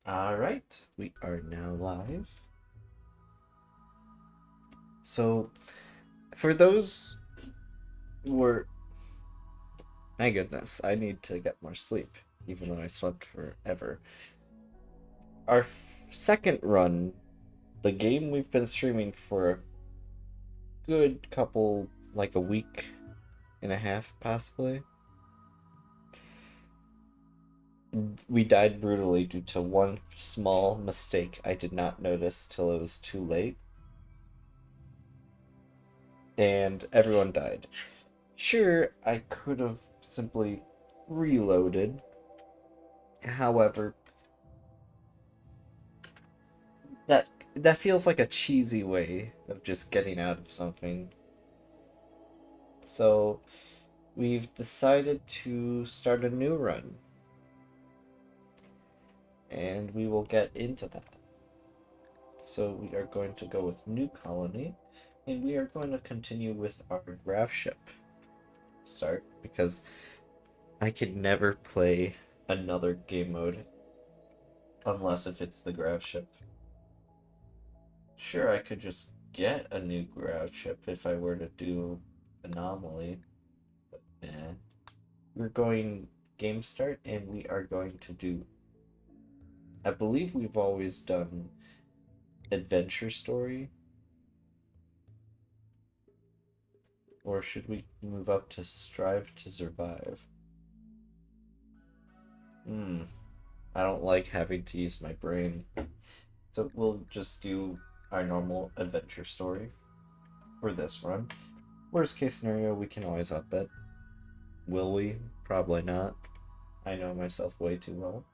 Alright, we are now live. So, for those who were. My goodness, I need to get more sleep, even though I slept forever. Our second run, the game we've been streaming for a good couple, like a week and a half, possibly. We died brutally due to one small mistake I did not notice till it was too late, and everyone died. Sure, I could have simply reloaded. However, that that feels like a cheesy way of just getting out of something. So, we've decided to start a new run, and we will get into that. So, we are going to go with New Colony, and we are going to continue with our graph ship start because I could never play another game mode unless if it's the graph ship. Sure, I could just get a new graph ship if I were to do Anomaly, but we're going game start and we are going to do. I believe we've always done adventure story, or should we move up to strive to survive? Hmm, I don't like having to use my brain. So we'll just do our normal adventure story for this run. Worst case scenario, we can always up it. Will we? Probably not. I know myself way too well.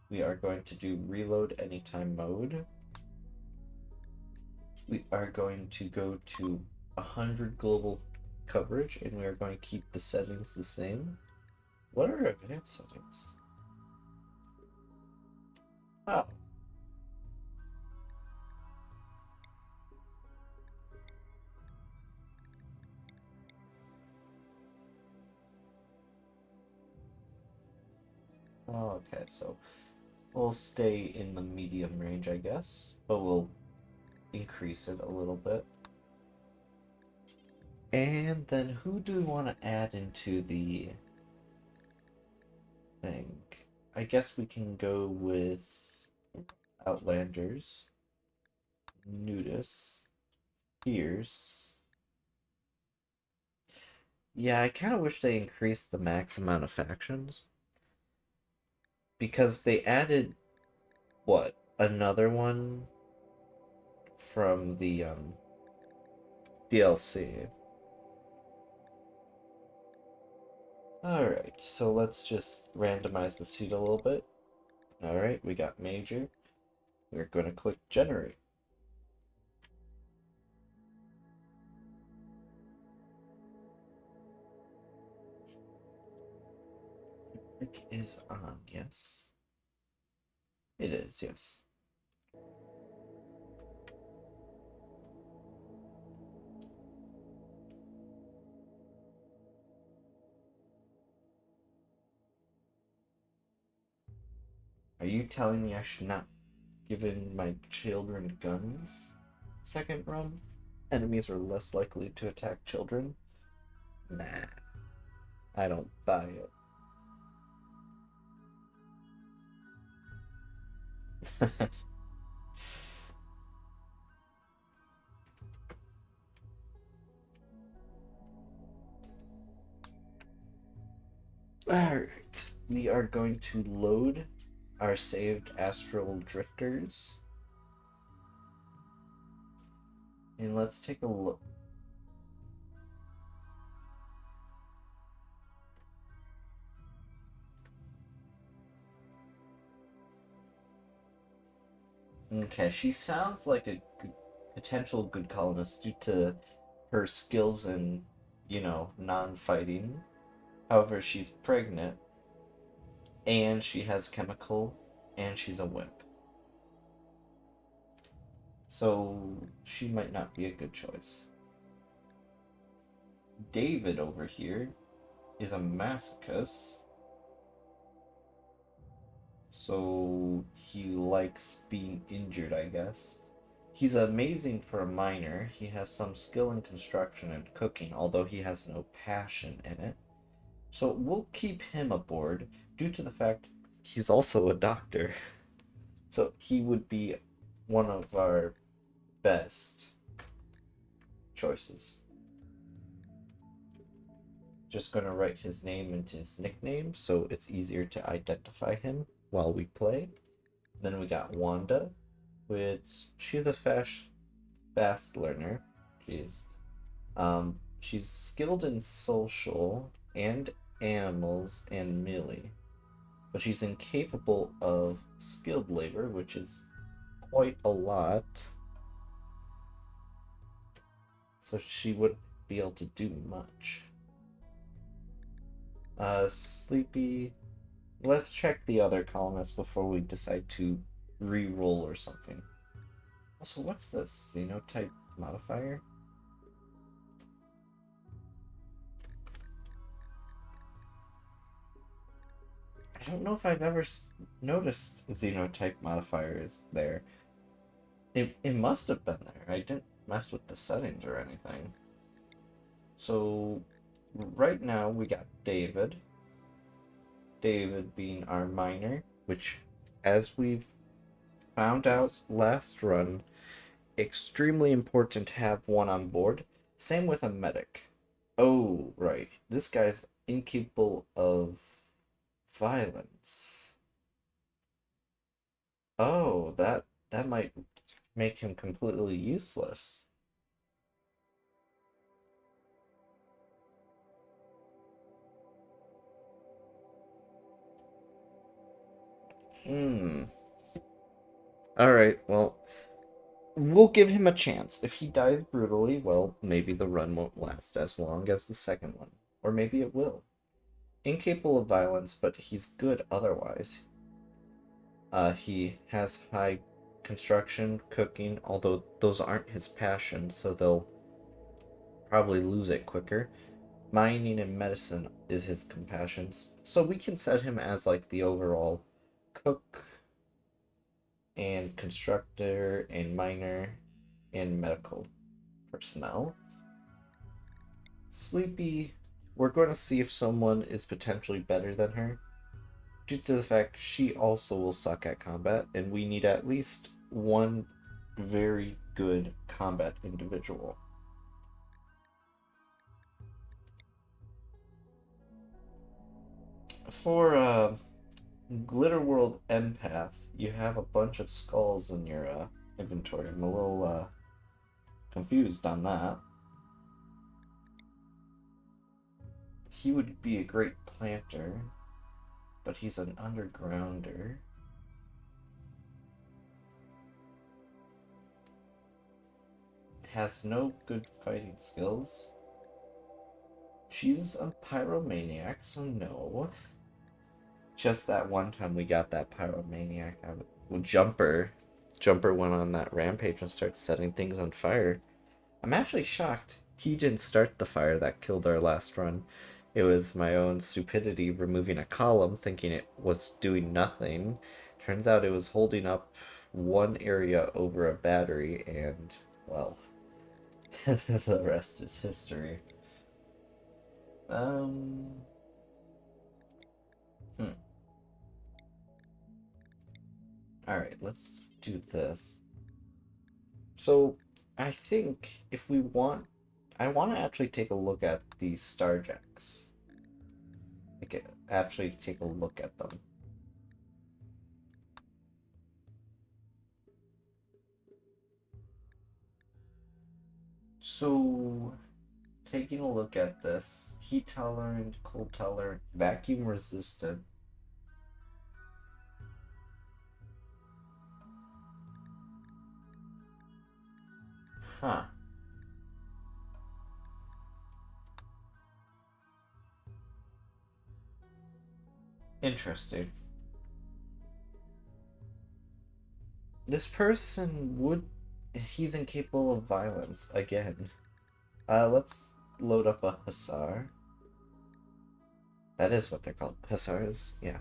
We are going to do reload anytime mode. We are going to go to 100 global coverage and we are going to keep the settings the same. What are advanced settings? Oh. Oh, okay, so we'll stay in the medium range, I guess, but we'll increase it a little bit. And then who do we want to add into the thing? I guess we can go with Outlanders, Nudist, Fierce. Yeah, I kind of wish they increased the max amount of factions. Because they added, what, another one from the DLC. Alright, so let's just randomize the seat a little bit. Alright, we got Major. We're going to click Generate. Mic is on, yes. It is, yes. Are you telling me I should not give in my children guns? Second run? Enemies are less likely to attack children? Nah, I don't buy it. Alright, we are going to load our saved astral drifters. And let's take a look. Okay, she sounds like a potential good colonist due to her skills in, non-fighting. However, she's pregnant, and she has chemical, and she's a wimp. So she might not be a good choice. David over here is a masochist. So he likes being injured, I guess. He's amazing for a miner. He has some skill in construction and cooking, although he has no passion in it. So we'll keep him aboard due to the fact he's also a doctor. So he would be one of our best choices. Just going to write his name into his nickname so it's easier to identify him while we play. Then we got Wanda, which she's a fast learner. She's skilled in social and animals and melee, but she's incapable of skilled labor, which is quite a lot. So she wouldn't be able to do much. Sleepy. Let's check the other columnists before we decide to re-roll or something. Also, what's this? Xenotype modifier? I don't know if I've ever noticed xenotype modifiers there. It must have been there. I didn't mess with the settings or anything. So, right now we got David. David being our miner, which, as we've found out last run, extremely important to have one on board. Same with a medic. Oh, right. This guy's incapable of violence. Oh, that might make him completely useless. Hmm. Alright, well, we'll give him a chance. If he dies brutally, well, maybe the run won't last as long as the second one. Or maybe it will. Incapable of violence, but he's good otherwise. He has high construction, cooking, although those aren't his passions, so they'll probably lose it quicker. Mining and medicine is his compassions, so we can set him as like the overall cook and constructor and miner and medical personnel. Sleepy, we're going to see if someone is potentially better than her, due to the fact she also will suck at combat, and we need at least one very good combat individual. For Glitterworld Empath, you have a bunch of skulls in your inventory. I'm a little confused on that. He would be a great planter, but he's an undergrounder. Has no good fighting skills. She's a pyromaniac, so no. Just that one time we got that pyromaniac out of Jumper. Jumper went on that rampage and started setting things on fire. I'm actually shocked he didn't start the fire that killed our last run. It was my own stupidity removing a column, thinking it was doing nothing. Turns out it was holding up one area over a battery, and, well, the rest is history. Um. Hmm. Alright, let's do this. So, I think if we want, I want to actually take a look at these Starjacks. Like, actually take a look at them. So, taking a look at this, heat tolerant, cold tolerant, vacuum resistant. Huh. Interesting. This person would. He's incapable of violence again. Let's load up a Hussar. That is what they're called. Hussars? Yeah.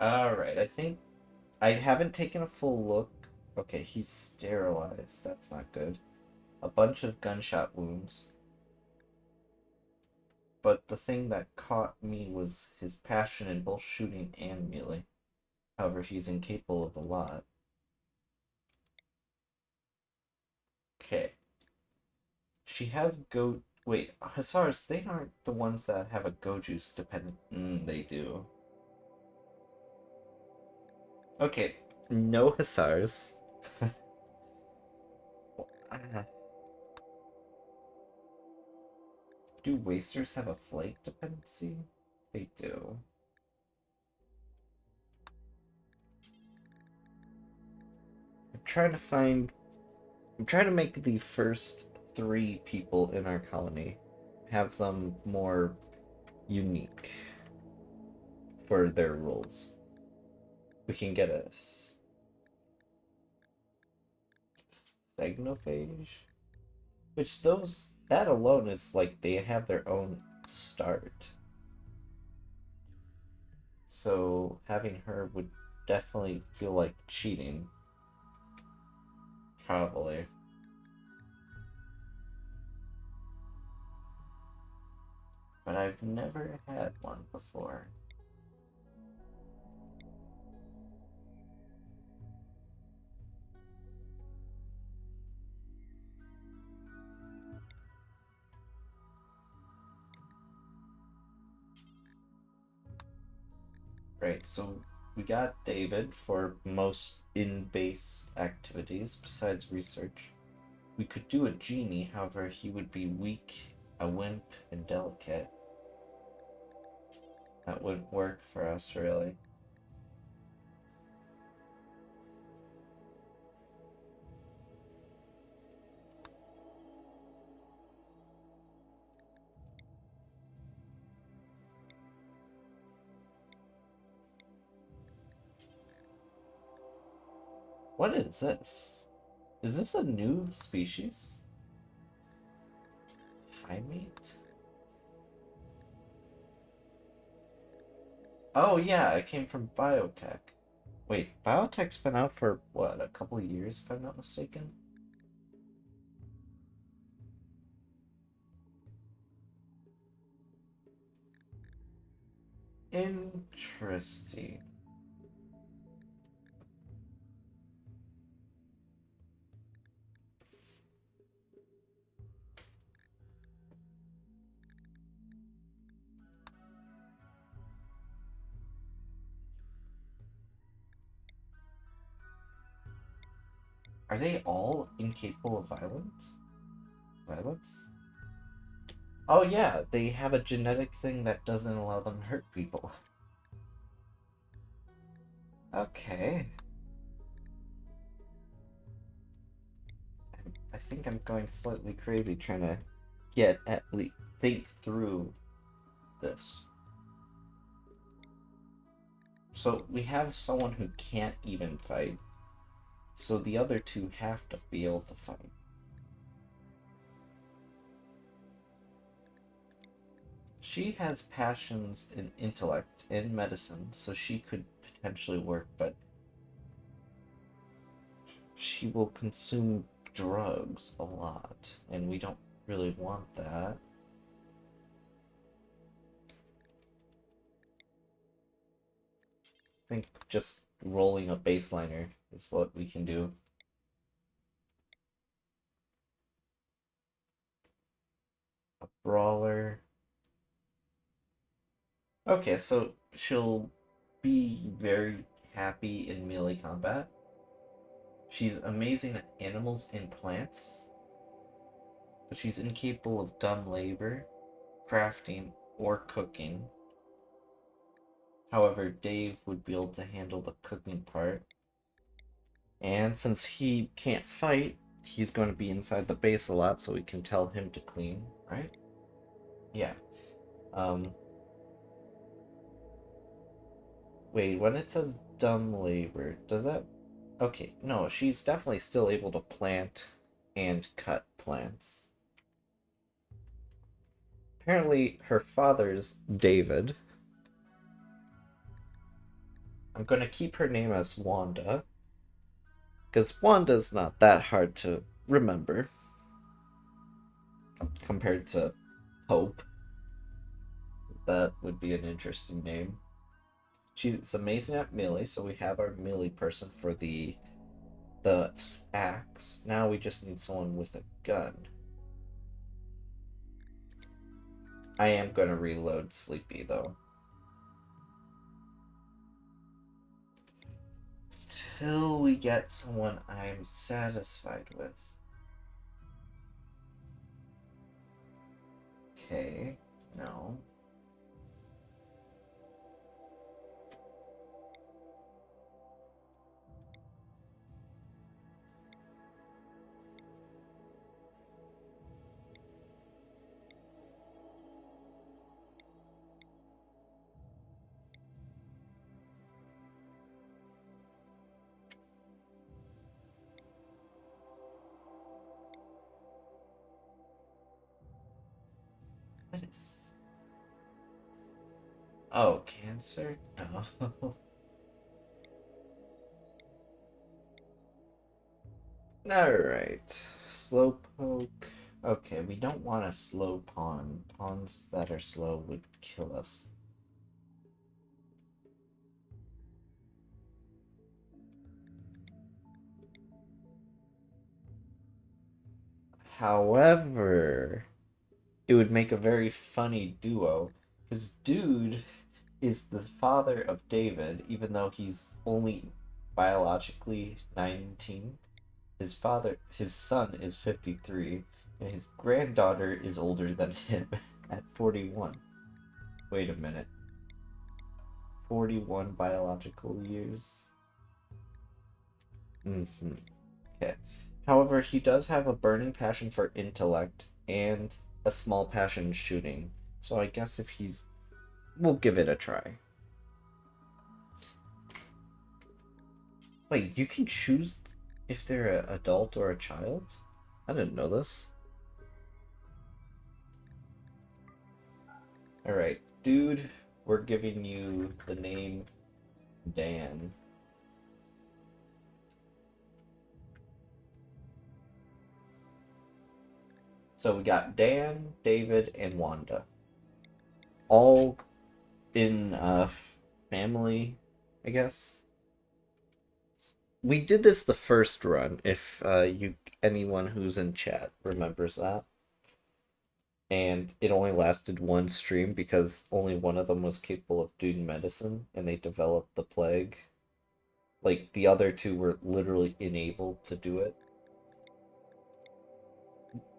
Alright, I think I haven't taken a full look. Okay, he's sterilized. That's not good. A bunch of gunshot wounds. But the thing that caught me was his passion in both shooting and melee. However, he's incapable of a lot. Okay. She has go. Wait, Hussars, they aren't the ones that have a go juice dependent. They do. Okay, no Hussars. Ah, do Wasters have a flight dependency? They do. I'm trying to find. I'm trying to make the first three people in our colony have them more unique for their roles. We can get a Segnophage, which those that alone is like they have their own start. So having her would definitely feel like cheating. Probably. But I've never had one before. Right, so we got David for most in-base activities besides research. We could do a genie, however, he would be weak, a wimp, and delicate. That wouldn't work for us, really. What is this? Is this a new species? High meat? Oh yeah, it came from biotech. Wait, biotech's been out for what, a couple of years if I'm not mistaken? Interesting. Are they all incapable of violence? Oh yeah, they have a genetic thing that doesn't allow them to hurt people. Okay. I think I'm going slightly crazy trying to get at least think through this. So we have someone who can't even fight, so the other two have to be able to fight. She has passions in intellect and medicine, so she could potentially work, but she will consume drugs a lot, and we don't really want that. I think just rolling a baseliner is what we can do. A brawler. Okay, so she'll be very happy in melee combat. She's amazing at animals and plants, but she's incapable of dumb labor, crafting, or cooking. However, Dave would be able to handle the cooking part. And since he can't fight, he's going to be inside the base a lot, so we can tell him to clean, right? Yeah. Um, Wait, when it says dumb labor, does that... Okay, no, she's definitely still able to plant and cut plants. Apparently, her father's David. I'm gonna keep her name as Wanda, because Wanda's not that hard to remember compared to Hope. That would be an interesting name. She's amazing at melee, so we have our melee person for the axe. Now we just need someone with a gun. I am gonna reload Sleepy though. Till we get someone I'm satisfied with. Okay, no. What is... Oh, cancer? No. Alright. Slowpoke. Okay, we don't want a slow pawn. Pawns that are slow would kill us. However, it would make a very funny duo. Because Dude is the father of David, even though he's only biologically 19. His son is 53, and his granddaughter is older than him at 41. Wait a minute. 41 biological years? Mm-hmm. Okay. However, he does have a burning passion for intellect and a small passion shooting. So I guess if he's... we'll give it a try. Wait, you can choose if they're an adult or a child? I didn't know this. Alright, Dude, we're giving you the name Dan. So we got Dan, David, and Wanda. All in family, I guess. We did this the first run, if anyone who's in chat remembers that. And it only lasted one stream because only one of them was capable of doing medicine, and they developed the plague. Like, the other two were literally enabled to do it.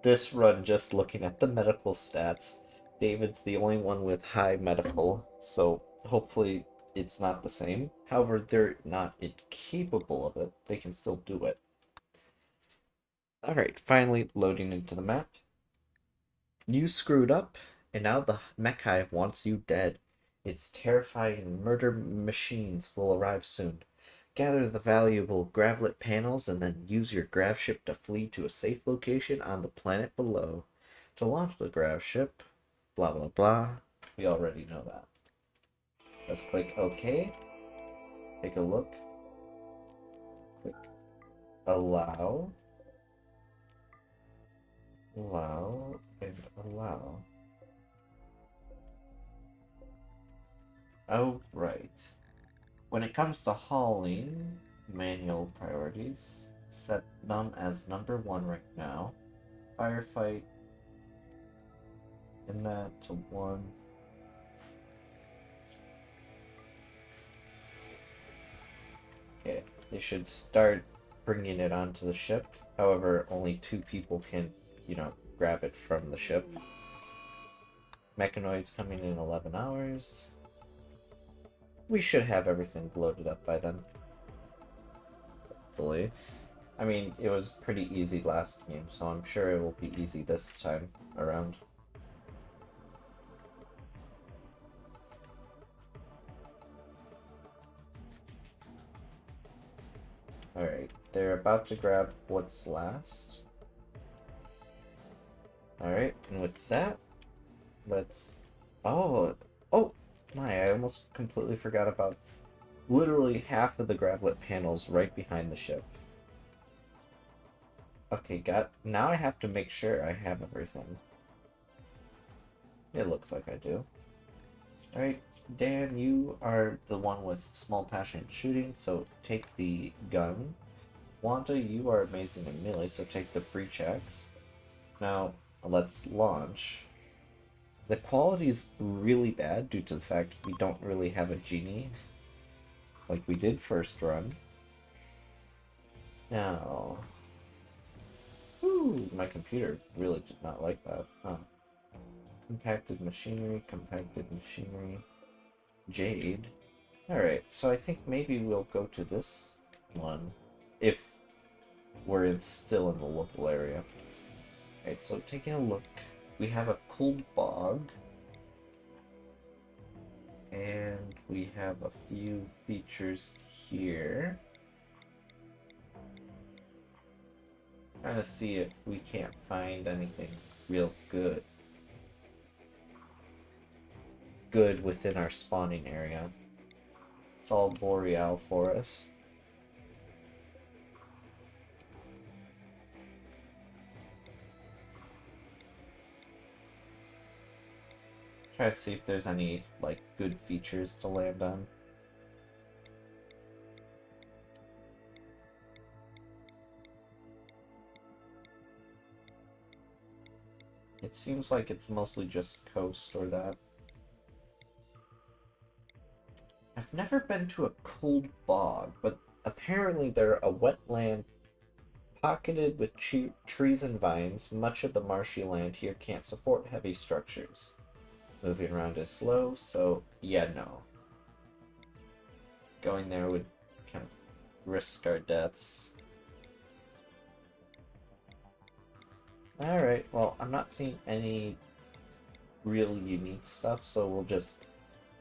This run, just looking at the medical stats, David's the only one with high medical, so hopefully it's not the same. However, they're not incapable of it. They can still do it. Alright, finally loading into the map. You screwed up, and now the mech hive wants you dead. Its terrifying murder machines will arrive soon. Gather the valuable Gravlet panels and then use your grav ship to flee to a safe location on the planet below. To launch the grav ship, blah blah blah. We already know that. Let's click OK. Take a look. Click allow. Allow and allow. Oh, right. When it comes to hauling, manual priorities, set them as number 1 right now. Firefight, and that to 1. Okay, they should start bringing it onto the ship. However, only 2 people can, grab it from the ship. Mechanoids coming in 11 hours. We should have everything loaded up by then. Hopefully. I mean, it was pretty easy last game, so I'm sure it will be easy this time around. Alright, they're about to grab what's last. Alright, and with that, let's... Oh, my, I almost completely forgot about literally half of the gravlet panels right behind the ship. Okay, now I have to make sure I have everything. It looks like I do. Alright, Dan, you are the one with small passion in shooting, so take the gun. Wanda, you are amazing in melee, so take the breach axe. Now, let's launch. The quality is really bad due to the fact we don't really have a genie like we did first run. Now, ooh, my computer really did not like that. Huh. Compacted machinery, Jade. Alright, so I think maybe we'll go to this one if still in the local area. Alright, so taking a look, we have a cold bog, and we have a few features here. Trying to see if we can't find anything real good within our spawning area. It's all boreal forest. Try to see if there's any like good features to land on. It seems like it's mostly just coast or that. I've never been to a cold bog, but apparently they're a wetland pocketed with trees and vines. Much of the marshy land here can't support heavy structures. Moving around is slow, so yeah, no. Going there would kind of risk our deaths. Alright, well, I'm not seeing any real unique stuff, so we'll just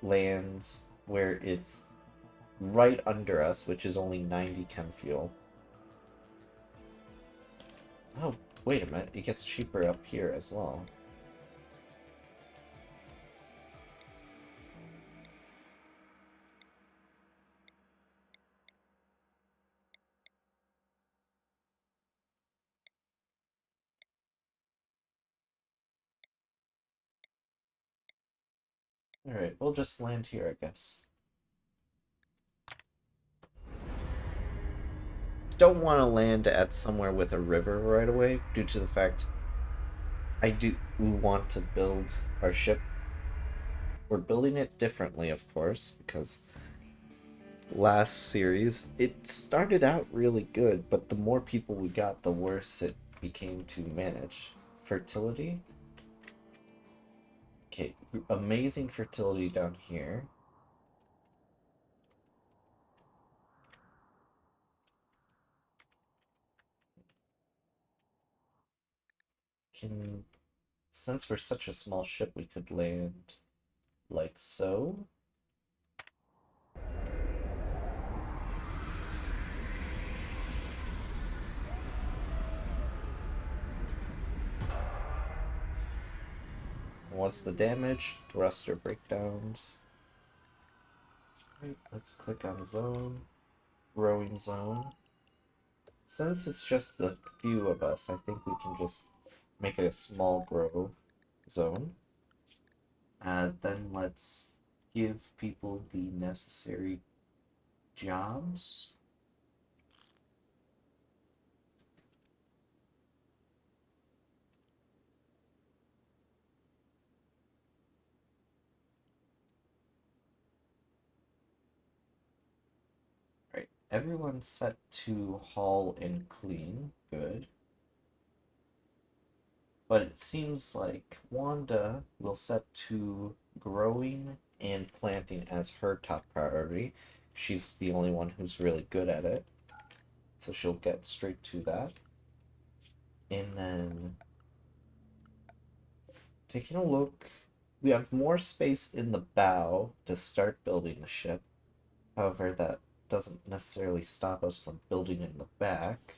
land where it's right under us, which is only 90 chem fuel. Oh, wait a minute, it gets cheaper up here as well. Alright, we'll just land here, I guess. Don't want to land at somewhere with a river right away, due to the fact I do want to build our ship. We're building it differently, of course, because last series it started out really good, but the more people we got, the worse it became to manage. Fertility? Okay, amazing fertility down here. Can, since we're such a small ship, we could land like so. What's the damage? Thruster breakdowns. Right, let's click on zone. Growing zone. Since it's just the few of us, I think we can just make a small grow zone. Then let's give people the necessary jobs. Right, everyone's set to haul and clean. Good. But it seems like Wanda will set to growing and planting as her top priority. She's the only one who's really good at it. So she'll get straight to that. And then taking a look, we have more space in the bow to start building the ship. However, that doesn't necessarily stop us from building in the back.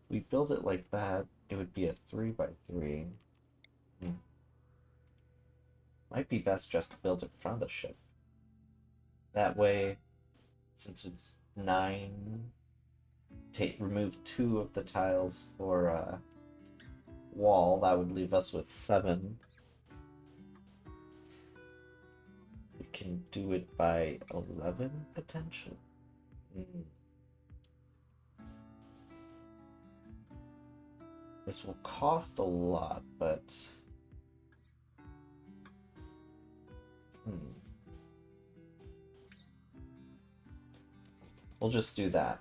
If we build it like that, it would be a 3x3. Might be best just to build it in front of the ship. That way, since it's 9, remove 2 of the tiles for wall. That would leave us with 7. We can do it by 11 potentially. This will cost a lot, but we'll just do that.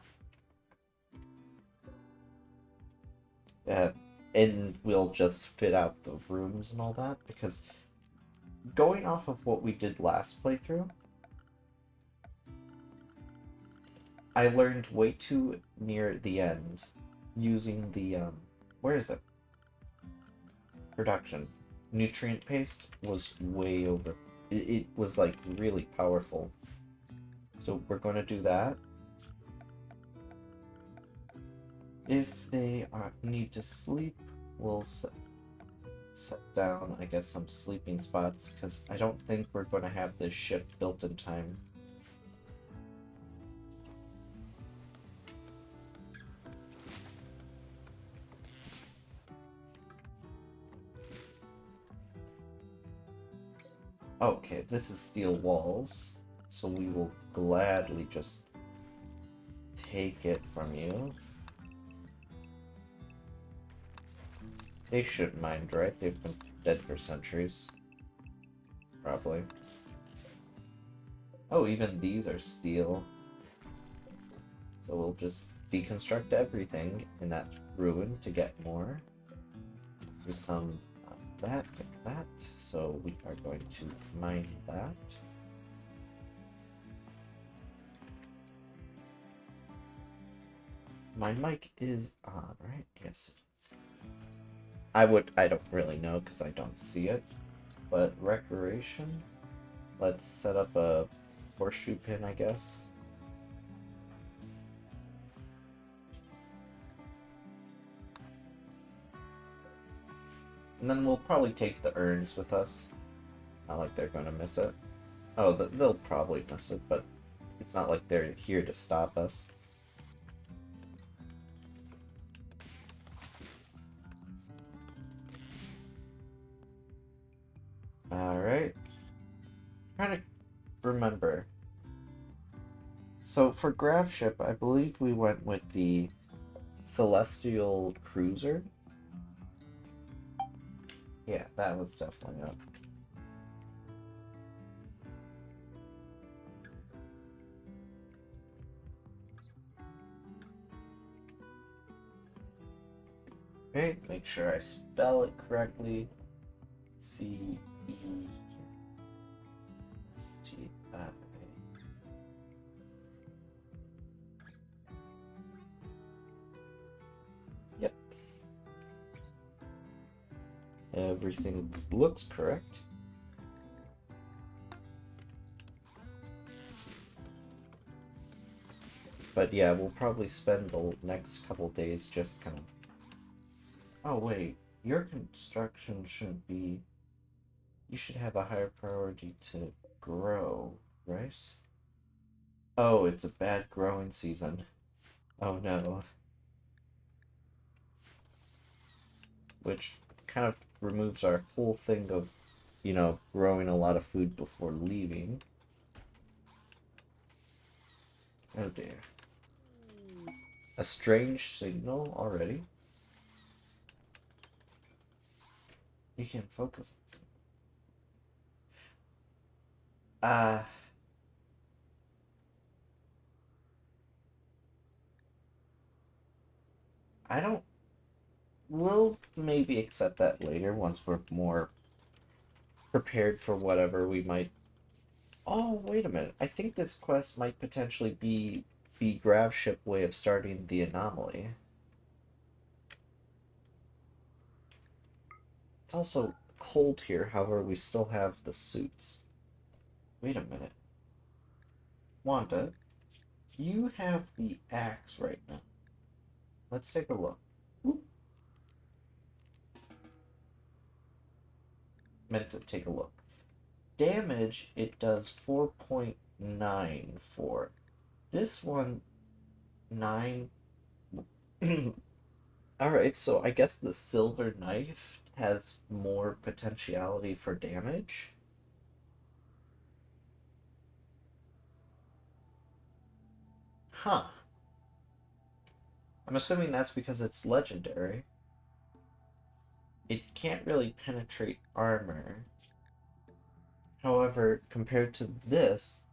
And we'll just fit out the rooms and all that, because going off of what we did last playthrough, I learned way too near the end using the, where is it? Production. Nutrient paste was way over. It was like really powerful. So we're going to do that. If they need to sleep, we'll set down, I guess, some sleeping spots, because I don't think we're going to have this shift built in time. Okay, this is steel walls, so we will gladly just take it from you. They shouldn't mind, right? They've been dead for centuries. Probably. Oh, even these are steel. So we'll just deconstruct everything in that ruin to get more. There's some that, get that. So we are going to mine that. My mic is on, right? Yes, it is. I don't really know because I don't see it. But recreation, let's set up a horseshoe pin, I guess. And then we'll probably take the urns with us. Not like they're going to miss it. Oh, they'll probably miss it, but it's not like they're here to stop us. Alright. Trying to remember. So for Grav Ship, I believe we went with the Celestial Cruiser. Yeah, that was definitely up. Okay, make sure I spell it correctly. C-E-S-T-I-A. Yep. Everything looks correct. But yeah, we'll probably spend the next couple days just kind of... Oh wait, your construction shouldn't be... You should have a higher priority to grow, right? Oh, it's a bad growing season. Oh no. Which kind of removes our whole thing of, you know, growing a lot of food before leaving. Oh dear. A strange signal already? You can't focus on something. I don't... We'll maybe accept that later once we're more prepared for whatever we might... Oh, wait a minute. I think this quest might potentially be the Grav ship way of starting the anomaly. It's also cold here, however, we still have the suits. Wait a minute. Wanda, you have the axe right now. Let's take a look. Whoop. Meant to take a look. Damage, it does 4.9. 9 for. This one, 9. Alright, so I guess the silver knife has more potentiality for damage. Huh. I'm assuming that's because it's legendary. It can't really penetrate armor. However, compared to this,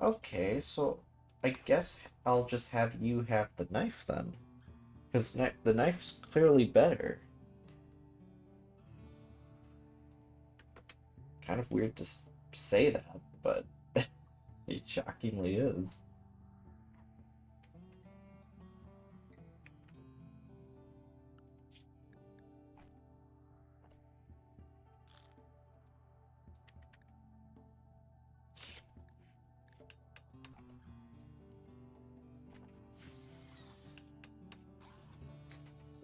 okay, so I guess I'll just have you have the knife then. Because the knife's clearly better. Kind of weird to say that, but it shockingly is.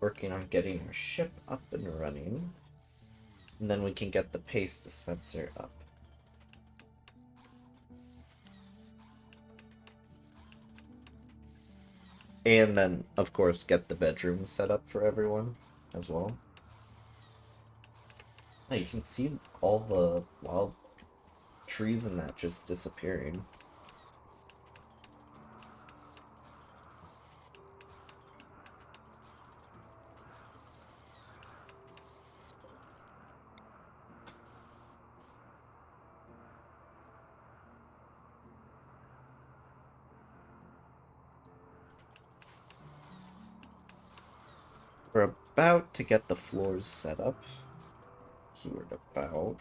Working on getting our ship up and running. And then we can get the paste dispenser up. And then, of course, get the bedroom set up for everyone as well. Now you can see all the wild trees in that just disappearing. We're about to get the floors set up. Keyword about.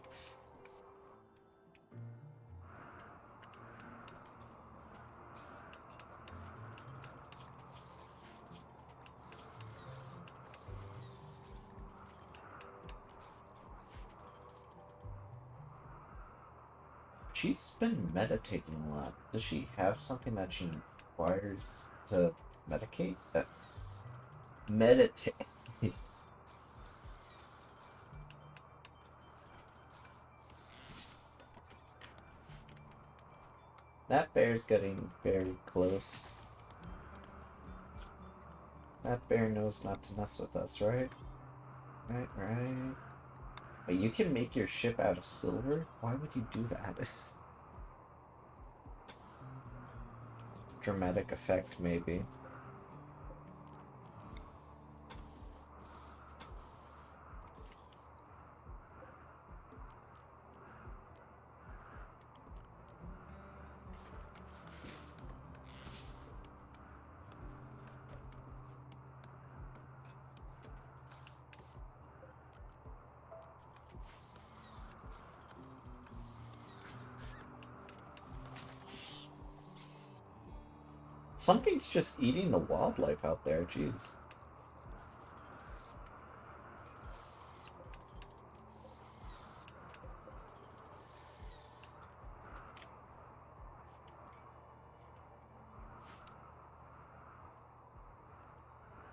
She's been meditating a lot. Does she have something that she requires to medicate? Meditate. That bear's getting very close. That bear knows not to mess with us, right? Right. But you can make your ship out of silver? Why would you do that? Dramatic effect, maybe. Something's just eating the wildlife out there, jeez.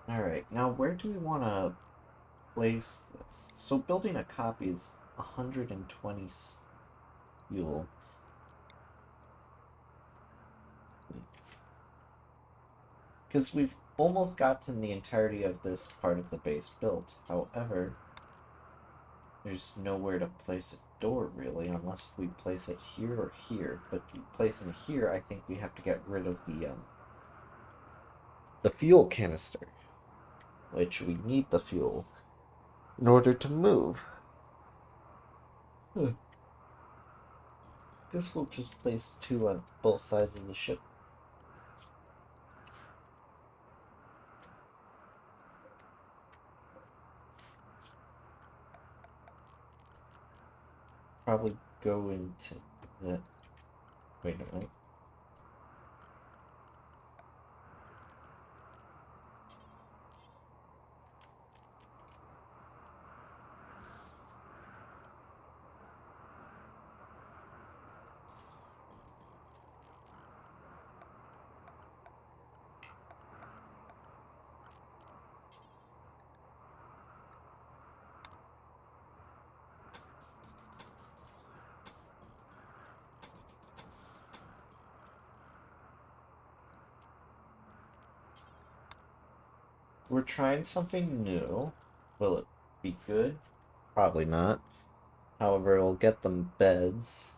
Alright, now where do we want to place this? So building a copy is 120 fuel. Because we've almost gotten the entirety of this part of the base built. However, there's nowhere to place a door, really, unless we place it here or here. But placing it here, I think we have to get rid of the fuel canister. Which we need the fuel in order to move. Guess we'll just place 2 on both sides of the ship. Probably go into the... Wait a minute. We're trying something new. Will it be good? Probably not. However, it'll get them beds.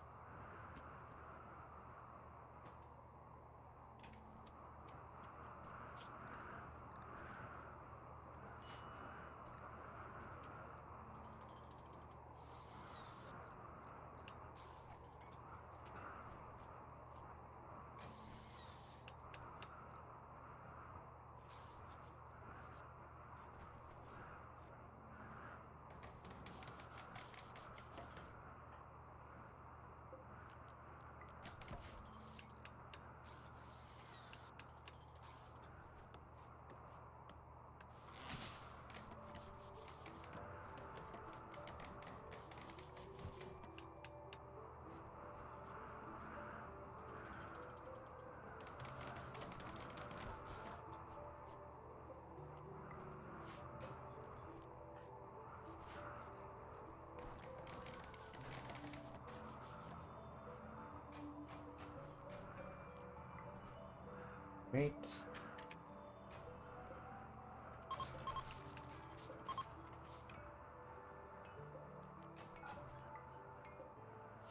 Great.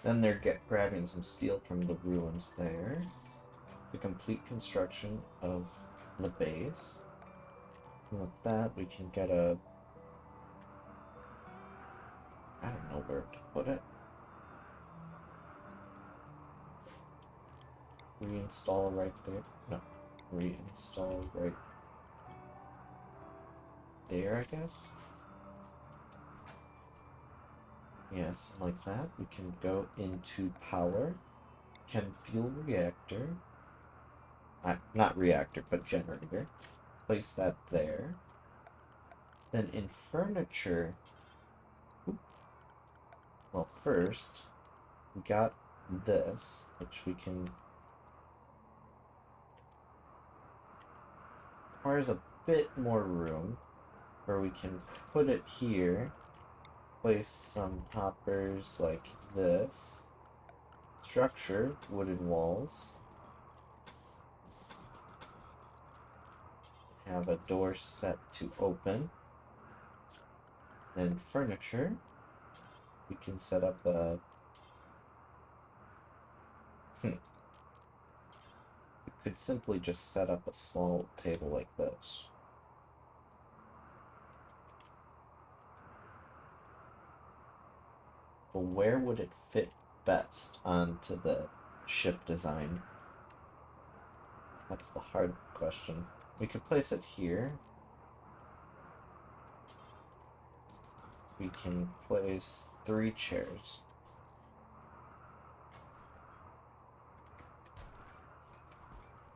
Then they're grabbing some steel from the ruins there. The complete construction of the base. And with that, we can get a... I don't know where to put it. Reinstall right there. No. Reinstall right there, I guess? Yes, like that. We can go into power. Chem fuel reactor. Not reactor, but generator. Place that there. Then in furniture... Well, first, we got this, which we can... requires a bit more room, where we can put it here. Place some hoppers like this. Structure, wooden walls. Have a door set to open. Then furniture. We can set up a... We could simply just set up a small table like this. But where would it fit best onto the ship design? That's the hard question. We could place it here. We can place 3 chairs.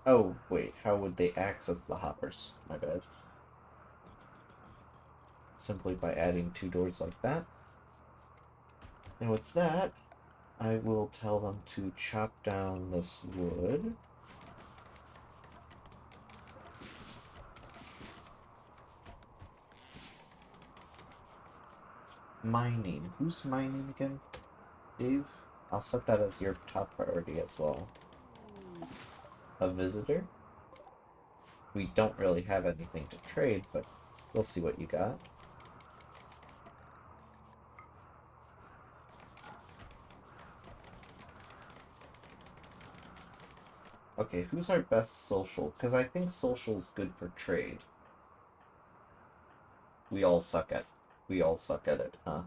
Oh, wait, how would they access the hoppers? My bad. Simply by adding 2 doors like that. And with that, I will tell them to chop down this wood. Mining. Who's mining again? Dave? I'll set that as your top priority as well. A visitor? We don't really have anything to trade, but we'll see what you got. Okay, who's our best social? Because I think social's good for trade. We all suck at it, huh?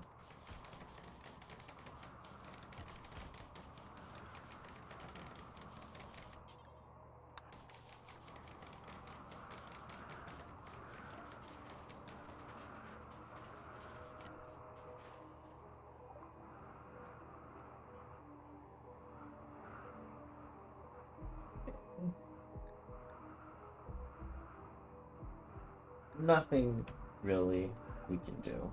Nothing really we can do.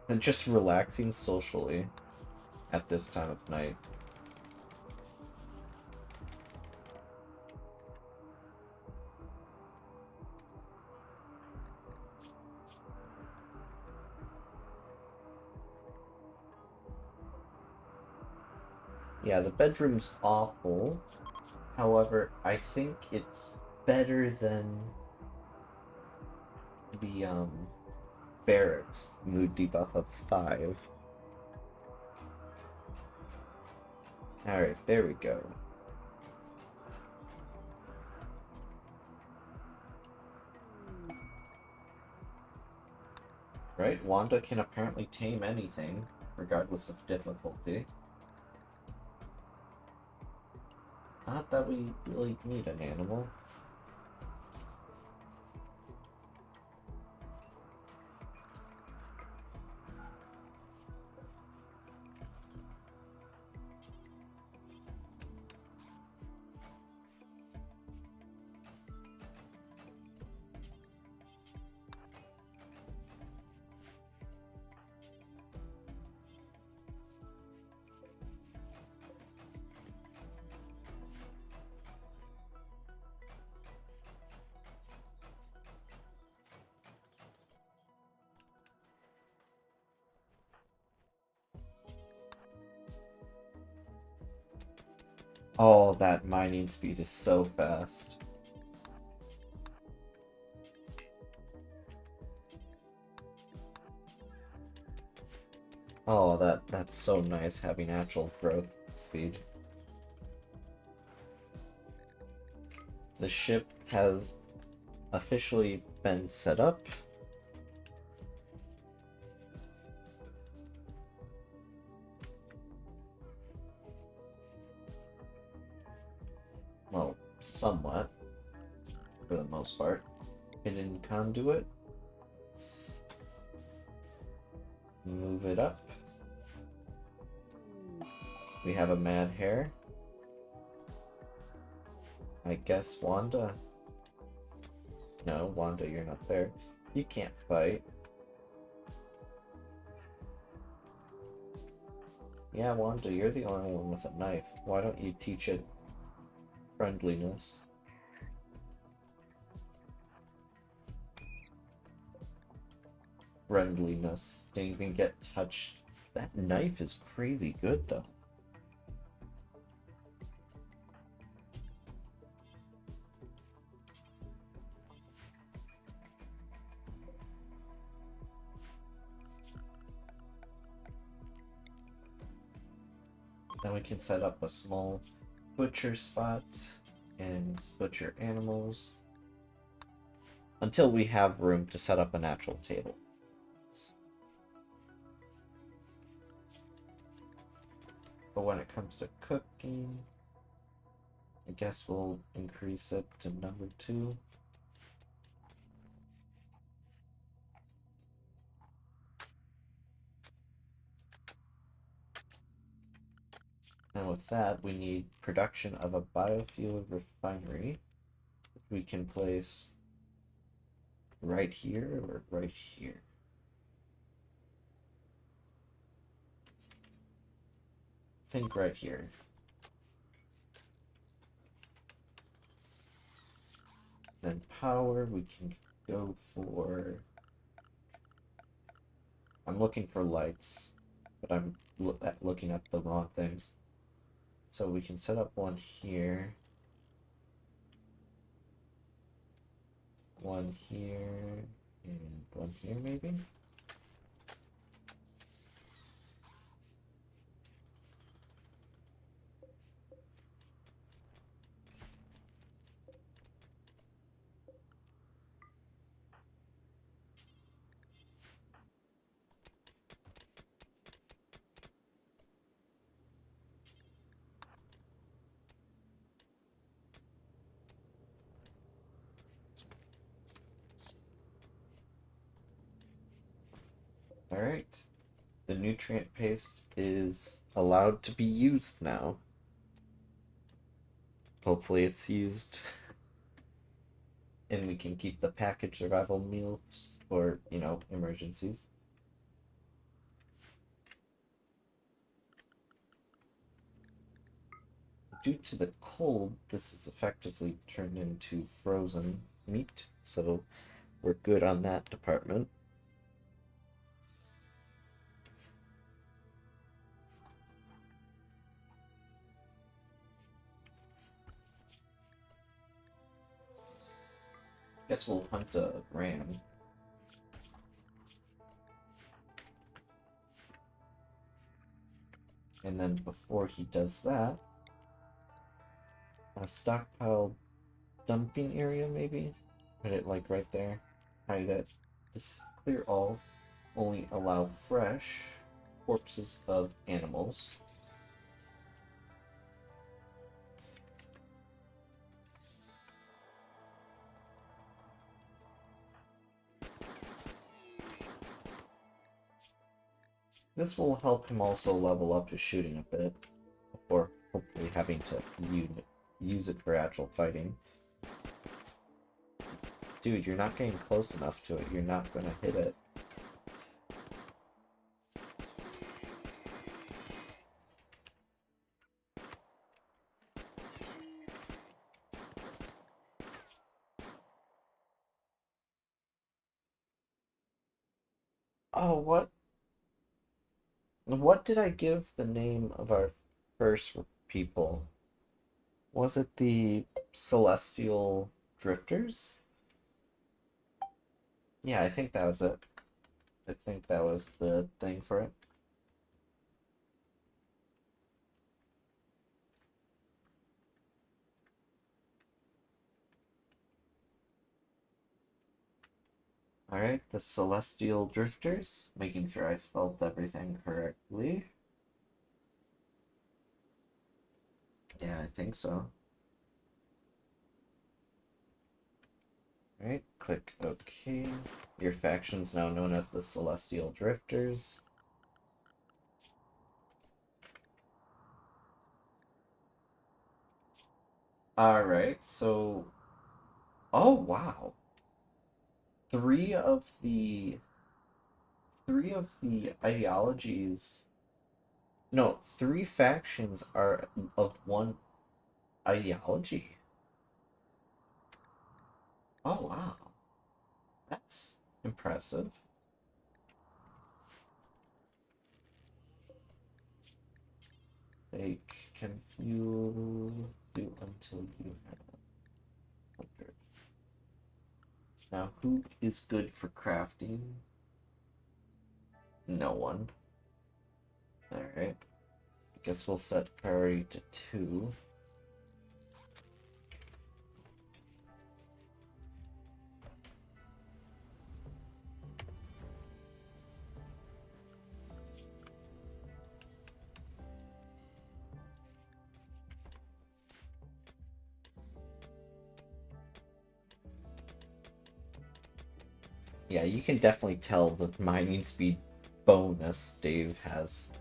And just relaxing socially at this time of night. Yeah, the bedroom's awful. However, I think it's better than the barracks mood debuff of 5. Alright, there we go. Right, Wanda can apparently tame anything, regardless of difficulty. Not that we really need an animal. Oh, that mining speed is so fast. Oh, that's so nice having actual growth speed. The ship has officially been set up. Well, somewhat, for the most part. Hidden conduit. Let's move it up. We have a mad hare. I guess Wanda. No, Wanda, you're not there. You can't fight. Yeah, Wanda, you're the only one with a knife. Why don't you teach it friendliness? Friendliness. Didn't even get touched. That knife is crazy good, though. Then we can set up a small butcher spot and butcher animals until we have room to set up an actual table. But when it comes to cooking, I guess we'll increase it to number 2. And with that, we need production of a biofuel refinery, which we can place right here or right here. Think right here. Then power, we can go for... I'm looking for lights, but I'm looking at the wrong things. So we can set up one here. One here, and one here maybe? Alright. The nutrient paste is allowed to be used now. Hopefully it's used. And we can keep the packaged survival meals for, you know, emergencies. Due to the cold, this is effectively turned into frozen meat, so we're good on that department. Guess we'll hunt a ram. And then before he does that, a stockpile dumping area maybe? Put it like right there. Hide it. Just clear all. Only allow fresh corpses of animals. This will help him also level up his shooting a bit before hopefully having to use it for actual fighting. Dude, you're not getting close enough to it. You're not gonna hit it. Oh, what? What did I give the name of our first people? Was it the Celestial Drifters? Yeah, I think that was it. I think that was the thing for it. Alright, the Celestial Drifters. Making sure I spelled everything correctly. Yeah, I think so. Alright, click OK. Your faction's now known as the Celestial Drifters. Alright, so... Oh, wow. Three of the ideologies... No, three factions are of one ideology. Oh, wow. That's impressive. Like, can fuel do until you have 100. Now, who is good for crafting? No one. Alright. I guess we'll set priority to 2. Yeah, you can definitely tell the mining speed bonus Dave has.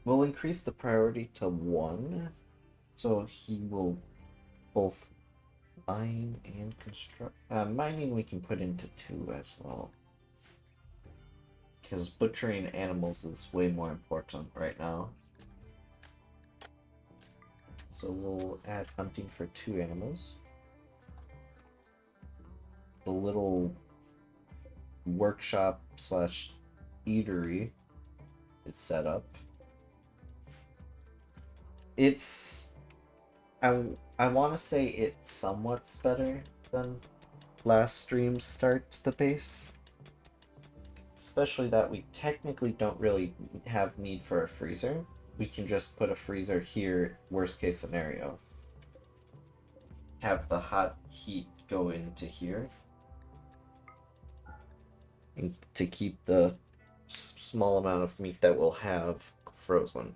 We'll increase the priority to 1, so he will both mine and construct. Mining we can put into 2 as well. Because butchering animals is way more important right now. So we'll add hunting for 2 animals. The little workshop slash eatery is set up. It's... I want to say it's somewhat better than last stream's start to the base. Especially that we technically don't really have need for a freezer. We can just put a freezer here, worst case scenario. Have the hot heat go into here. And to keep the small amount of meat that we'll have frozen.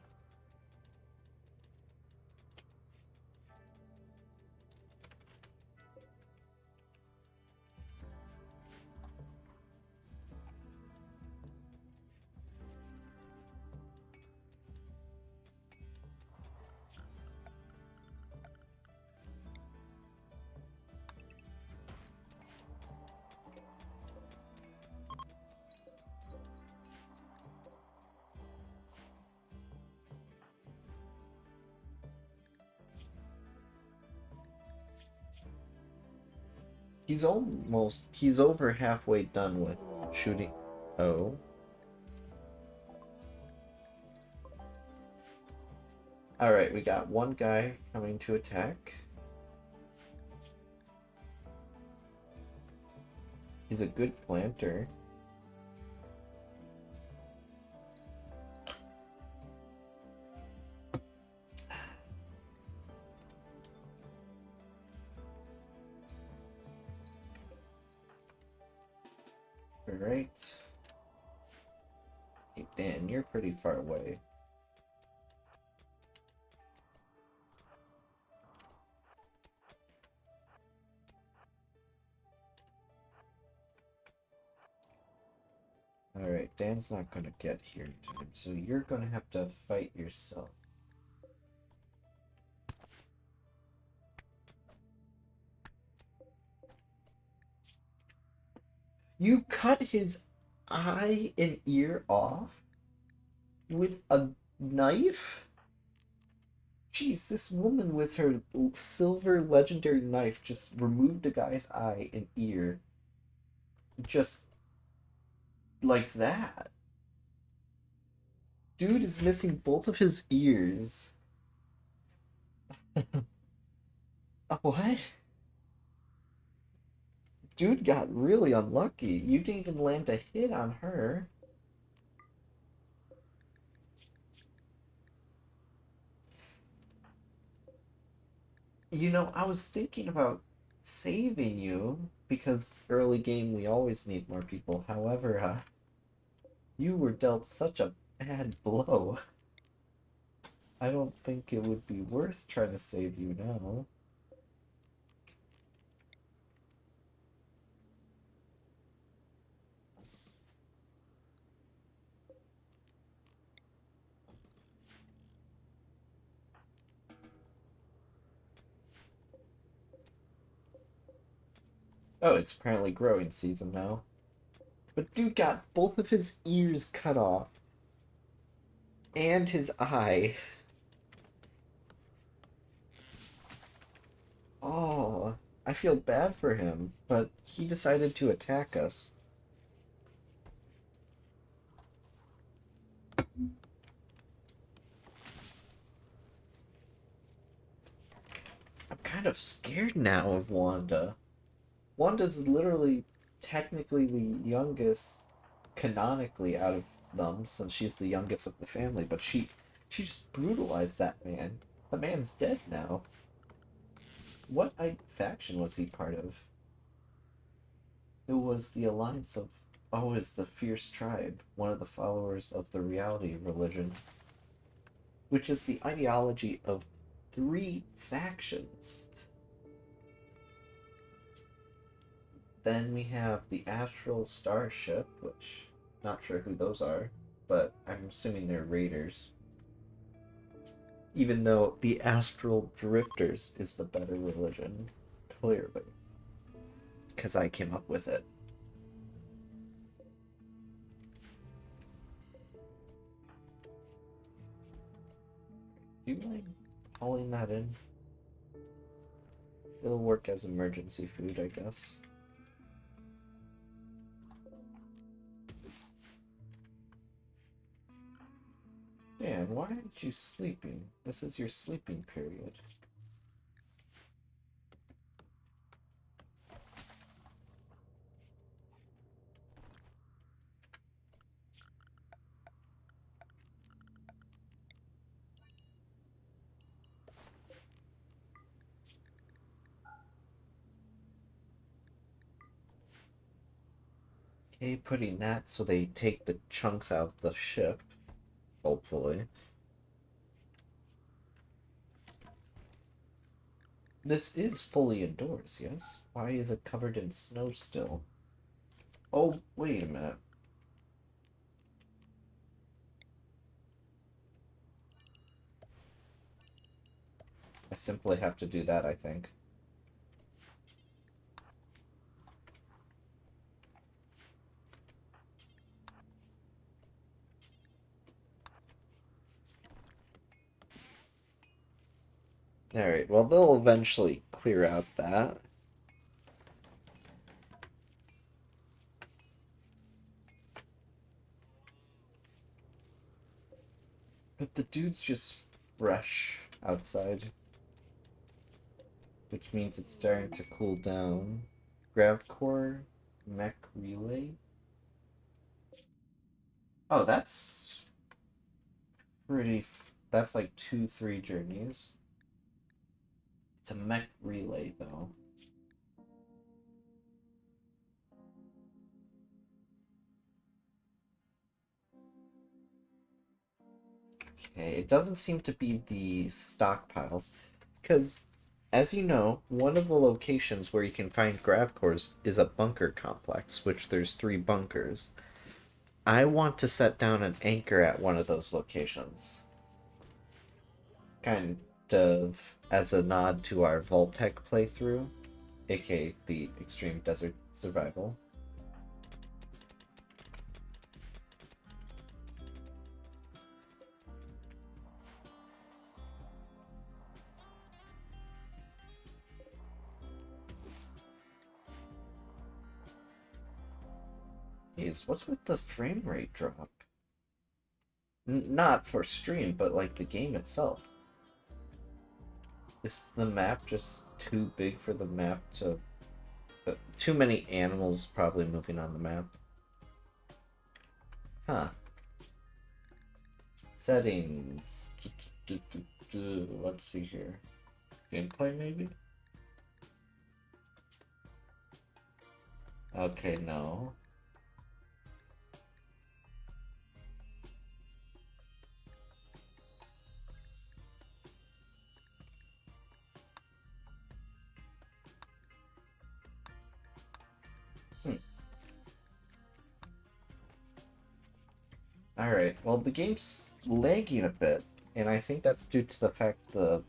He's over halfway done with shooting. Oh. Alright, we got one guy coming to attack. He's a good planter. Alright. Hey, Dan, you're pretty far away. Alright, Dan's not gonna get here in time, so you're gonna have to fight yourself. You cut his eye and ear off with a knife? Jeez, this woman with her silver legendary knife just removed a guy's eye and ear. Just like that. Dude is missing both of his ears. What? Dude got really unlucky. You didn't even land a hit on her. You know, I was thinking about saving you because early game we always need more people. However, you were dealt such a bad blow. I don't think it would be worth trying to save you now. Oh, it's apparently growing season now. But dude got both of his ears cut off. And his eye. Oh, I feel bad for him, but he decided to attack us. I'm kind of scared now of Wanda. Wanda's literally technically the youngest canonically out of them since she's the youngest of the family, but she just brutalized that man. The man's dead now. What faction was he part of? It was the alliance of oh, it's the Fierce Tribe, one of the followers of the reality religion, which is the ideology of three factions. Then we have the Astral Starship, which not sure who those are, but I'm assuming they're raiders. Even though the Astral Drifters is the better religion, clearly. Because I came up with it. Do you mind hauling that in? It'll work as emergency food, I guess. Dan, why aren't you sleeping? This is your sleeping period. Okay, putting that so they take the chunks out of the ship, hopefully. This is fully indoors, yes? Why is it covered in snow still? Oh, wait a minute. I simply have to do that, I think. Alright, well, they'll eventually clear out that. But the dude's just fresh outside, which means it's starting to cool down. Gravcore mech relay. Oh, that's that's like 2-3 journeys. It's a mech relay though. Okay, it doesn't seem to be the stockpiles, because, as you know, one of the locations where you can find gravcores is a bunker complex, which there's 3 bunkers. I want to set down an anchor at one of those locations. Kind of as a nod to our Vault-Tec playthrough, aka the Extreme Desert Survival. Jeez, what's with the frame rate drop? Not for stream, but like the game itself. Is the map just too big for the map to... too many animals probably moving on the map. Huh. Settings. Let's see here. Gameplay, maybe? Okay, no. Alright, well the game's lagging a bit, and I think that's due to the fact that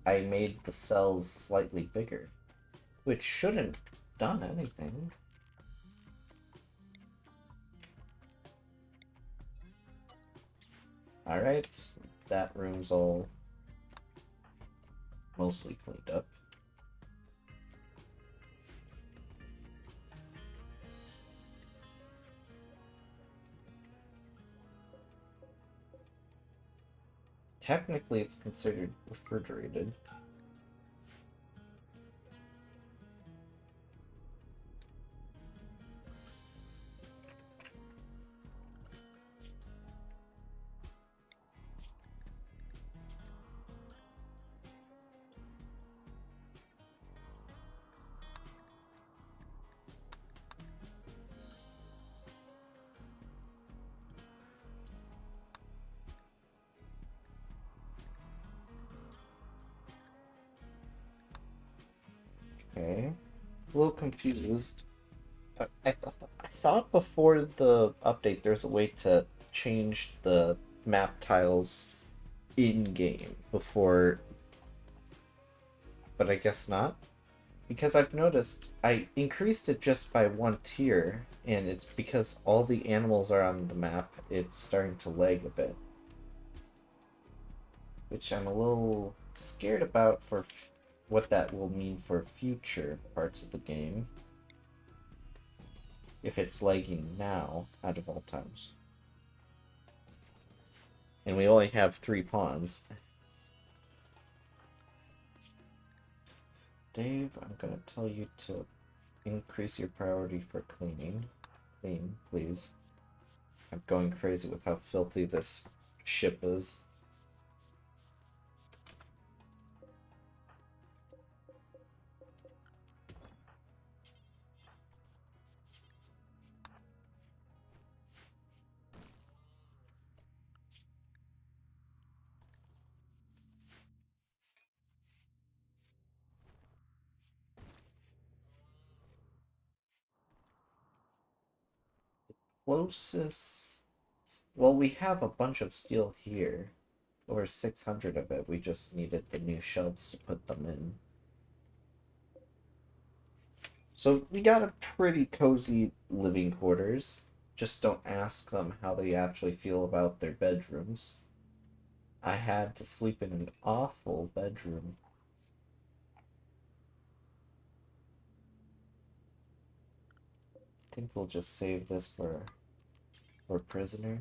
I made the cells slightly bigger, which shouldn't have done anything. Alright, that room's all mostly cleaned up. Technically, it's considered refrigerated. Okay. A little confused. I thought before the update there's a way to change the map tiles in-game before... But I guess not. Because I've noticed I increased it just by 1 tier, and it's because all the animals are on the map, it's starting to lag a bit. Which I'm a little scared about for what that will mean for future parts of the game. If it's lagging now, out of all times. And we only have 3 pawns. Dave, I'm gonna tell you to increase your priority for cleaning. Clean, please. I'm going crazy with how filthy this ship is. Closest... Well, we have a bunch of steel here. Over 600 of it. We just needed the new shelves to put them in. So we got a pretty cozy living quarters. Just don't ask them how they actually feel about their bedrooms. I had to sleep in an awful bedroom. I think we'll just save this for prisoner.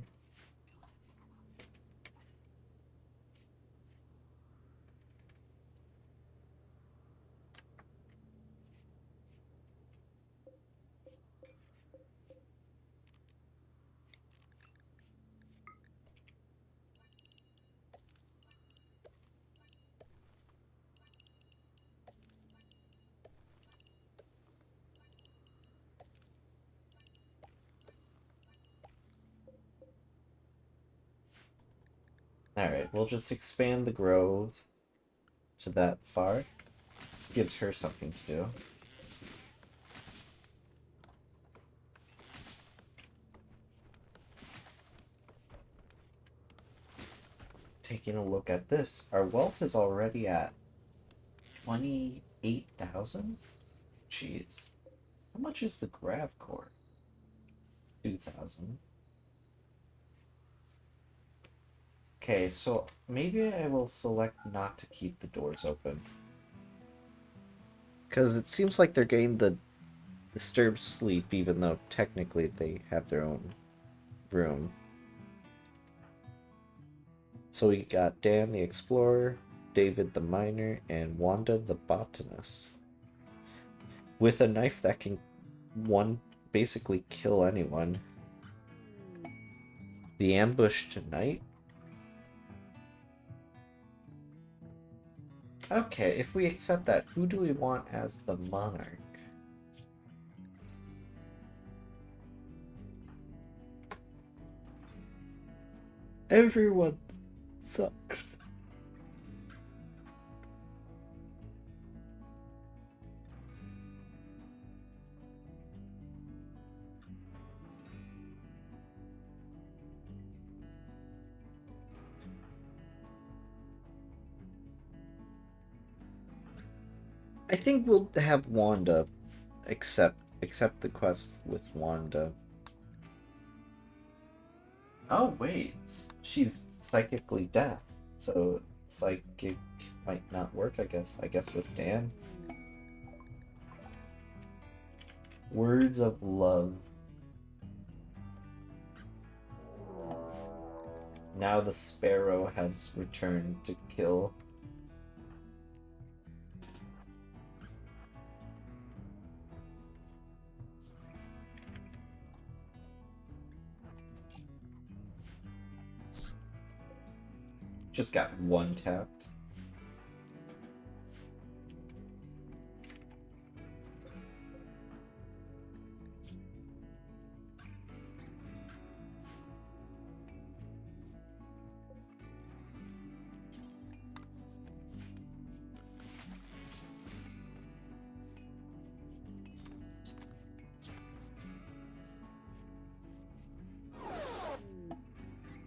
Alright, we'll just expand the grove to that far. Gives her something to do. Taking a look at this, our wealth is already at 28,000? Jeez. How much is the grav core? 2,000. Okay, so maybe I will select not to keep the doors open. Because it seems like they're getting the disturbed sleep, even though technically they have their own room. So we got Dan the Explorer, David the Miner, and Wanda the Botanist. With a knife that can basically kill anyone. The ambush tonight? Okay, if we accept that, who do we want as the monarch? Everyone sucks. I think we'll have Wanda accept the quest with Wanda. Oh wait, she's psychically deaf, so psychic might not work. I guess with Dan. Words of love. Now the sparrow has returned to kill. Just got one tapped.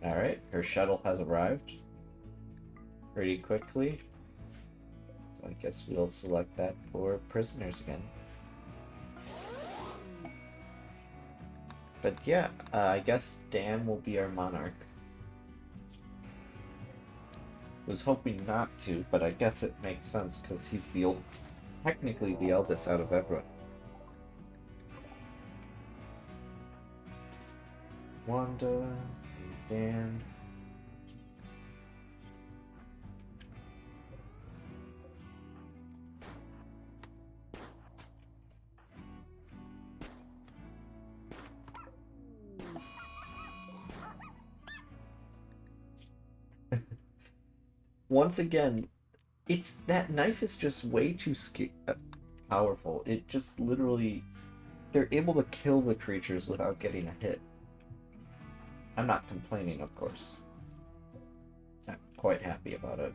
Alright, her shuttle has arrived pretty quickly. So I guess we'll select that for prisoners again. But yeah, I guess Dan will be our monarch. Was hoping not to, but I guess it makes sense because he's technically the eldest out of everyone. Wanda, Dan. Once again, that knife is just way too powerful. It just literally, they're able to kill the creatures without getting a hit. I'm not complaining, of course. I'm quite happy about it.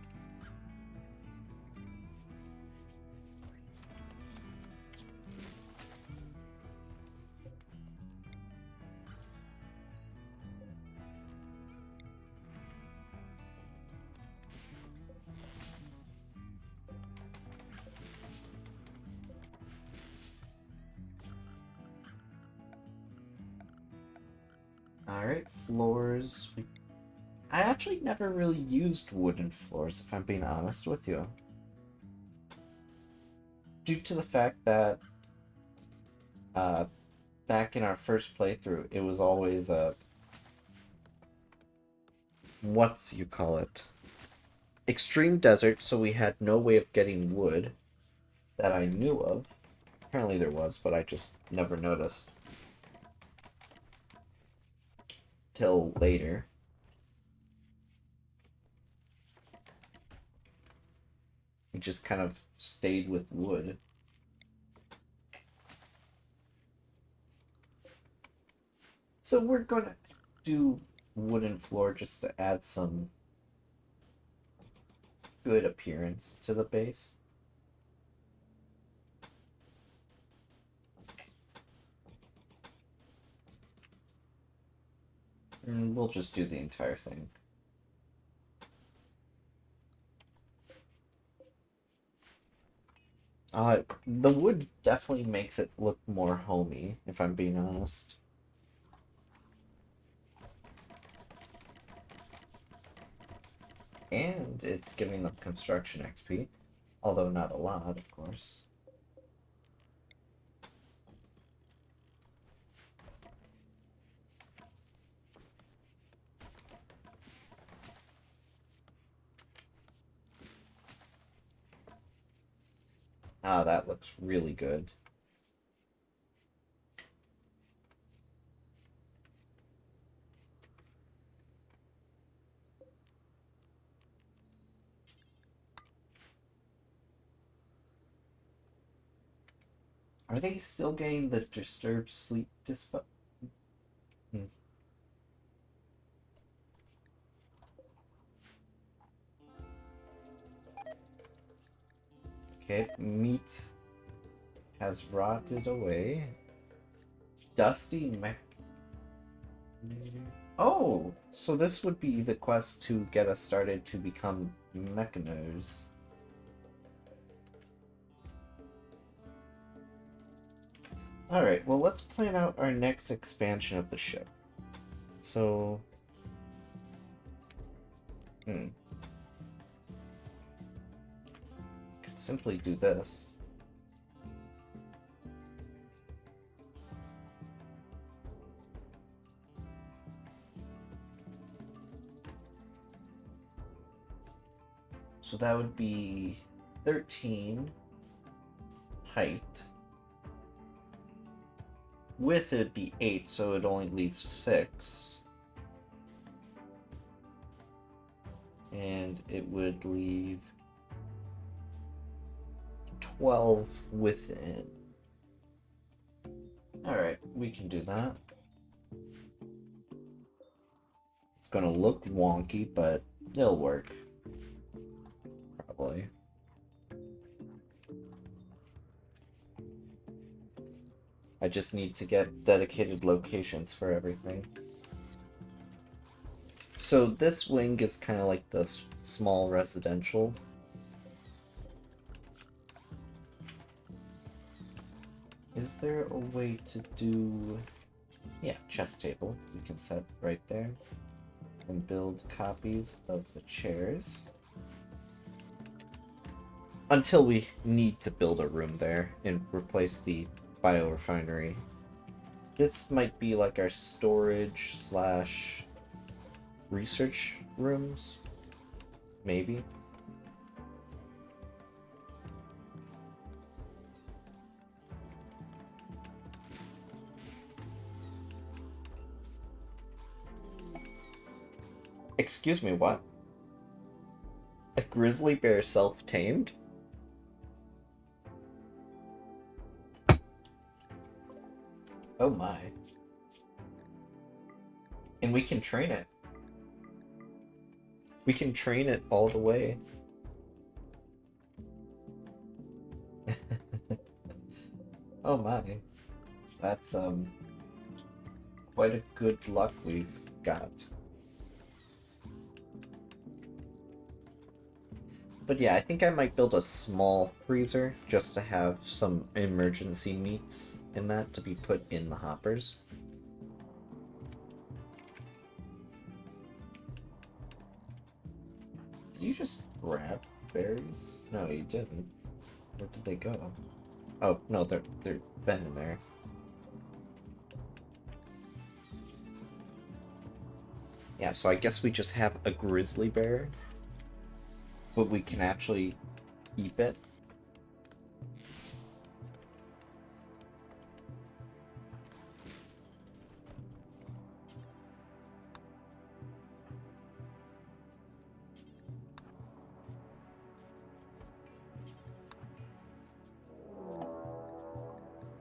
Alright, floors. I actually never really used wooden floors, if I'm being honest with you. Due to the fact that uh, back in our first playthrough, it was always a what's you call it? Extreme desert, so we had no way of getting wood that I knew of. Apparently there was, but I just never noticed. Till later. We just kind of stayed with wood. So we're gonna do wooden floor just to add some good appearance to the base. And we'll just do the entire thing. The wood definitely makes it look more homey, if I'm being honest. And it's giving them construction XP, although not a lot, of course. Ah, that looks really good. Are they still getting the disturbed sleep disp? Okay, meat has rotted away. Dusty mech. Oh, so this would be the quest to get us started to become mechaners. Alright, well let's plan out our next expansion of the ship. So... Could simply do this. So that would be 13 height. Width it'd be 8, so it only leaves 6. And it would leave 12 within. Alright, we can do that. It's gonna look wonky, but it'll work. Probably. I just need to get dedicated locations for everything. So this wing is kind of like the small residential. Is there a way to do... Yeah, chess table. We can set right there. And build copies of the chairs. Until we need to build a room there and replace the biorefinery. This might be like our storage slash research rooms. Maybe. Excuse me, what? A grizzly bear self-tamed? Oh my. And we can train it. We can train it all the way. Oh my. That's, quite a good luck we've got. But yeah, I think I might build a small freezer just to have some emergency meats in that to be put in the hoppers. Did you just grab berries? No, you didn't. Where did they go? Oh, no, they're been in there. Yeah, so I guess we just have a grizzly bear. But we can actually eat it.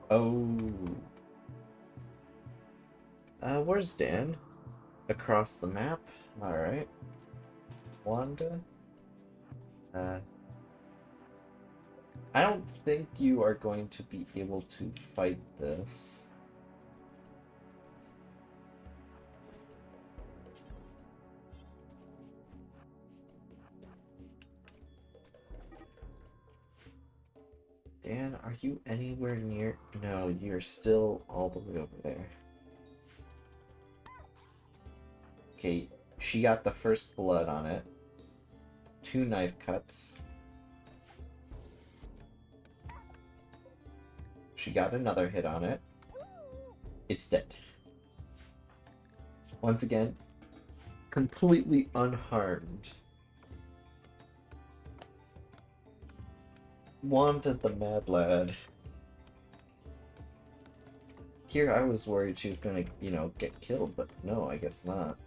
Oh. Where's Dan? Across the map? Alright. Wanda? Uh, I don't think you are going to be able to fight this. Dan, are you anywhere near? No, you're still all the way over there. Okay, she got the first blood on it. 2 knife cuts. She got another hit on it. It's dead. Once again, completely unharmed. Wanted the mad lad. Here I was worried she was gonna, get killed, but no, I guess not.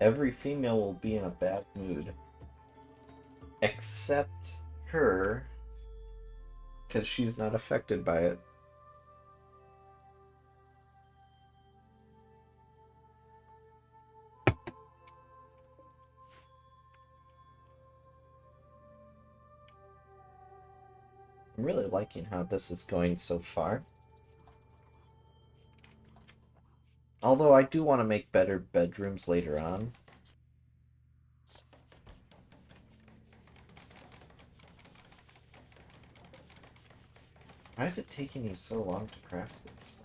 Every female will be in a bad mood. Except her, because she's not affected by it. I'm really liking how this is going so far. Although I do want to make better bedrooms later on. Why is it taking you so long to craft this?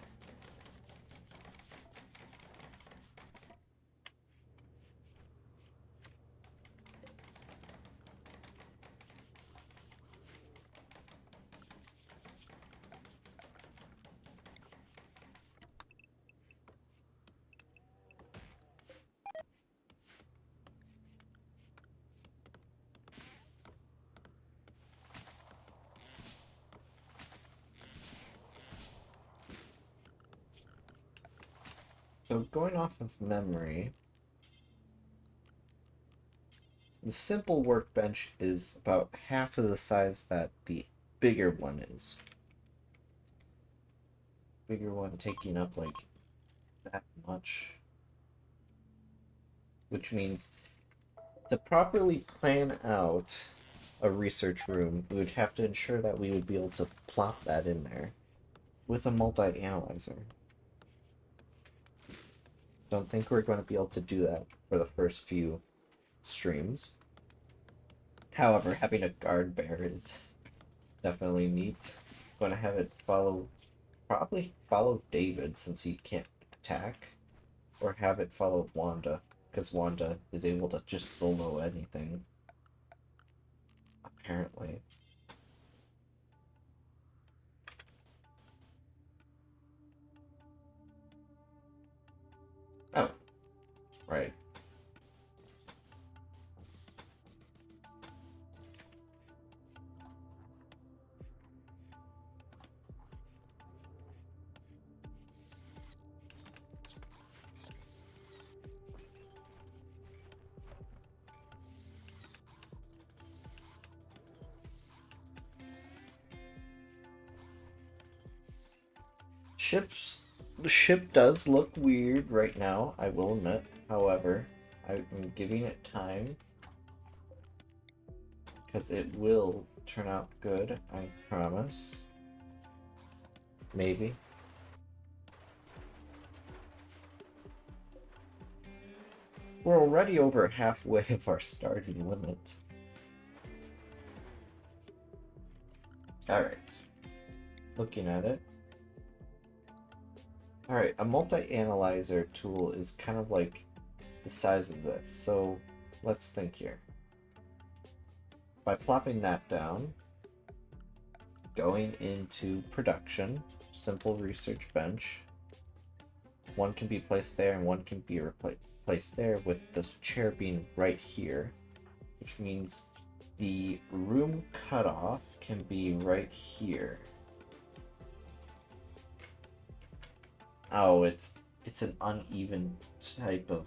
So going off of memory, the simple workbench is about half of the size that the bigger one is. Bigger one taking up like that much. Which means to properly plan out a research room, we would have to ensure that we would be able to plop that in there with a multi-analyzer. Don't think we're going to be able to do that for the first few streams. However, having a guard bear is definitely neat. Going to have it probably follow David since he can't attack, or have it follow Wanda because Wanda is able to just solo anything. Apparently. Oh, right. The ship does look weird right now, I will admit. However, I'm giving it time because it will turn out good, I promise. Maybe. We're already over halfway of our starting limit. Alright. Looking at it. Alright, a multi-analyzer tool is kind of like the size of this. So let's think here. By plopping that down, going into production, simple research bench, one can be placed there and one can be placed there, with the chair being right here, which means the room cutoff can be right here. Oh, it's an uneven type of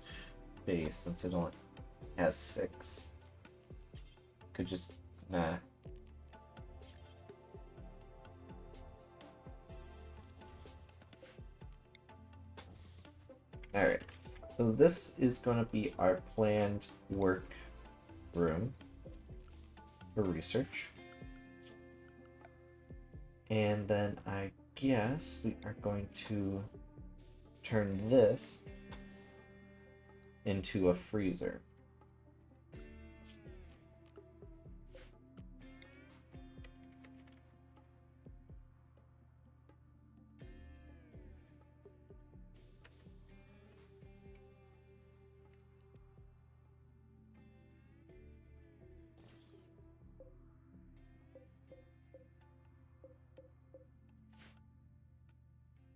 base since it only has 6. Could just nah. Alright. So this is going to be our planned work room for research. And then I guess we are going to turn this into a freezer.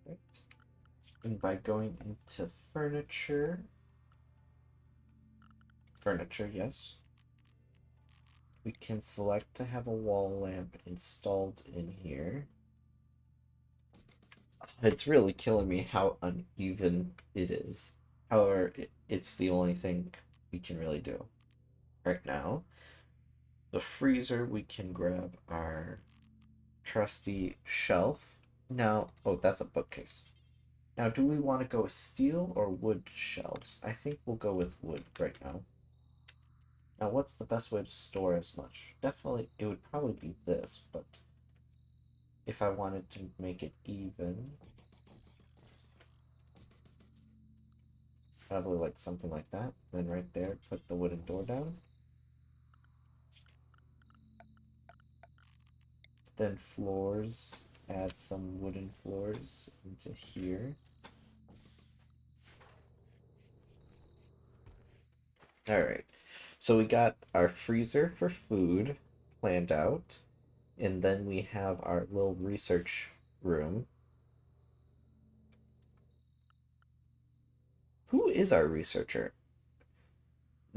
Right. And by going into furniture, yes, we can select to have a wall lamp installed in here. It's really killing me how uneven it is. However, it's the only thing we can really do right now. The freezer, we can grab our trusty shelf. Now, oh, that's a bookcase. Now, do we want to go with steel or wood shelves? I think we'll go with wood right now. Now, what's the best way to store as much? Definitely, it would probably be this, but if I wanted to make it even, probably like something like that. Then right there, put the wooden door down. Then floors, add some wooden floors into here. Alright, so we got our freezer for food planned out, and then we have our little research room. Who is our researcher?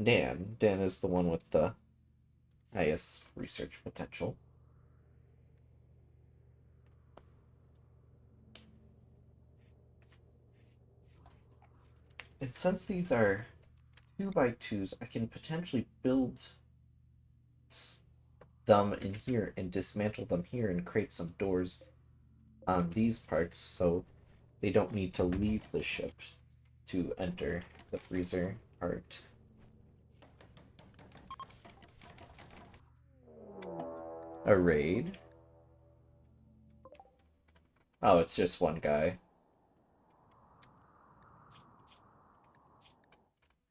Dan. Dan is the one with the highest research potential. And since these are 2x2s, I can potentially build them in here and dismantle them here and create some doors on these parts so they don't need to leave the ship to enter the freezer part. A raid? Oh, it's just one guy.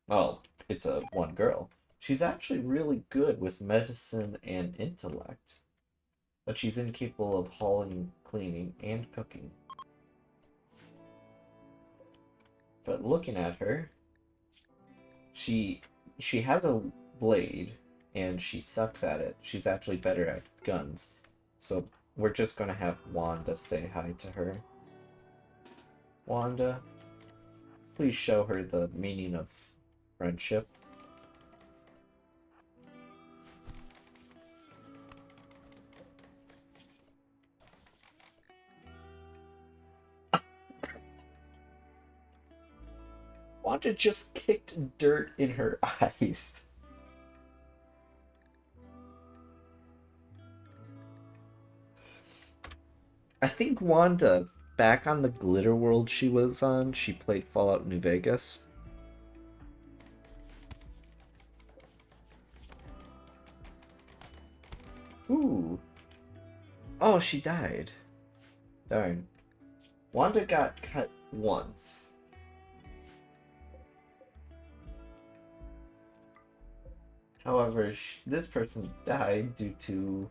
Well, it's a one girl. She's actually really good with medicine and intellect, but she's incapable of hauling, cleaning, and cooking. But looking at her, she she has a blade and she sucks at it. She's actually better at guns. So we're just gonna have Wanda say hi to her. Wanda, please show her the meaning of friendship. Wanda just kicked dirt in her eyes. I think Wanda, back on the Glitter World she was on, she played Fallout New Vegas. Ooh. Oh, she died. Darn. Wanda got cut once. However, this person died due to...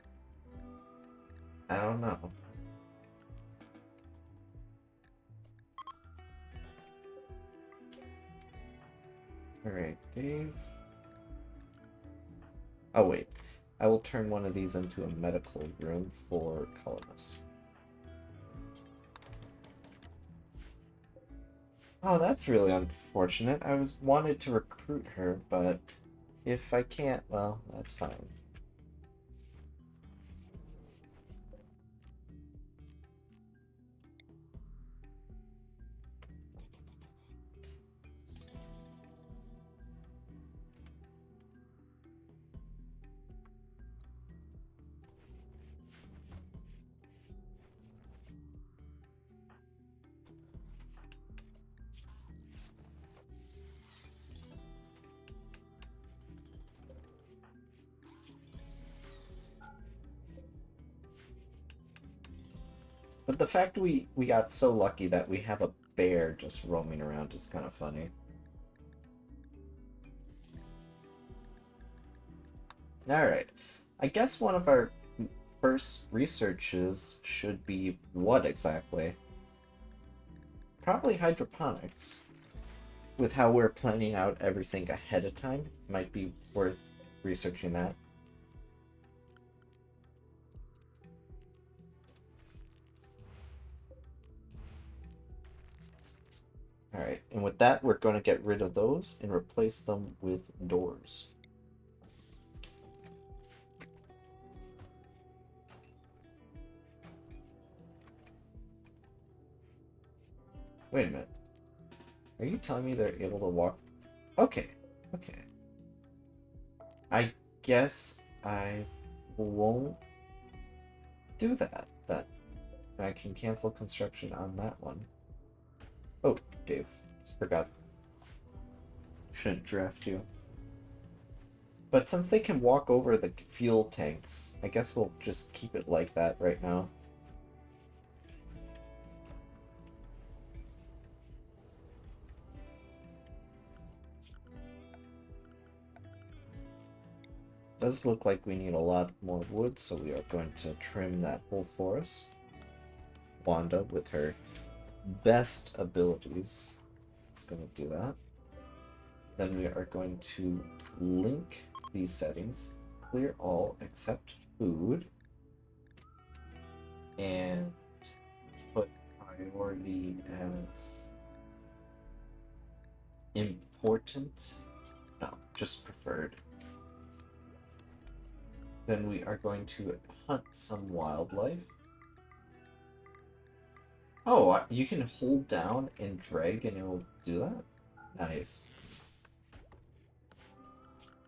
I don't know. Alright, Dave. Oh, wait. I will turn one of these into a medical room for colonists. Oh, that's really unfortunate. I wanted to recruit her, but if I can't, well, that's fine. But the fact we got so lucky that we have a bear just roaming around is kind of funny. Alright. I guess one of our first researches should be what exactly? Probably hydroponics. With how we're planning out everything ahead of time, might be worth researching that. Alright, and with that, we're going to get rid of those and replace them with doors. Wait a minute. Are you telling me they're able to walk? Okay, okay. I guess I won't do that. That I can cancel construction on that one. Oh, Dave. Forgot. Shouldn't draft you. But since they can walk over the fuel tanks, I guess we'll just keep it like that right now. Does look like we need a lot more wood, so we are going to trim that whole forest. Wanda, with her best abilities, is going to do that. Then we are going to link these settings, clear all except food, and put priority as important. No, just preferred. Then we are going to hunt some wildlife. Oh, you can hold down and drag and it will do that? Nice.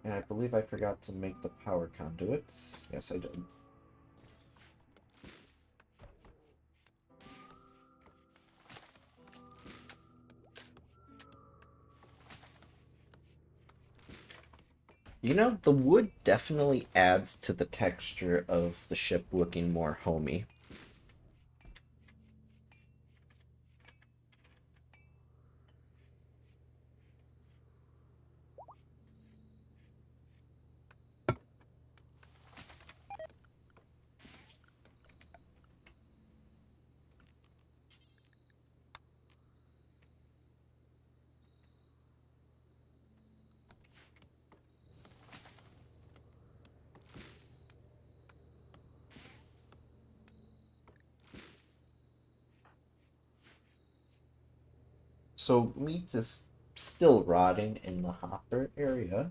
And I believe I forgot to make the power conduits. Yes, I did. You know, the wood definitely adds to the texture of the ship looking more homey. So meat is still rotting in the hopper area,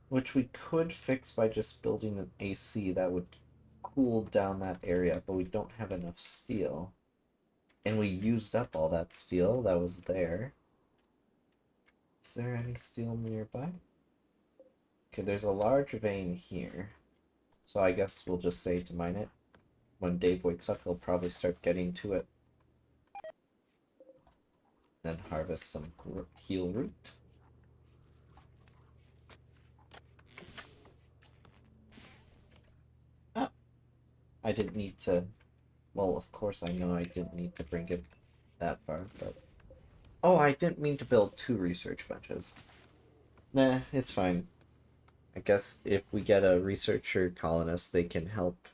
which we could fix by just building an AC that would cool down that area, but we don't have enough steel. And we used up all that steel that was there. Is there any steel nearby? Okay, there's a large vein here. So I guess we'll just say to mine it. When Dave wakes up, he'll probably start getting to it. Then harvest some heal root. Ah, I didn't need to... Well, of course I know I didn't need to bring it that far, but... Oh, I didn't mean to build 2 research benches. Nah, it's fine. I guess if we get a researcher colonist, they can help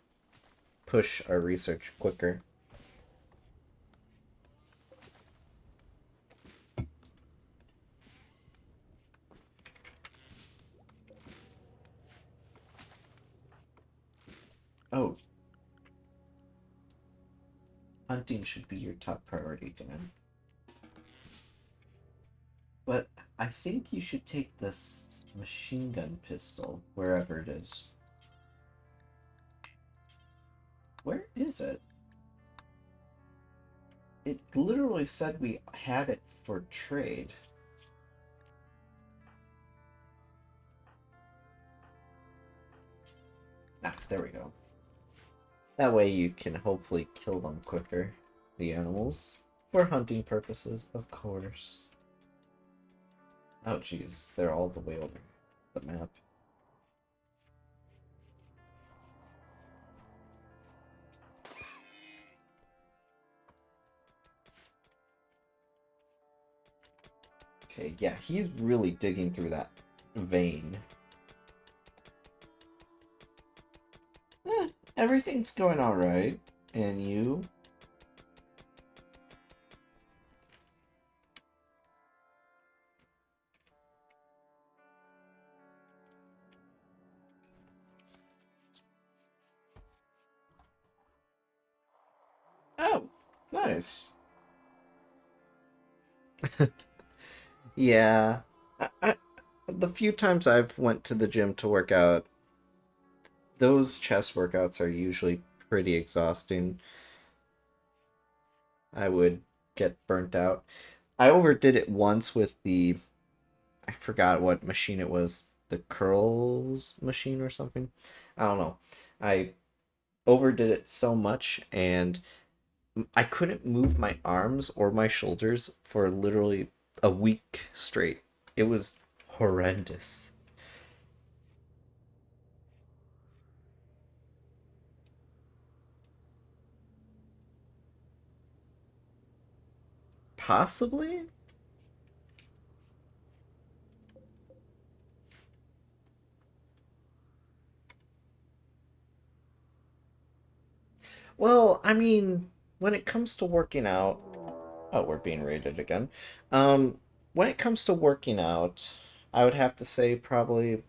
push our research quicker. Oh. Hunting should be your top priority, Dan. But I think you should take this machine gun pistol, wherever it is. Where is it? It literally said we had it for trade. Ah, there we go. That way you can hopefully kill them quicker, the animals. For hunting purposes, of course. Oh jeez, they're all the way over the map. Okay, yeah, he's really digging through that vein. Eh, everything's going alright. And you? Oh, nice. Yeah. The few times I've went to the gym to work out, those chest workouts are usually pretty exhausting. I would get burnt out. I overdid it once with the I forgot what machine it was, the curls machine or something. I don't know. I overdid it so much and I couldn't move my arms or my shoulders for literally a week straight. It was horrendous. Possibly? Well, I mean, when it comes to working out, oh, we're being rated again. When it comes to working out, I would have to say probably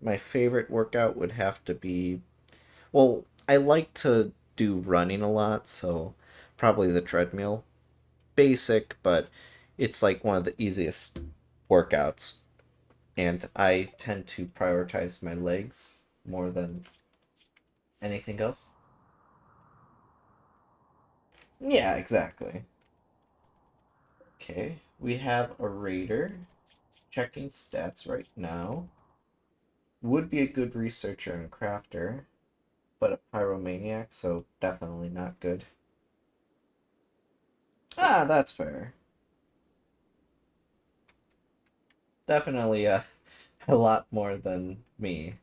my favorite workout would have to be, well, I like to do running a lot, so probably the treadmill. Basic, but it's like one of the easiest workouts, and I tend to prioritize my legs more than anything else. Yeah, exactly. Okay, we have a raider checking stats right now. Would be a good researcher and crafter, but a pyromaniac, so definitely not good. Ah, that's fair. Definitely a lot more than me.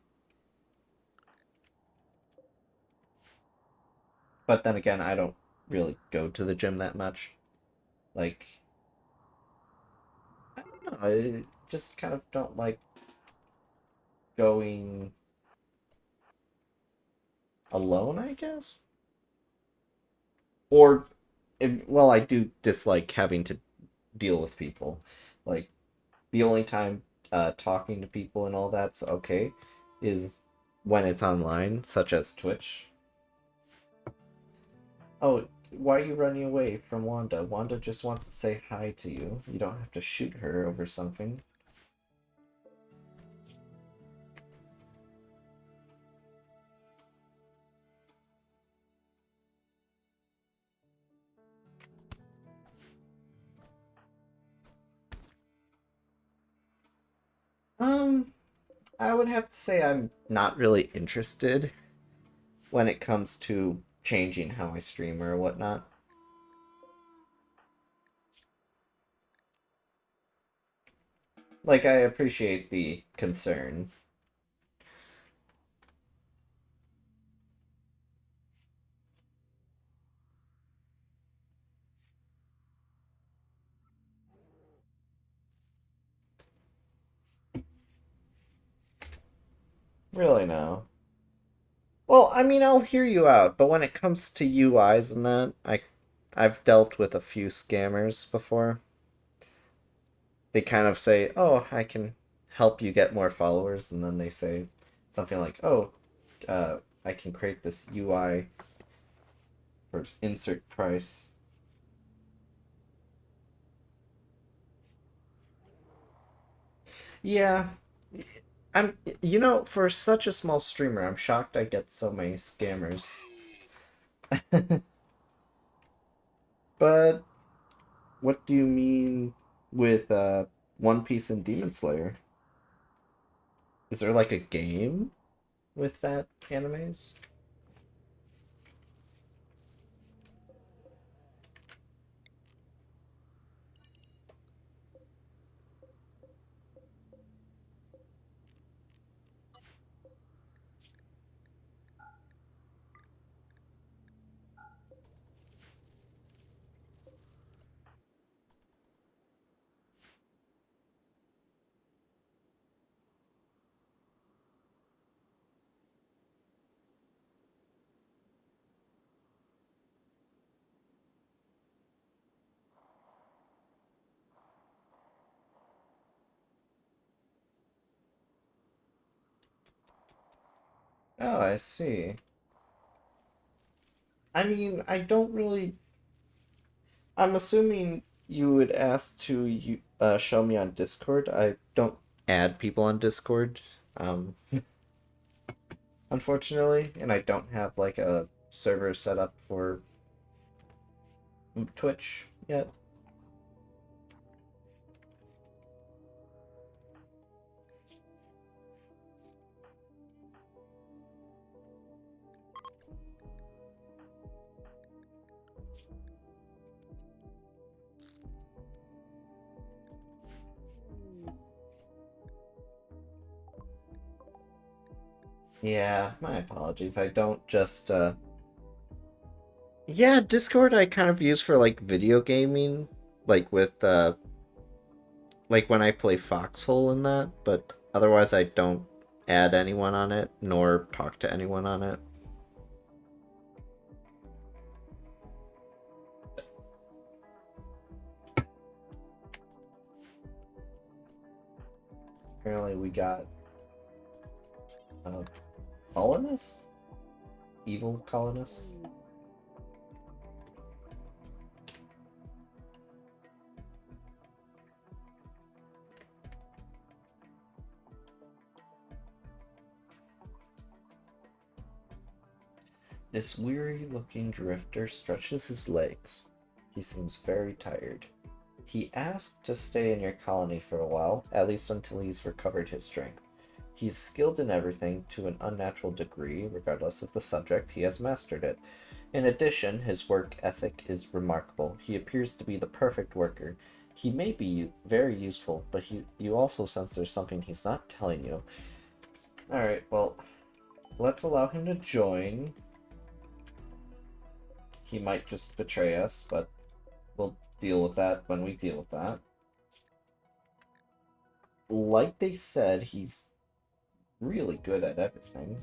But then again, I don't really go to the gym that much. Like, I don't know, I just kind of don't like going alone, I guess. Or, well, I do dislike having to deal with people. Like, the only time talking to people and all that's okay is when it's online, such as Twitch. Oh, why are you running away from Wanda? Wanda just wants to say hi to you. You don't have to shoot her over something. Um, I would have to say I'm not really interested when it comes to changing how I stream or whatnot. Like, I appreciate the concern. Really, no. Well, I mean, I'll hear you out, but when it comes to UIs and that, I've dealt with a few scammers before. They kind of say, "Oh, I can help you get more followers," and then they say something like, "Oh, I can create this UI for insert price." Yeah, for such a small streamer, I'm shocked I get so many scammers. But what do you mean with One Piece and Demon Slayer? Is there like a game with that animes? Oh, I see. I mean, I don't really. I'm assuming you would ask to show me on Discord. I don't add people on Discord, um, unfortunately, and I don't have like a server set up for Twitch yet. Yeah, my apologies. I don't just Yeah, Discord I kind of use for like video gaming, like with like when I play Foxhole and that, but otherwise I don't add anyone on it nor talk to anyone on it. Apparently we got uh colonists? Evil colonists? This weary-looking drifter stretches his legs. He seems very tired. He asked to stay in your colony for a while, at least until he's recovered his strength. He's skilled in everything to an unnatural degree, regardless of the subject, he has mastered it. In addition, his work ethic is remarkable. He appears to be the perfect worker. He may be very useful, but you also sense there's something he's not telling you. Alright, well, let's allow him to join. He might just betray us, but we'll deal with that when we deal with that. Like they said, he's really good at everything.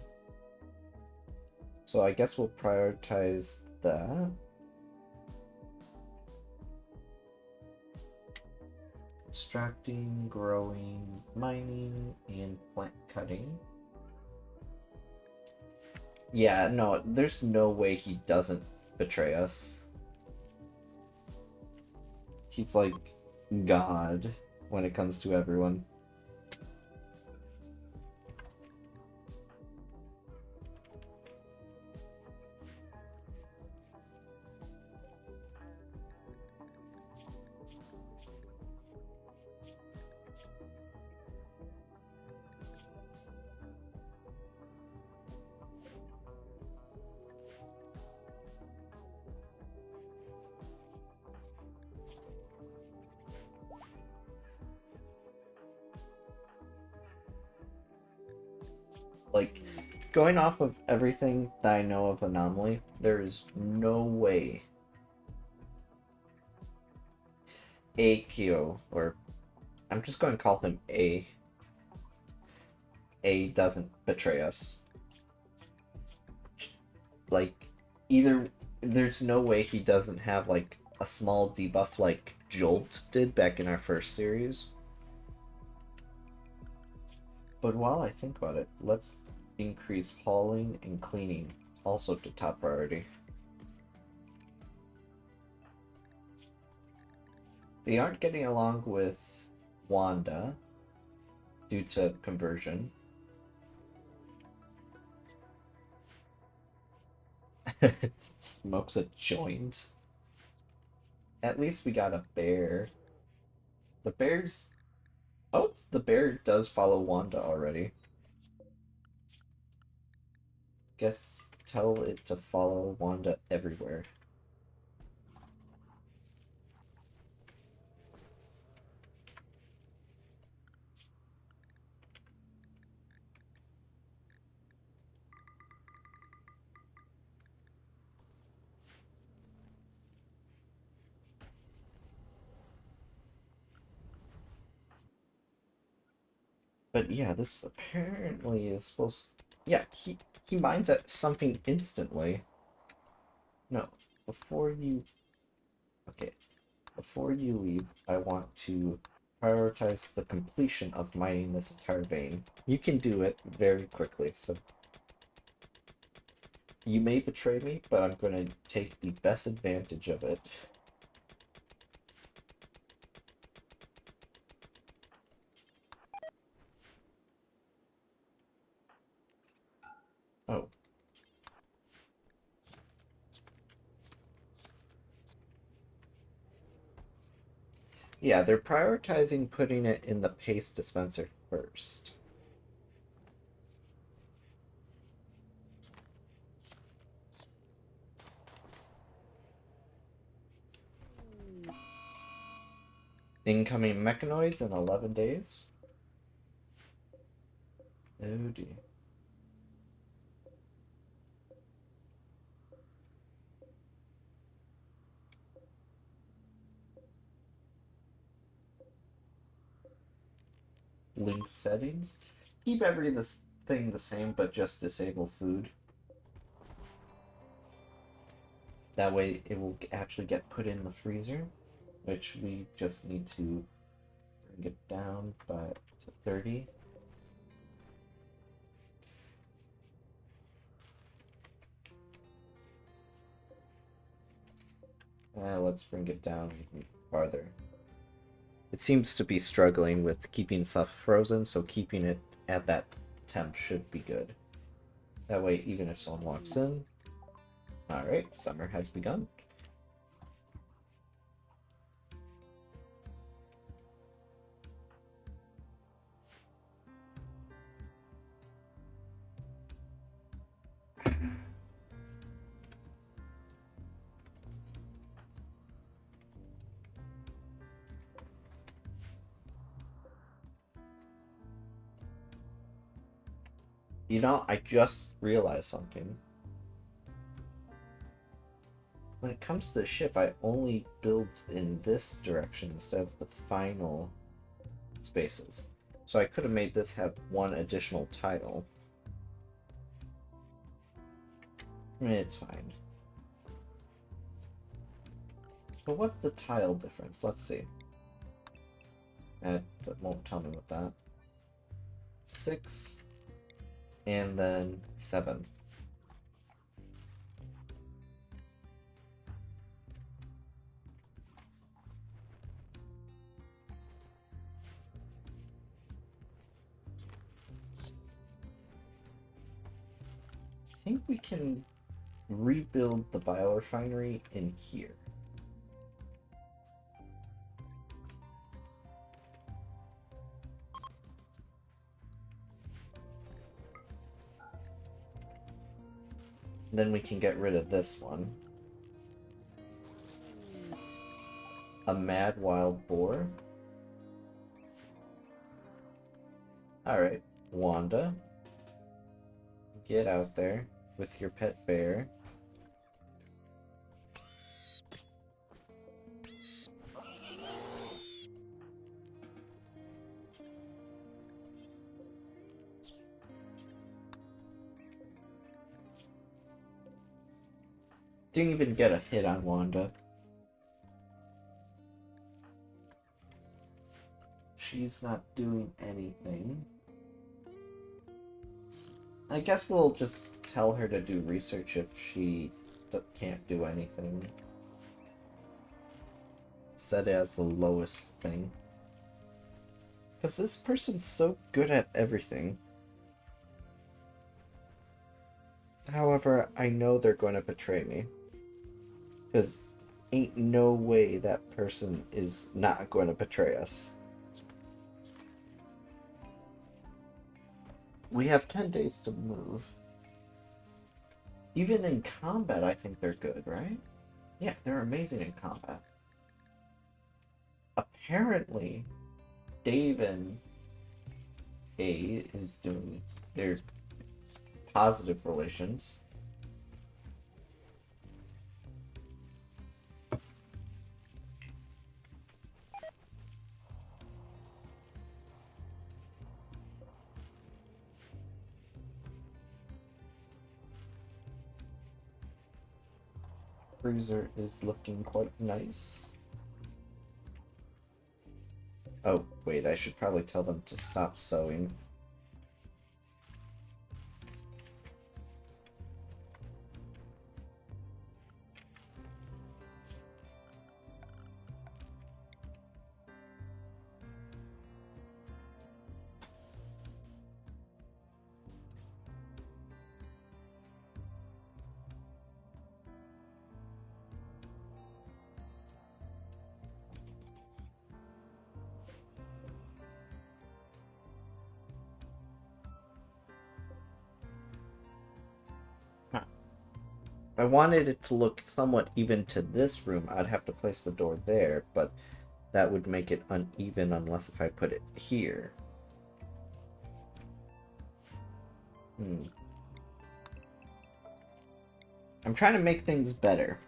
So I guess we'll prioritize that. Extracting, growing, mining, and plant cutting. Yeah, no, there's no way he doesn't betray us. He's like God when it comes to everyone. Like, going off of everything that I know of Anomaly, there is no way AQ, or I'm just going to call him A doesn't betray us. Like, either there's no way he doesn't have like a small debuff like Jolt did back in our first series. But while I think about it, let's increase hauling and cleaning also to top priority. They aren't getting along with Wanda due to conversion. Smokes a joint. At least we got a bear. The bear's... Oh, the bear does follow Wanda already. Guess tell it to follow Wanda everywhere. But yeah, this apparently is supposed... Yeah, he mines at something instantly. No, before you... Okay, before you leave, I want to prioritize the completion of mining this entire vein. You can do it very quickly, so You may betray me, but I'm going to take the best advantage of it. Oh. Yeah, they're prioritizing putting it in the paste dispenser first. Incoming mechanoids in 11 days? Oh dear. Link settings? Keep everything the same, but just disable food. That way it will actually get put in the freezer, which we just need to bring it down to 30. Let's bring it down even farther. It seems to be struggling with keeping stuff frozen, so keeping it at that temp should be good. That way, even if someone walks in... Alright, summer has begun. You know, I just realized something. When it comes to the ship, I only build in this direction instead of the final spaces. So I could have made this have one additional tile. It's fine. But what's the tile difference? Let's see. That won't tell me what that. 6 and then 7. I think we can rebuild the biorefinery in here. Then we can get rid of this one. A mad wild boar. Alright, Wanda. Get out there with your pet bear. Didn't even get a hit on Wanda. She's not doing anything. I guess we'll just tell her to do research if she can't do anything. Set it as the lowest thing. Because this person's so good at everything. However, I know they're going to betray me. Because ain't no way that person is not going to betray us. We have 10 days to move. Even in combat, I think they're good, right? Yeah, they're amazing in combat. Apparently, Dave and A is doing their positive relations. Freezer is looking quite nice. Oh, wait, I should probably tell them to stop sewing. I wanted it to look somewhat even to this room, I'd have to place the door there, but that would make it uneven unless if I put it here. I'm trying to make things better.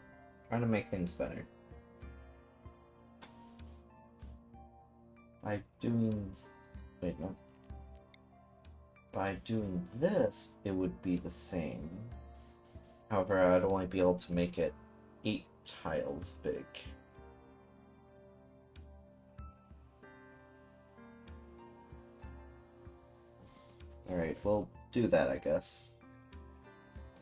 By doing... Wait, no. By doing this, it would be the same. However, I'd only be able to make it 8 tiles big. Alright, we'll do that, I guess.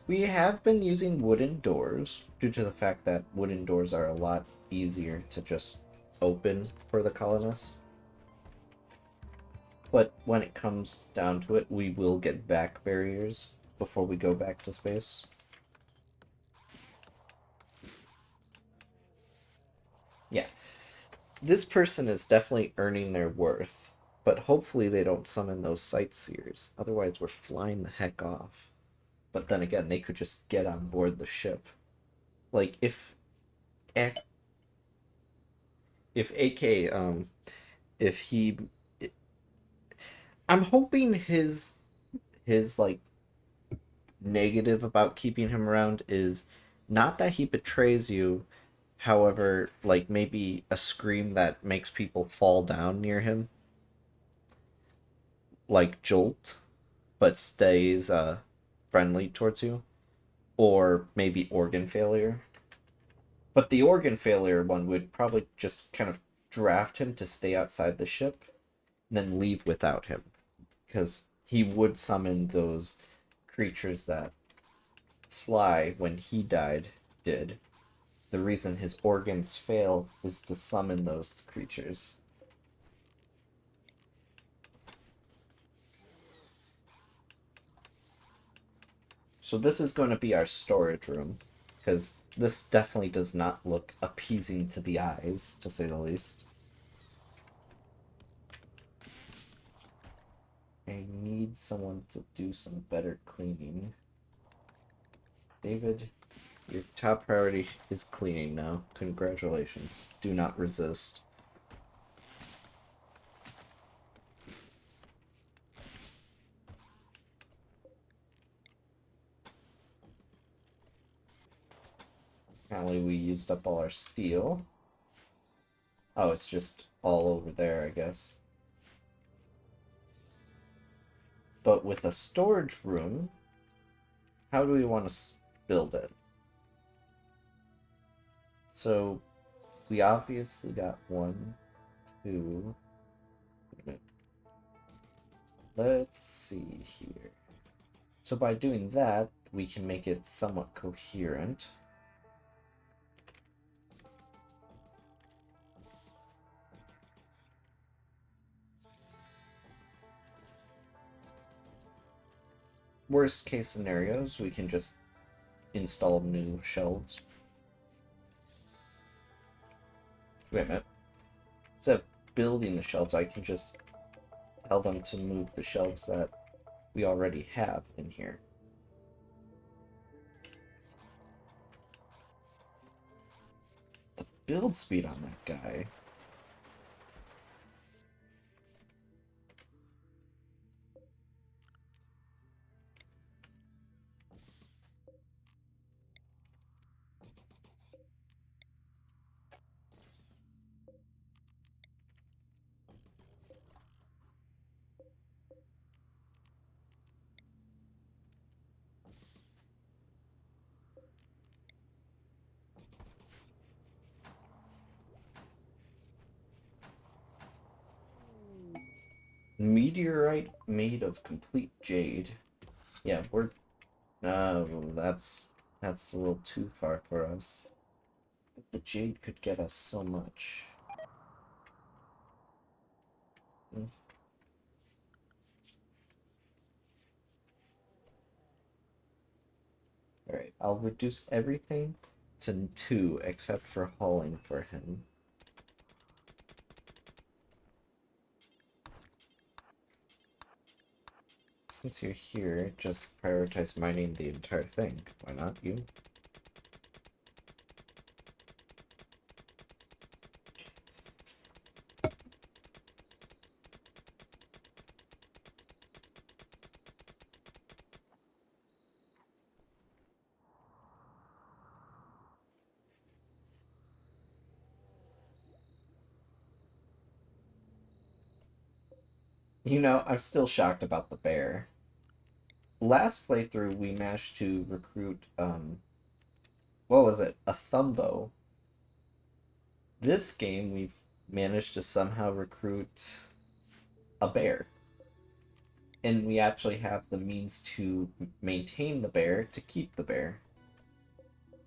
We have been using wooden doors due to the fact that wooden doors are a lot easier to just open for the colonists. But when it comes down to it, we will get back barriers before we go back to space. Yeah. This person is definitely earning their worth, but hopefully they don't summon those sightseers. Otherwise, we're flying the heck off. But then again, they could just get on board the ship. Like, if AK, if he... I'm hoping his, like, negative about keeping him around is not that he betrays you, however, like, maybe a scream that makes people fall down near him, like Jolt, but stays friendly towards you, or maybe organ failure. But the organ failure one would probably just kind of draft him to stay outside the ship, and then leave without him, because he would summon those creatures that Sly, when he died, did. The reason his organs fail is to summon those creatures. So this is going to be our storage room, because this definitely does not look appeasing to the eyes, to say the least. I need someone to do some better cleaning. David, your top priority is cleaning now. Congratulations. Do not resist. Apparently we used up all our steel. Oh, it's just all over there, I guess. But with a storage room, how do we want to build it? So, we obviously got 1, 2... Let's see here. So by doing that, we can make it somewhat coherent. Worst case scenarios, we can just install new shelves. Wait a minute. Instead of building the shelves, I can just tell them to move the shelves that we already have in here. The build speed on that guy. Meteorite made of complete jade. Yeah, we're... that's a little too far for us. But the jade could get us so much. Alright, I'll reduce everything to 2 except for hauling for him. Since you're here, just prioritize mining the entire thing. Why not you? You know, I'm still shocked about the bear. Last playthrough, we managed to recruit, what was it? A Thumbo. This game, we've managed to somehow recruit a bear. And we actually have the means to maintain the bear, to keep the bear.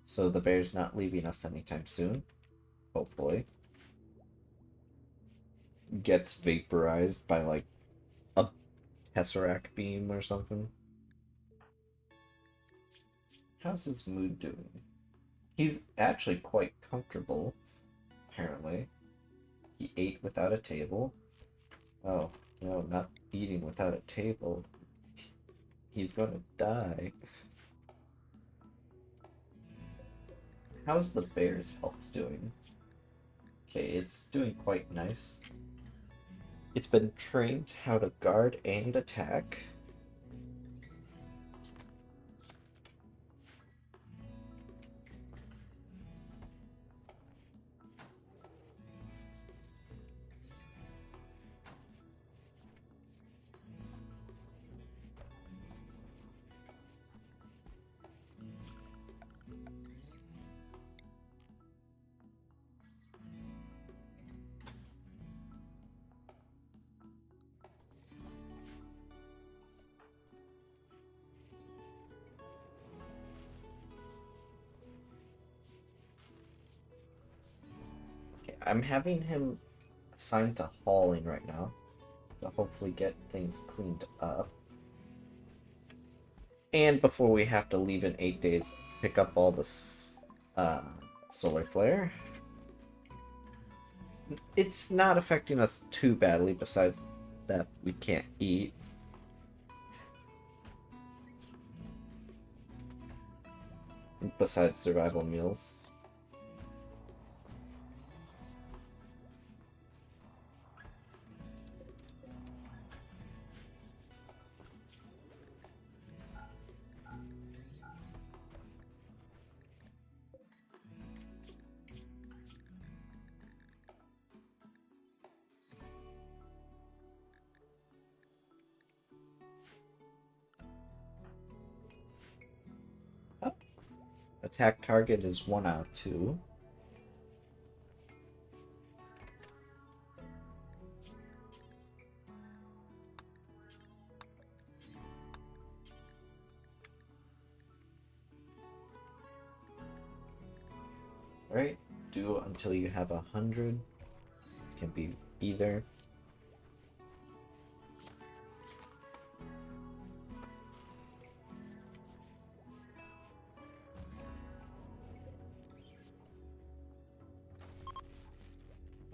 So the bear's not leaving us anytime soon, hopefully. Gets vaporized by, like, a tesseract beam or something. How's his mood doing? He's actually quite comfortable, apparently. He ate without a table. Oh, no, not eating without a table. He's gonna die. How's the bear's health doing? Okay, it's doing quite nice. It's been trained how to guard and attack. Okay, I'm having him assigned to hauling right now to hopefully get things cleaned up. And before we have to leave in 8 days, pick up all this solar flare. It's not affecting us too badly, besides that we can't eat. Besides survival meals. Oh, attack target is 1 out of 2. Alright, do until you have 100. It can be either.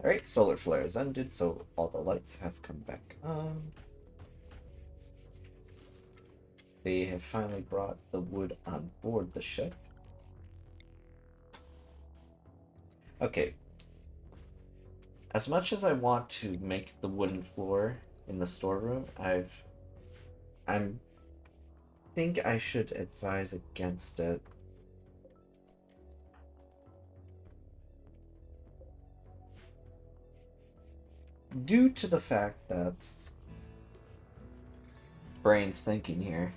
Alright, solar flare is ended, so all the lights have come back on. They have finally brought the wood on board the ship. Okay. As much as I want to make the wooden floor in the storeroom, I'm think I should advise against it. Due to the fact that brain's thinking here.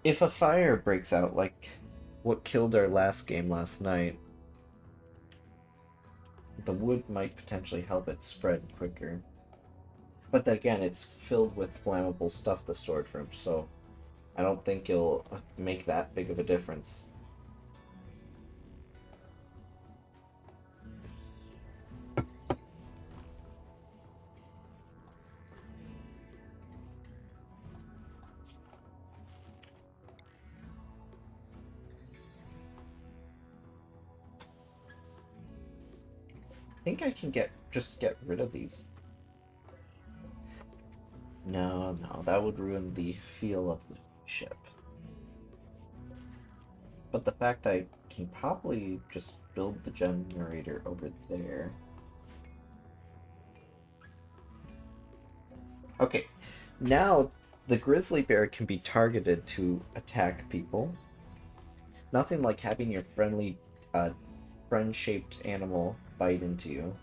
If a fire breaks out like what killed our last game last night, the wood might potentially help it spread quicker. But then again, it's filled with flammable stuff, the storage room, so I don't think it'll make that big of a difference. I think I can just get rid of these. No, that would ruin the feel of the ship. But the fact I can probably just build the generator over there. Okay, now the grizzly bear can be targeted to attack people. Nothing like having your friendly, friend-shaped animal bite into you.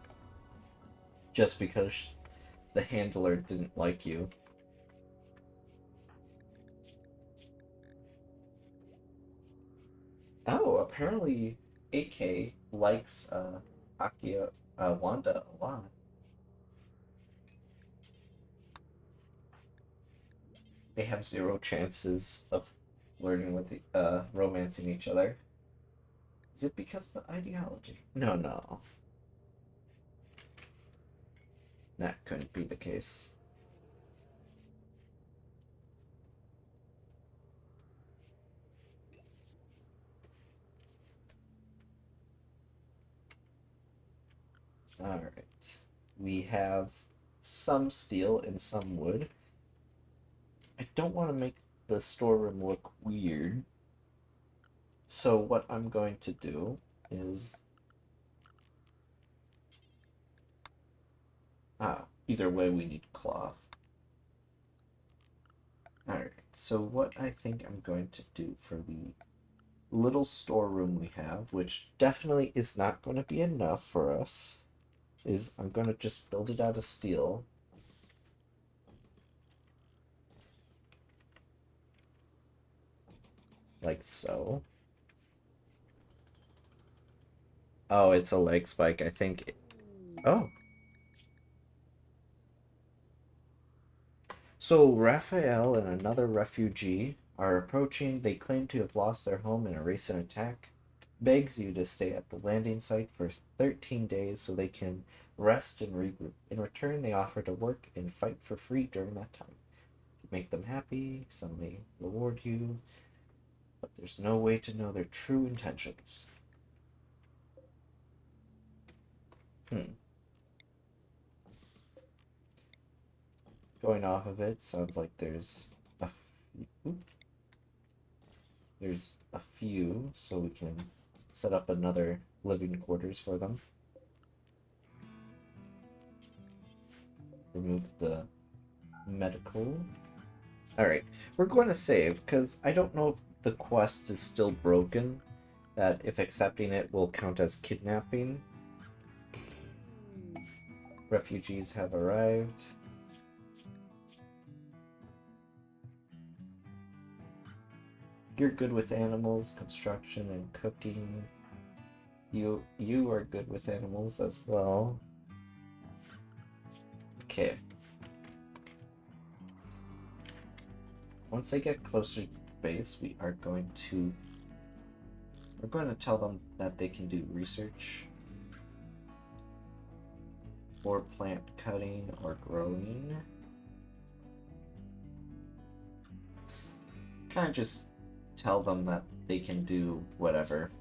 just because the handler didn't like you. Oh, apparently AK likes Akia Wanda a lot. They have zero chances of learning with romancing each other. Is it because of the ideology? No, no. That couldn't be the case. Alright. We have some steel and some wood. I don't want to make the storeroom look weird. So what I'm going to do is... either way we need cloth. Alright, so what I think I'm going to do for the little storeroom we have, which definitely is not going to be enough for us, is I'm going to just build it out of steel. Like so. Oh, it's a leg spike. I think... Oh. So Raphael and another refugee are approaching. They claim to have lost their home in a recent attack. Begs you to stay at the landing site for 13 days so they can rest and regroup. In return, they offer to work and fight for free during that time. Make them happy, some may reward you, but there's no way to know their true intentions. Going off of it, sounds like there's a few, so we can set up another living quarters for them. Remove the medical. Alright, we're going to save, because I don't know if the quest is still broken, that if accepting it will count as kidnapping. Refugees have arrived. You're good with animals, construction, and cooking. You are good with animals as well. Okay. Once they get closer to the base, we're going to tell them that they can do research or plant cutting or growing. Kind of just tell them that they can do whatever.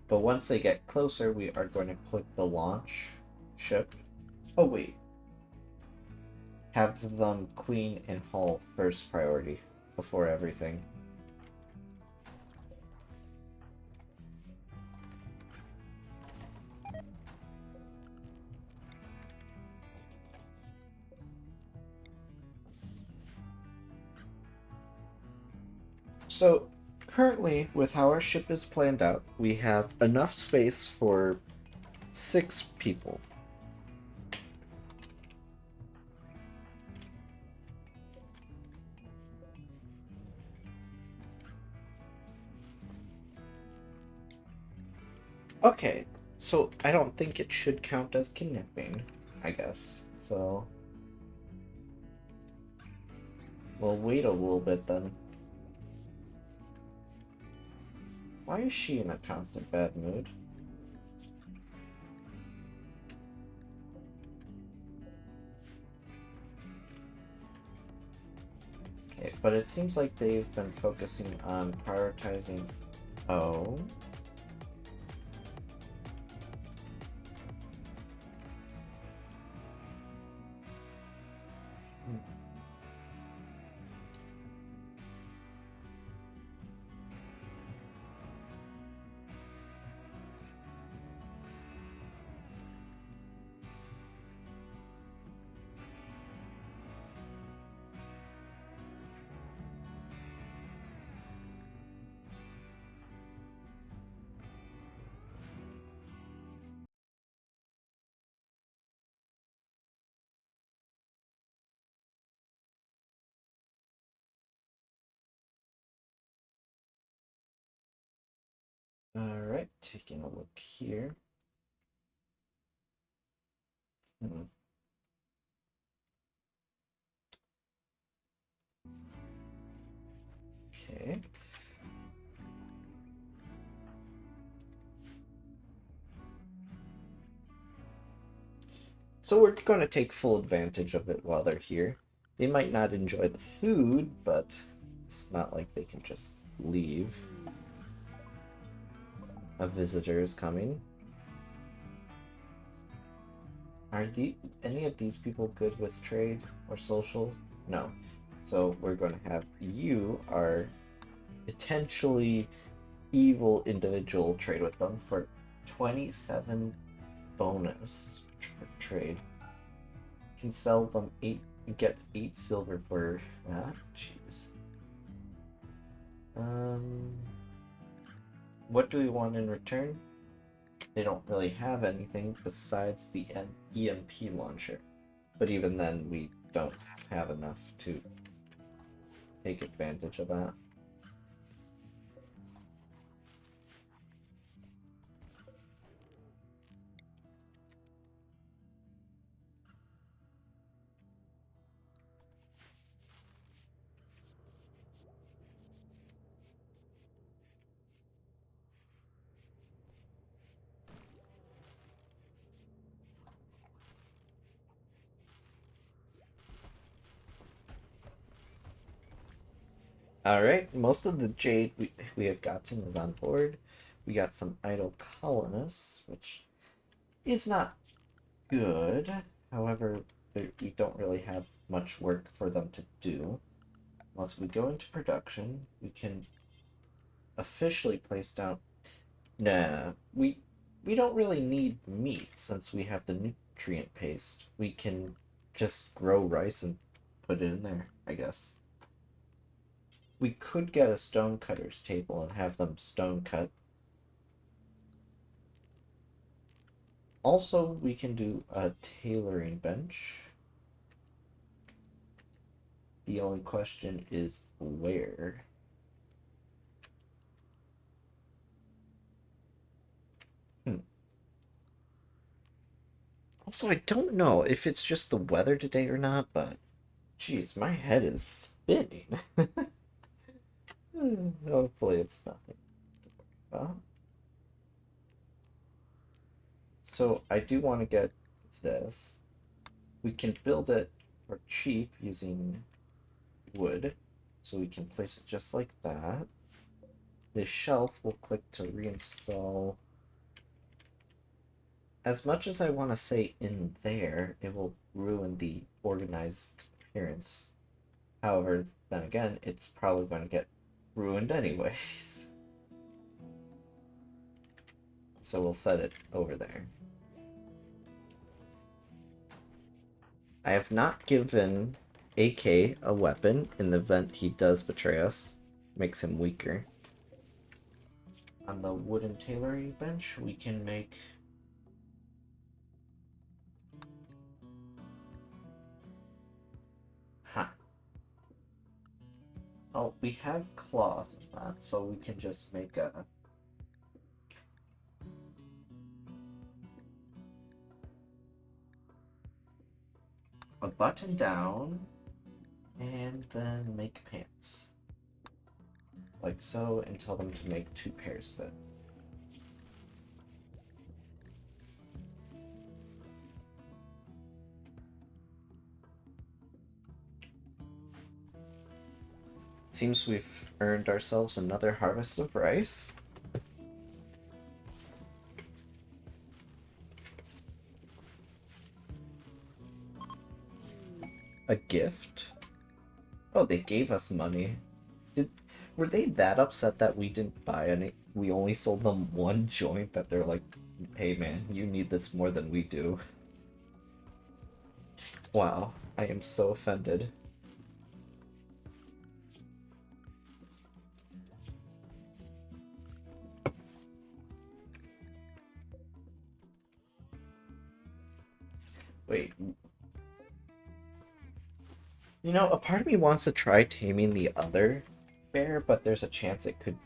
But once they get closer, we are going to click the launch ship. Oh wait. Have them clean and haul first priority before everything. So currently, with how our ship is planned out, we have enough space for 6 people. Okay, so I don't think it should count as kidnapping, I guess. So we'll wait a little bit then. Why is she in a constant bad mood? Okay, but it seems like they've been focusing on prioritizing... Oh... Alright, taking a look here. Okay. So we're going to take full advantage of it while they're here. They might not enjoy the food, but it's not like they can just leave. A visitor is coming. Are any of these people good with trade or social? No. So we're going to have you, our potentially evil individual, trade with them for 27 bonus trade. Can sell them 8, get 8 silver for that. Jeez. What do we want in return? They don't really have anything besides the EMP launcher. But even then, we don't have enough to take advantage of that. Alright, most of the jade we have gotten is on board. We got some idle colonists, which is not good. However, we don't really have much work for them to do. Once we go into production, we can officially place down... Nah, we don't really need meat since we have the nutrient paste. We can just grow rice and put it in there, I guess. We could get a stonecutter's table and have them stone cut. Also, we can do a tailoring bench. The only question is where. Also, I don't know if it's just the weather today or not, but jeez, my head is spinning. Hopefully it's nothing to worry about. So I do want to get this. We can build it for cheap using wood. So we can place it just like that. The shelf will click to reinstall. As much as I want to say in there, it will ruin the organized appearance. However, then again, it's probably going to get ruined anyways. So we'll set it over there. I have not given AK a weapon in the event he does betray us. Makes him weaker. On the wooden tailoring bench, we can make... Ha! Oh, we have cloth, so we can just make a button down, and then make pants. Like so, and tell them to make 2 pairs of it. Seems we've earned ourselves another harvest of rice. A gift? Oh, they gave us money. Were they that upset that we didn't buy any? We only sold them 1 joint that they're like, hey man, you need this more than we do. Wow, I am so offended. Wait. You know, a part of me wants to try taming the other bear, but there's a chance it could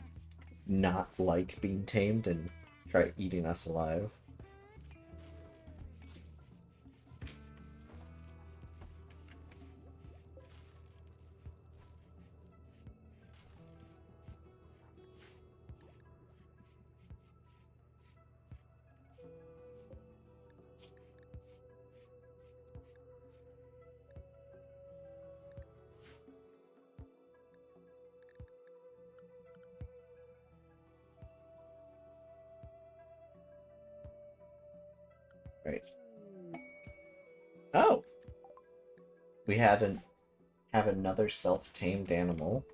not like being tamed and try eating us alive. Right. Oh! We have another self-tamed animal,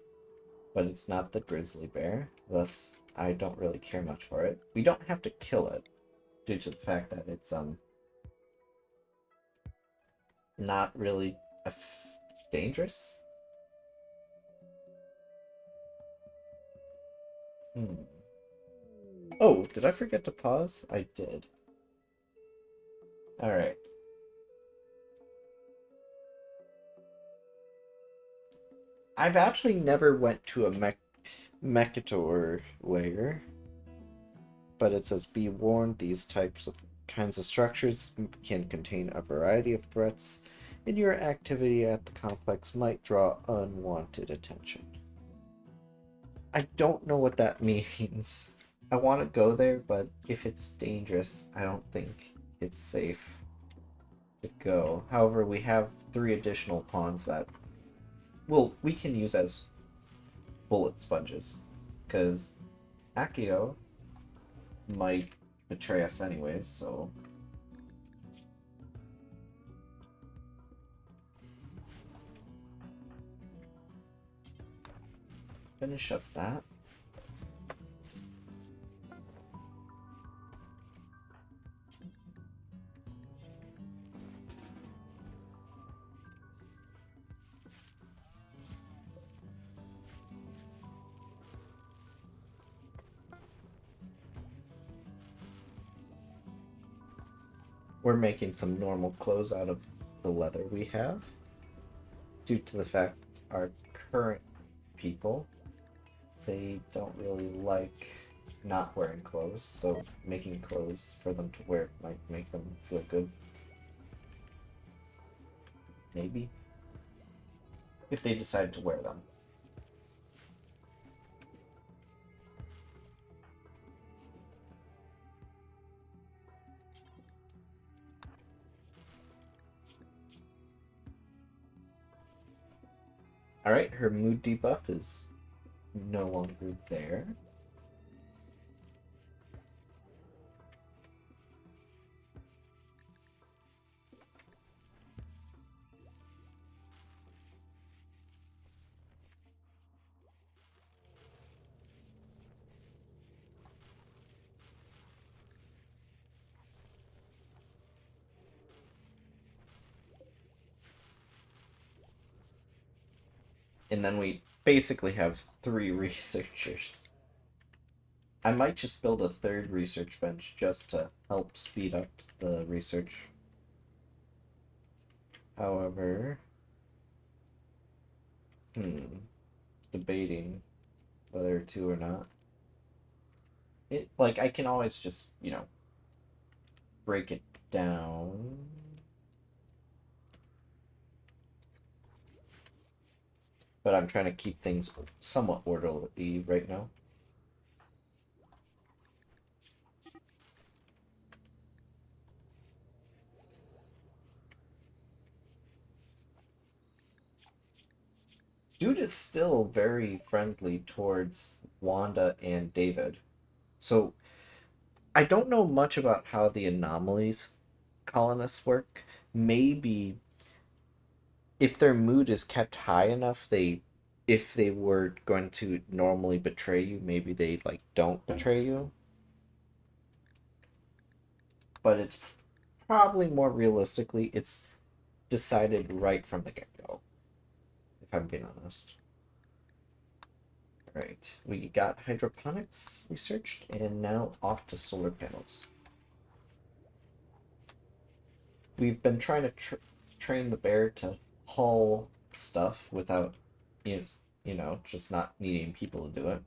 but it's not the grizzly bear, thus I don't really care much for it. We don't have to kill it, due to the fact that it's not really dangerous. Hmm. Oh, did I forget to pause? I did. Alright. I've actually never went to a Mechador layer, but it says be warned, these kinds of structures can contain a variety of threats, and your activity at the complex might draw unwanted attention. I don't know what that means. I want to go there, but if it's dangerous, I don't think it's safe to go. However, we have 3 additional pawns that, well, we can use as bullet sponges, because Accio might betray us anyways, so... Finish up that. We're making some normal clothes out of the leather we have, due to the fact our current people, they don't really like not wearing clothes, so making clothes for them to wear might make them feel good. Maybe. If they decide to wear them. Alright, her mood debuff is no longer there. And then we basically have 3 researchers. I might just build a 3rd research bench just to help speed up the research. However, debating whether to or not. Like, I can always just, break it down. But I'm trying to keep things somewhat orderly right now. Dude is still very friendly towards Wanda and David. So I don't know much about how the anomalies colonists work. Maybe if their mood is kept high enough, if they were going to normally betray you, maybe they like don't betray you. But it's probably more realistically, it's decided right from the get-go, if I'm being honest. Right, we got hydroponics researched, and now off to solar panels. We've been trying to train the bear to haul stuff without, just not needing people to do it.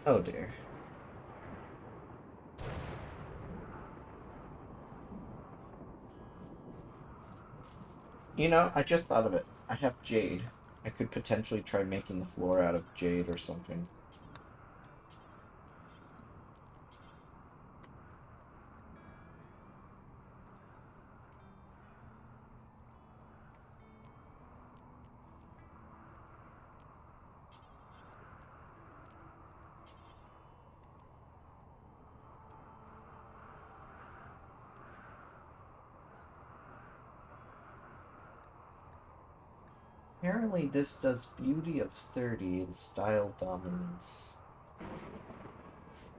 Oh dear. You know, I just thought of it. I have jade. I could potentially try making the floor out of jade or something. Apparently this does beauty of 30 and style dominance.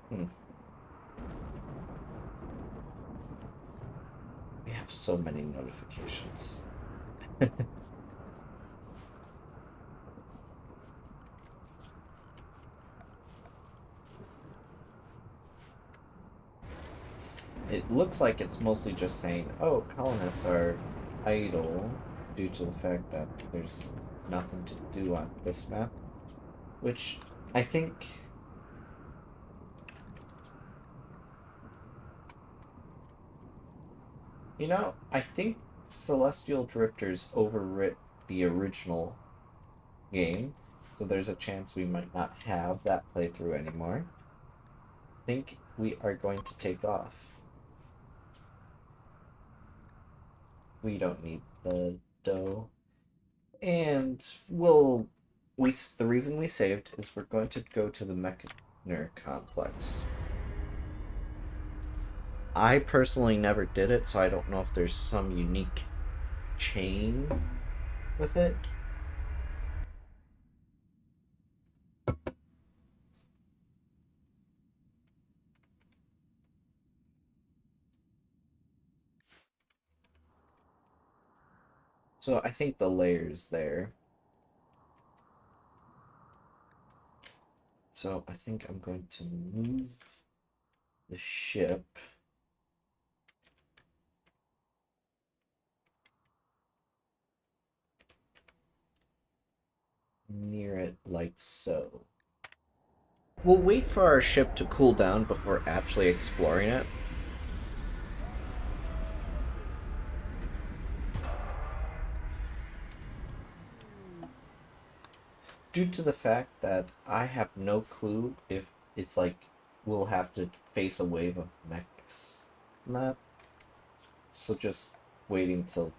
Hmm. We have so many notifications. It looks like it's mostly just saying, oh, colonists are idle due to the fact that there's nothing to do on this map, which I think, you know, I think Celestial Drifters overwrit the original game, so there's a chance we might not have that playthrough anymore. I think we are going to take off. We don't need the dough. And the reason we saved is we're going to go to the Mechner complex. I personally never did it, so I don't know if there's some unique chain with it. So I think the layer's there. So I think I'm going to move the ship near it like so. We'll wait for our ship to cool down before actually exploring it. Due to the fact that I have no clue if it's like we'll have to face a wave of mechs. Not so just waiting till,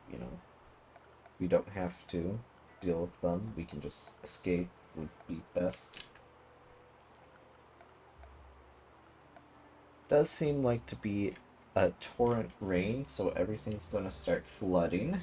we don't have to deal with them. We can just escape would be best. Does seem like to be a torrent rain, so everything's going to start flooding.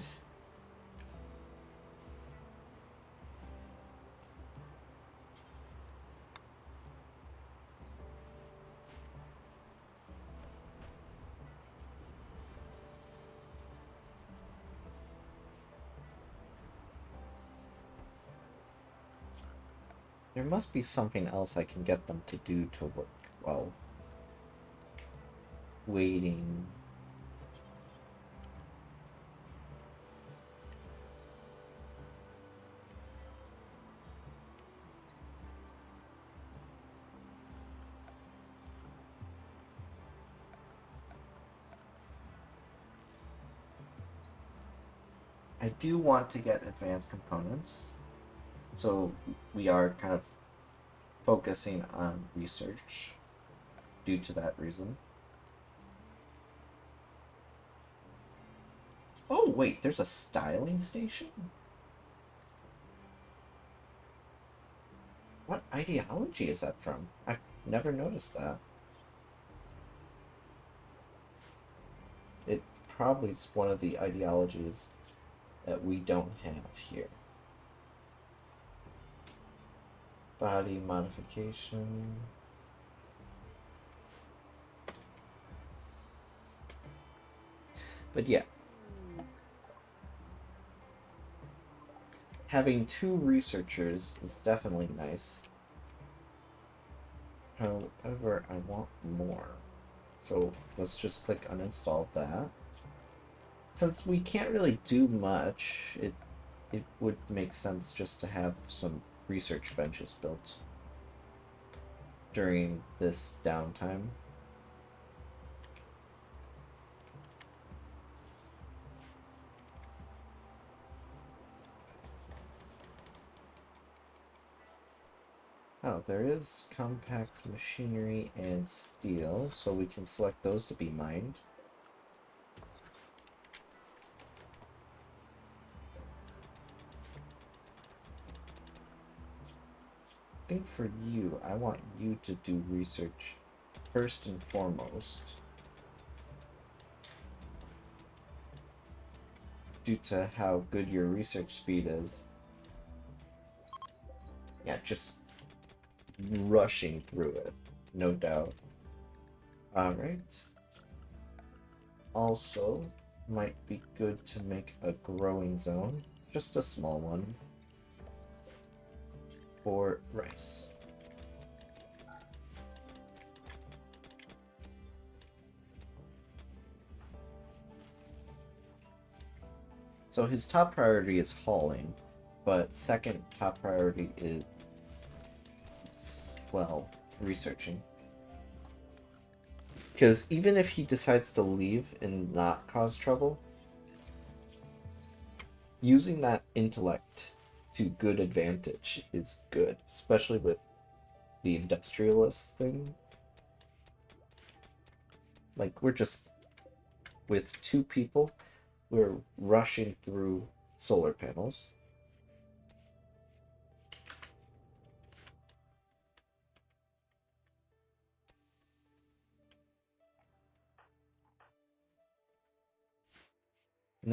There must be something else I can get them to do to work while waiting. I do want to get advanced components, so we are kind of focusing on research due to that reason. Oh, wait, there's a styling station? What ideology is that from? I've never noticed that. It probably is one of the ideologies that we don't have here. Body modification. But yeah. Having two researchers is definitely nice. However, I want more. So let's just click uninstall that. Since we can't really do much, it would make sense just to have some research benches built. during this downtime. Oh, there is compact machinery and steel, so we can select those to be mined. I think for you, I want you to do research first and foremost, due to how good your research speed is. Yeah, just rushing through it, no doubt. Alright. Also, might be good to make a growing zone, just a small one, for rice. So his top priority is hauling, but second top priority is, well, researching. Because even if he decides to leave and not cause trouble, using that intellect to good advantage is good, especially with the industrialist thing. Like, we're just, with two people, we're rushing through solar panels. And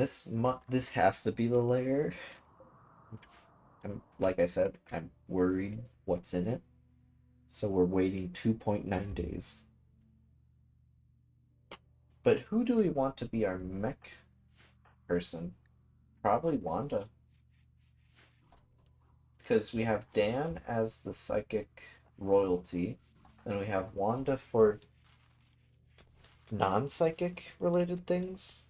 this has to be the layer. Like I said, I'm worried what's in it. So we're waiting 2.9 days. But who do we want to be our mech person? Probably Wanda. Because we have Dan as the psychic royalty, and we have Wanda for non-psychic related things.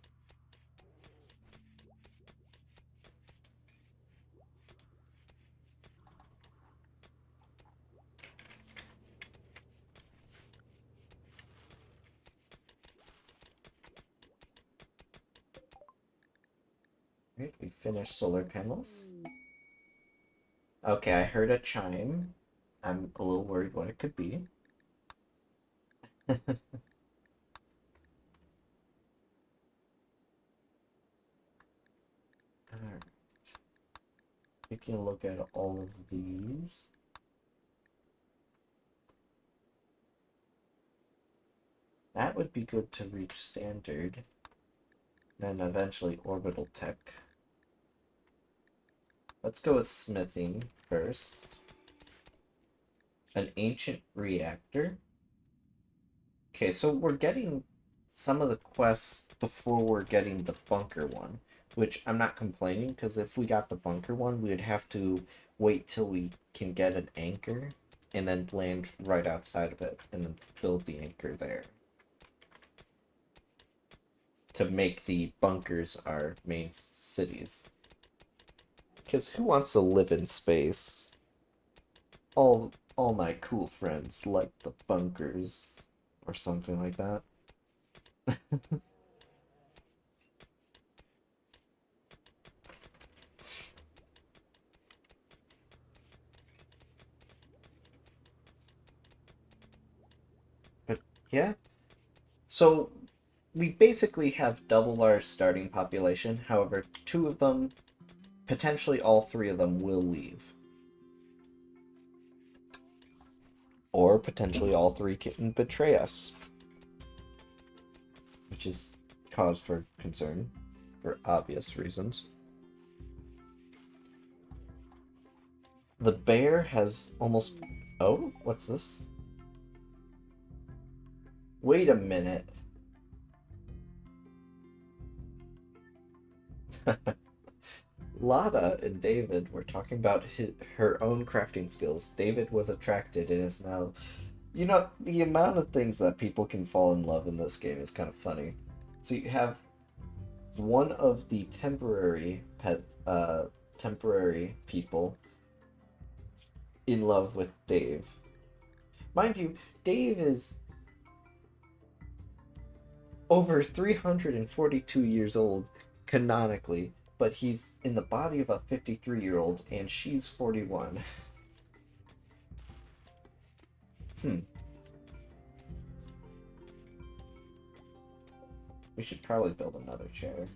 Right, we finished solar panels. Okay, I heard a chime. I'm a little worried what it could be. Alright. Taking a look at all of these. That would be good to reach standard. Then eventually orbital tech. Let's go with smithing first. An ancient reactor. Okay, so we're getting some of the quests before we're getting the bunker one, which I'm not complaining, because if we got the bunker one, we would have to wait till we can get an anchor and then land right outside of it and then build the anchor there to make the bunkers our main cities. Because who wants to live in space? All my cool friends like the bunkers or something like that. But yeah, so we basically have double our starting population. However, two of them, potentially all three of them, will leave. Or potentially all three can betray us, which is cause for concern for obvious reasons. The bear has almost... Oh, what's this? Wait a minute. Lada and David were talking about her own crafting skills. David was attracted and is now... You know, the amount of things that people can fall in love in this game is kind of funny. So you have one of the temporary temporary people in love with Dave. Mind you, Dave is over 342 years old, canonically, but he's in the body of a 53-year-old, and she's 41. Hmm. We should probably build another chair.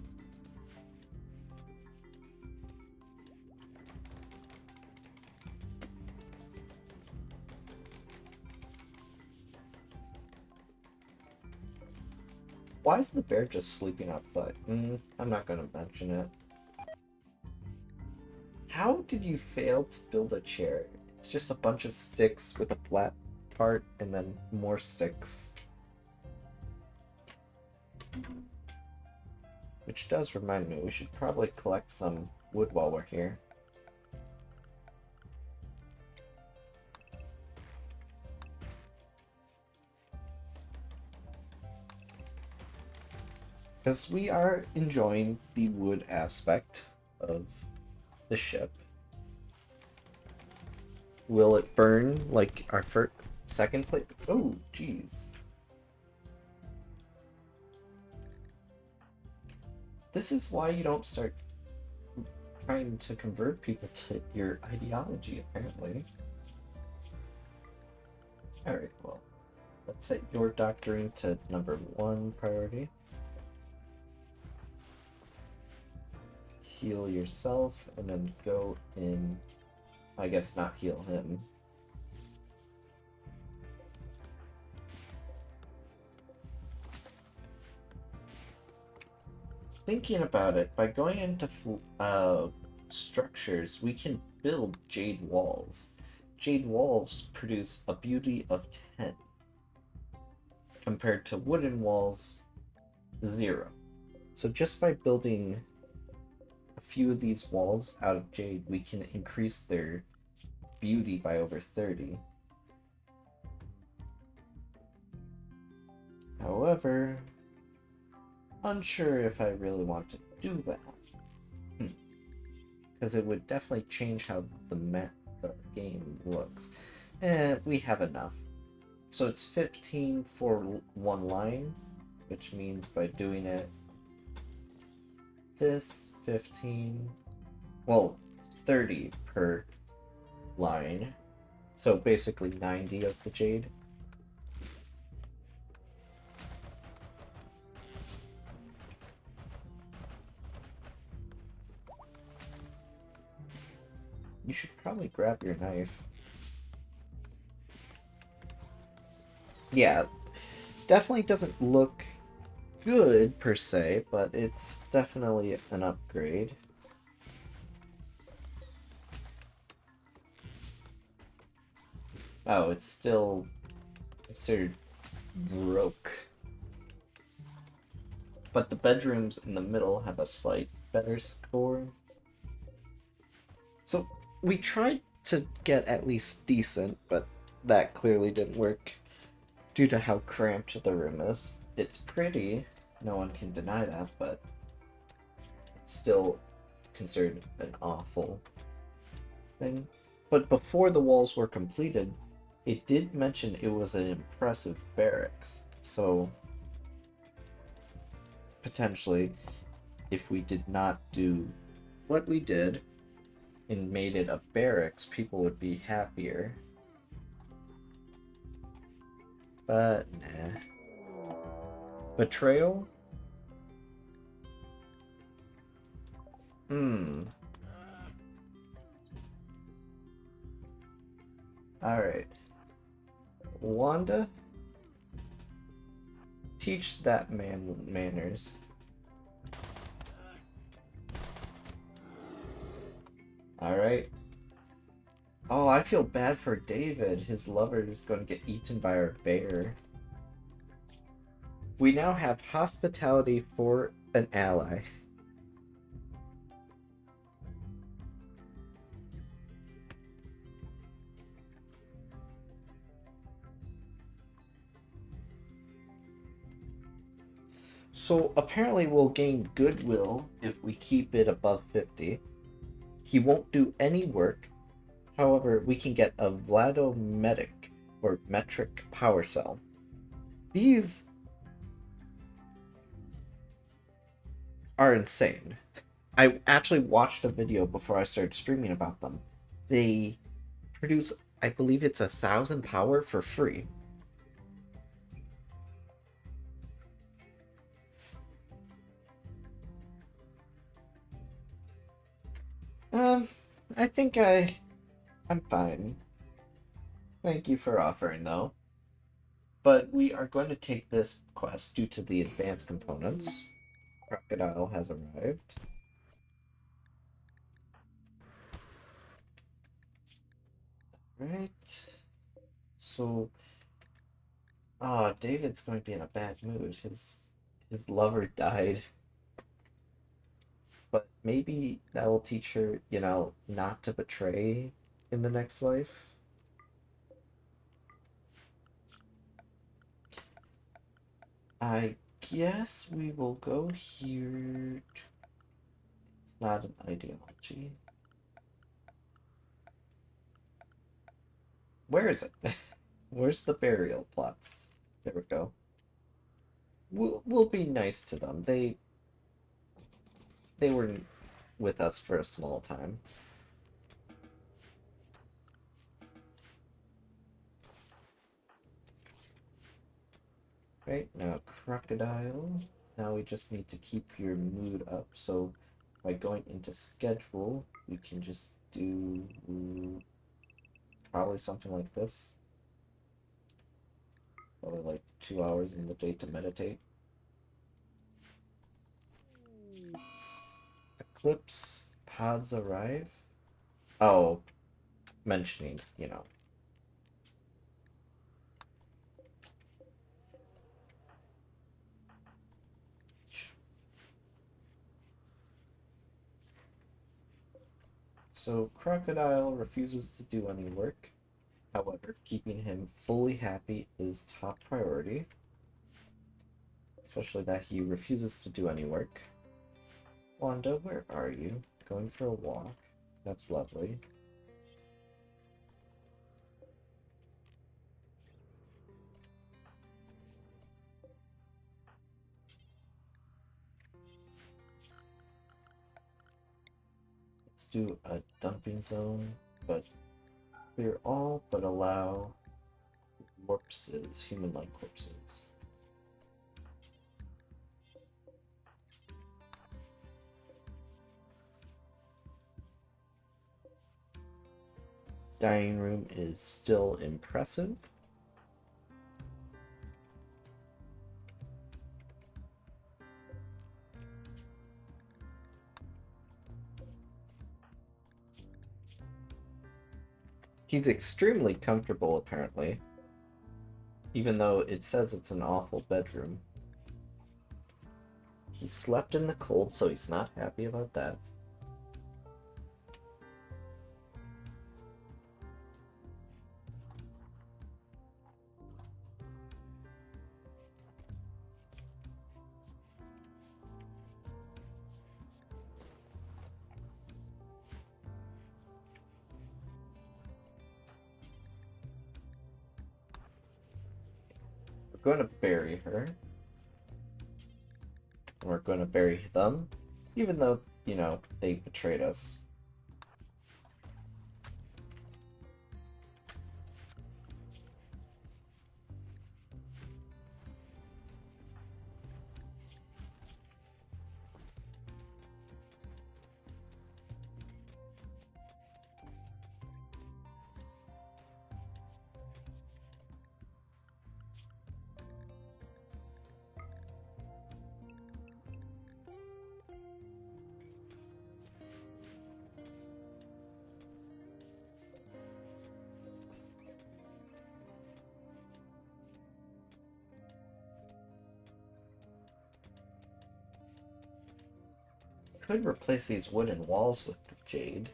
Why is the bear just sleeping outside? I'm not gonna mention it. How did you fail to build a chair? It's just a bunch of sticks with a flat part and then more sticks. Which does remind me, we should probably collect some wood while we're here. Because we are enjoying the wood aspect of the ship. Will it burn like our second plate? Oh, jeez. This is why you don't start trying to convert people to your ideology, apparently. Alright, well, let's set your doctoring to number 1 priority. Heal yourself, and then go in... I guess not heal him. Thinking about it, by going into structures, we can build jade walls. Jade walls produce a beauty of 10, compared to wooden walls, 0. So just by building a few of these walls out of jade, we can increase their beauty by over 30. However, unsure if I really want to do that. Because it would definitely change how the game looks. And we have enough. So it's 15 for one line, which means by doing it this 15, well, 30 per line. So basically 90 of the jade. You should probably grab your knife. Yeah, definitely doesn't look good per se, but it's definitely an upgrade. Oh, it's still considered broke. But the bedrooms in the middle have a slight better score. So we tried to get at least decent, but that clearly didn't work due to how cramped the room is. It's pretty, no one can deny that, but it's still considered an awful thing. But before the walls were completed, it did mention it was an impressive barracks, so potentially, if we did not do what we did and made it a barracks, people would be happier. But nah. Betrayal? Alright. Wanda? Teach that man manners. Alright. Oh, I feel bad for David. His lover is going to get eaten by our bear. We now have hospitality for an ally. So apparently we'll gain goodwill if we keep it above 50. He won't do any work. However, we can get a Vladomedic or metric power cell. These are insane. I actually watched a video before I started streaming about them. They produce, I believe it's 1,000 power for free. Um, I think I'm fine. Thank you for offering, though. But we are going to take this quest due to the advanced components. Crocodile has arrived. Right. So, David's going to be in a bad mood. His lover died. But maybe that will teach her, not to betray in the next life. I guess we will go here. It's not an ideology. Where is it? Where's the burial plots? There we go. We'll be nice to them. They were with us for a small time. Right, now crocodile. Now we just need to keep your mood up. So by going into schedule, we can just do probably something like this. Probably like 2 hours in the day to meditate. Eclipse pods arrive. Oh, mentioning, So Crocodile refuses to do any work. However, keeping him fully happy is top priority. Especially that he refuses to do any work. Wanda, where are you? Going for a walk. That's lovely. Let's do a dumping zone, but clear all but allow corpses, human-like corpses. Dining room is still impressive. He's extremely comfortable, apparently. Even though it says it's an awful bedroom. He slept in the cold, so he's not happy about that. We're going to bury her. And we're going to bury them, even though, they betrayed us. Could replace these wooden walls with the jade.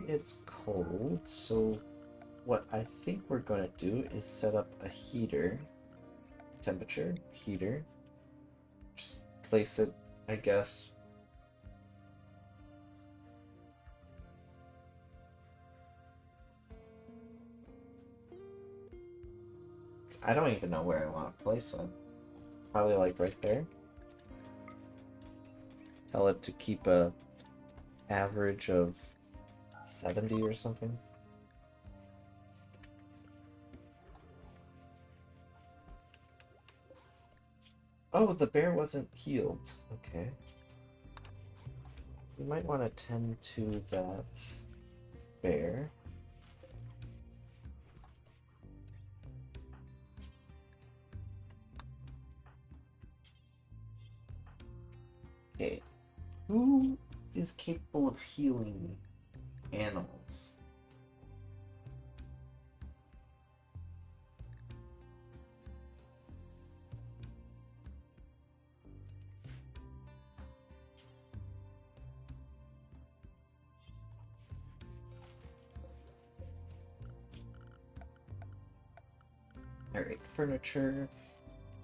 it's cold, so what I think we're going to do is set up a heater. Temperature, heater. Just place it, I guess. I don't even know where I want to place it. Probably like right there. Tell it to keep a average of 70 or something. Oh, the bear wasn't healed. Okay. We might want to tend to that bear. Okay. Who is capable of healing animals? Alright, furniture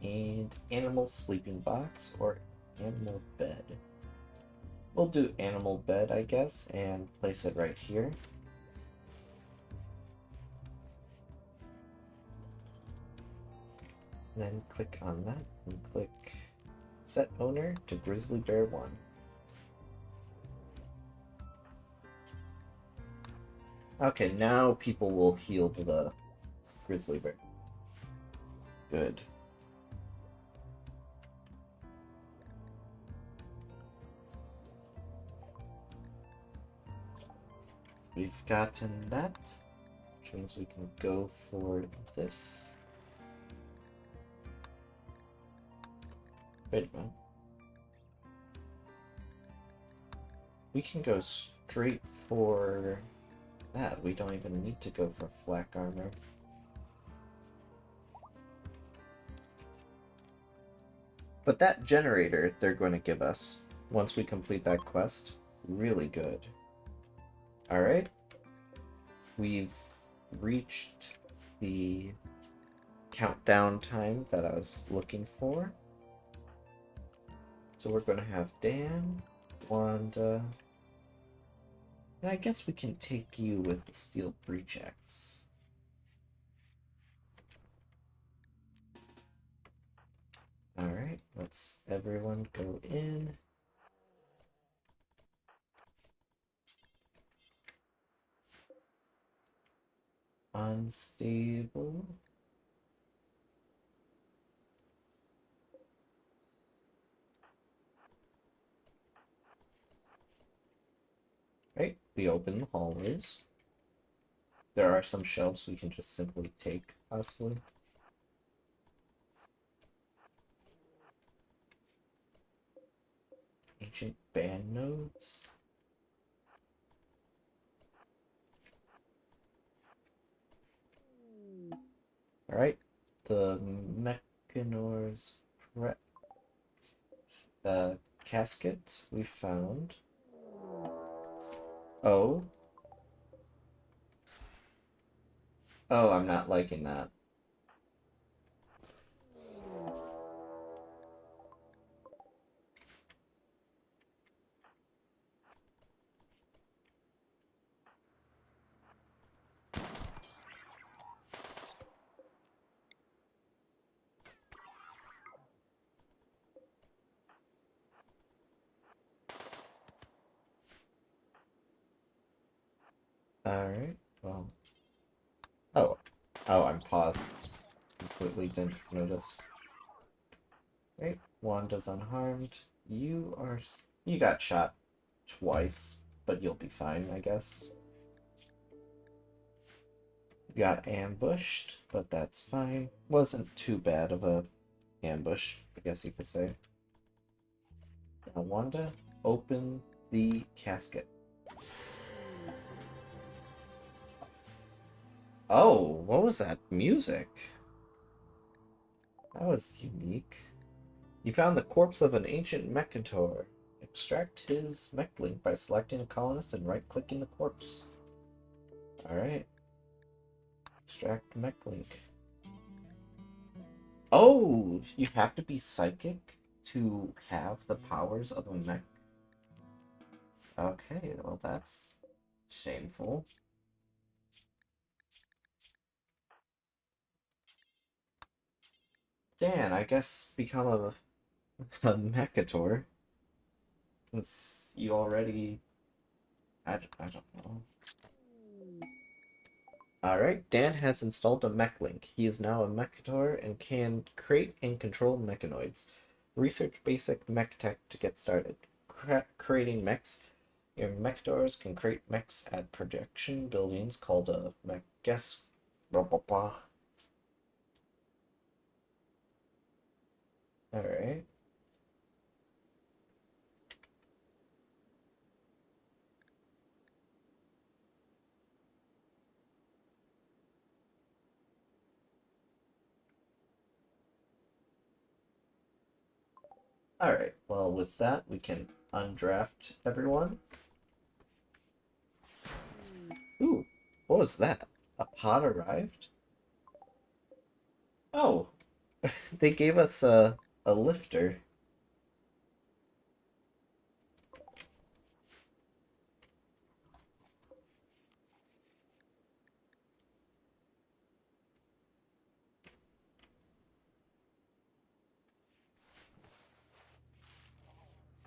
and animal sleeping box or animal bed. We'll do animal bed, I guess, and place it right here. And then click on that and click set owner to Grizzly Bear 1. Okay, now people will heal the grizzly bear. Good. We've gotten that, which means we can go for this. Wait a minute. We can go straight for that. We don't even need to go for flak armor. But that generator they're going to give us, once we complete that quest, really good. Alright. We've reached the countdown time that I was looking for. So we're going to have Dan, Wanda, and I guess we can take you with the steel breach axe. Alright, let's everyone go in. Unstable. Right, we open the hallways. There are some shelves we can just simply take, possibly. Ancient band nodes. Alright, the Mechanor's casket we found. Oh. Oh, I'm not liking that. Alright, well. Oh. Oh, I'm paused. Completely didn't notice. Right, Wanda's unharmed. You got shot twice, but you'll be fine, I guess. You got ambushed, but that's fine. Wasn't too bad of a ambush, I guess you could say. Now, Wanda, open the casket. Oh, what was that music? That was unique. You found the corpse of an ancient Mechantor. Extract his mech link by selecting a colonist and right-clicking the corpse. Alright. Extract mech link. Oh, you have to be psychic to have the powers of a mech? Okay, well that's shameful. Dan, I guess become a mechator. Since you already... I don't know. Alright, Dan has installed a mech link. He is now a mechator and can create and control mechanoids. Research basic mech tech to get started. Creating mechs. Your mechators can create mechs at production buildings called a mech guess. Blah blah blah. Alright. Alright, well with that we can undraft everyone. Ooh, what was that? A pod arrived? Oh, they gave us a lifter.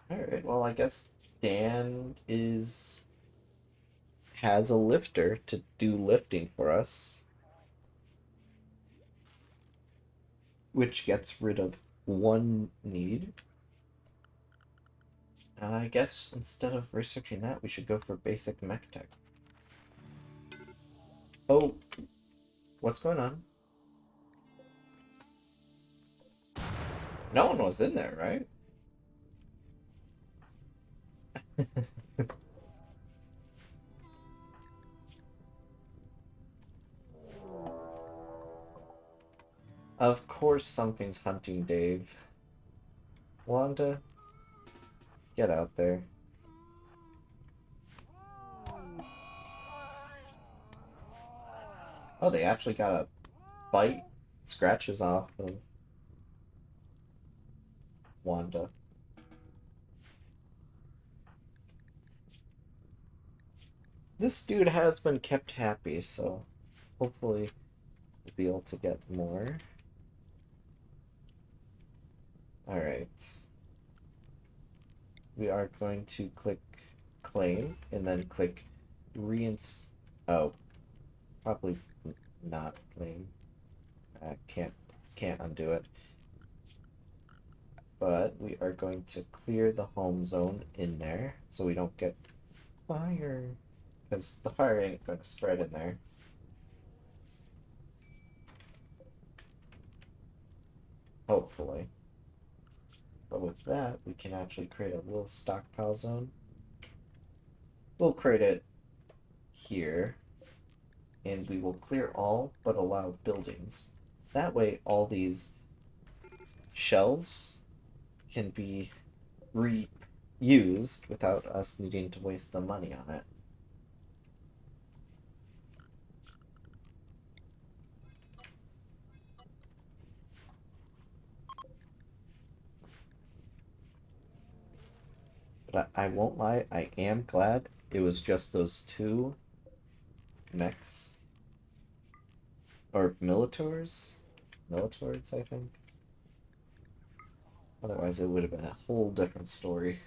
Alright, well I guess Dan has a lifter to do lifting for us, which gets rid of one need. I guess instead of researching that, we should go for basic mech tech. Oh, what's going on? No one was in there, right? Of course something's hunting Dave. Wanda, get out there. Oh, they actually got a bite scratches off of Wanda. This dude has been kept happy, so hopefully we'll be able to get more. Alright. We are going to click claim and then click reinst. Oh, probably not claim. I can't undo it. But we are going to clear the home zone in there so we don't get fire. Because the fire ain't going to spread in there. Hopefully. But with that, we can actually create a little stockpile zone. We'll create it here. And we will clear all but allow buildings. That way all these shelves can be reused without us needing to waste the money on it. But I won't lie, I am glad it was just those two mechs. Or Militors? Militors, I think. Otherwise, it would have been a whole different story.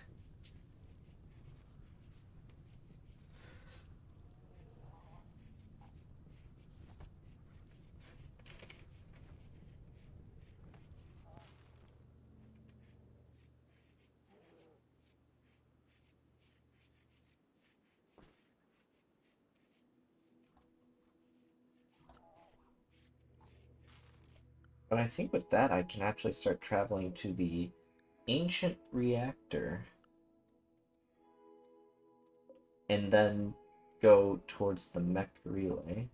But I think with that, I can actually start traveling to the ancient reactor. And then go towards the mech relay.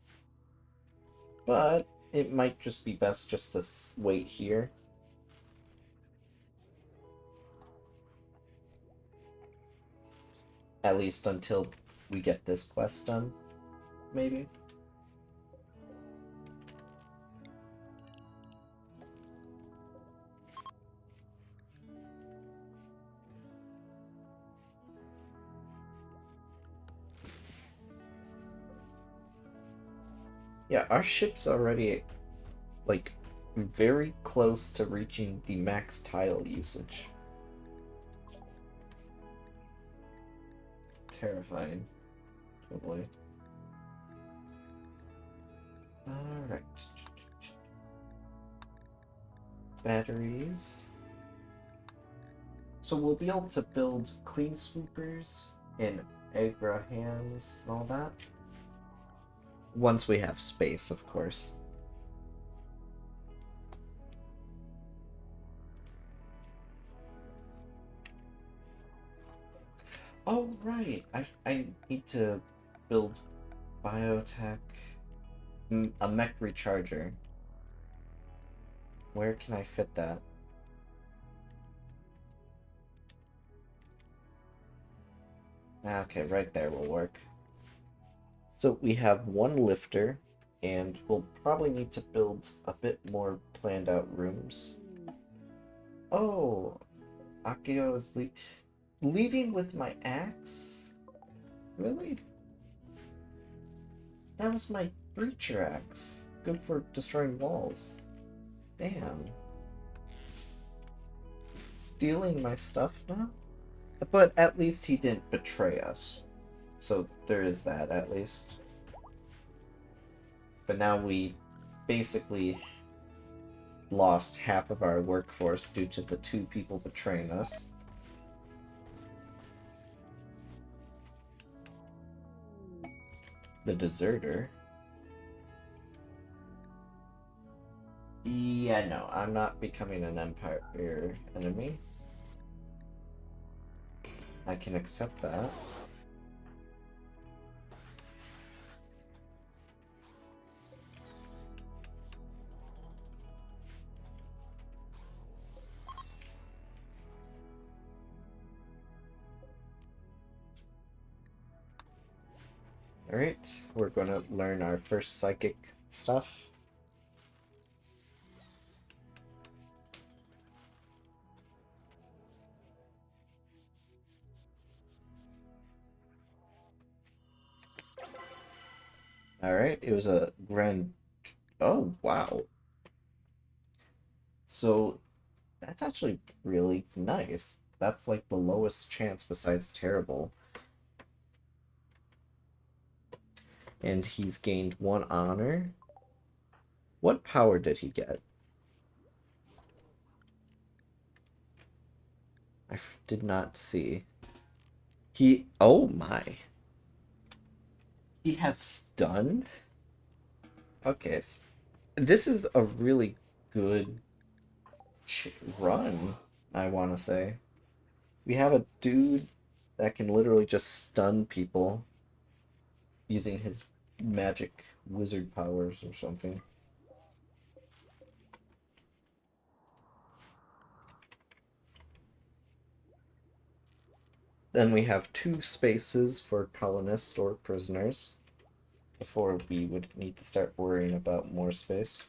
But it might just be best just to wait here. At least until we get this quest done. maybe? Yeah, our ship's already, like, very close to reaching the max tile usage. Terrifying. Totally. Alright. Batteries. So we'll be able to build clean sweepers and Agra hands and all that. Once we have space, of course. Oh, right. I need to build biotech, a mech recharger. Where can I fit that? Okay, right there will work. So we have one lifter, and we'll probably need to build a bit more planned out rooms. Oh, Akio is leaving with my axe? Really? That was my breacher axe. Good for destroying walls. Damn. Stealing my stuff now? But at least he didn't betray us. So there is that, at least. But now we basically lost half of our workforce due to the 2 people betraying us. The deserter? Yeah, no, I'm not becoming an Empire enemy. I can accept that. Alright, we're gonna learn our first psychic stuff. Alright, it was a grand... Oh, wow. So, that's actually really nice. That's like the lowest chance besides terrible. And he's gained 1 honor. What power did he get? I did not see. Oh my. He has stun? Okay, so this is a really good run, I want to say. We have a dude that can literally just stun people using his magic wizard powers or something. Then we have 2 spaces for colonists or prisoners before we would need to start worrying about more space.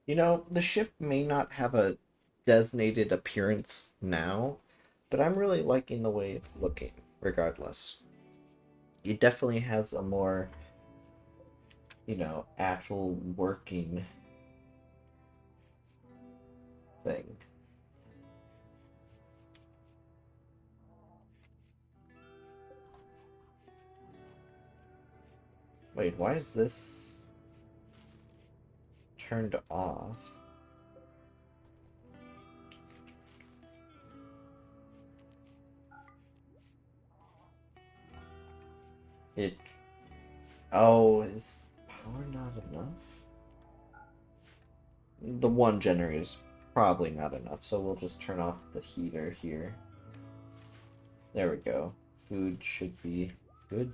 You know, the ship may not have a designated appearance now, but I'm really liking the way it's looking, regardless. It definitely has a more, actual working thing. Wait, why is this turned off. It... Oh, is power not enough? The one generator is probably not enough, so we'll just turn off the heater here. There we go. Food should be good.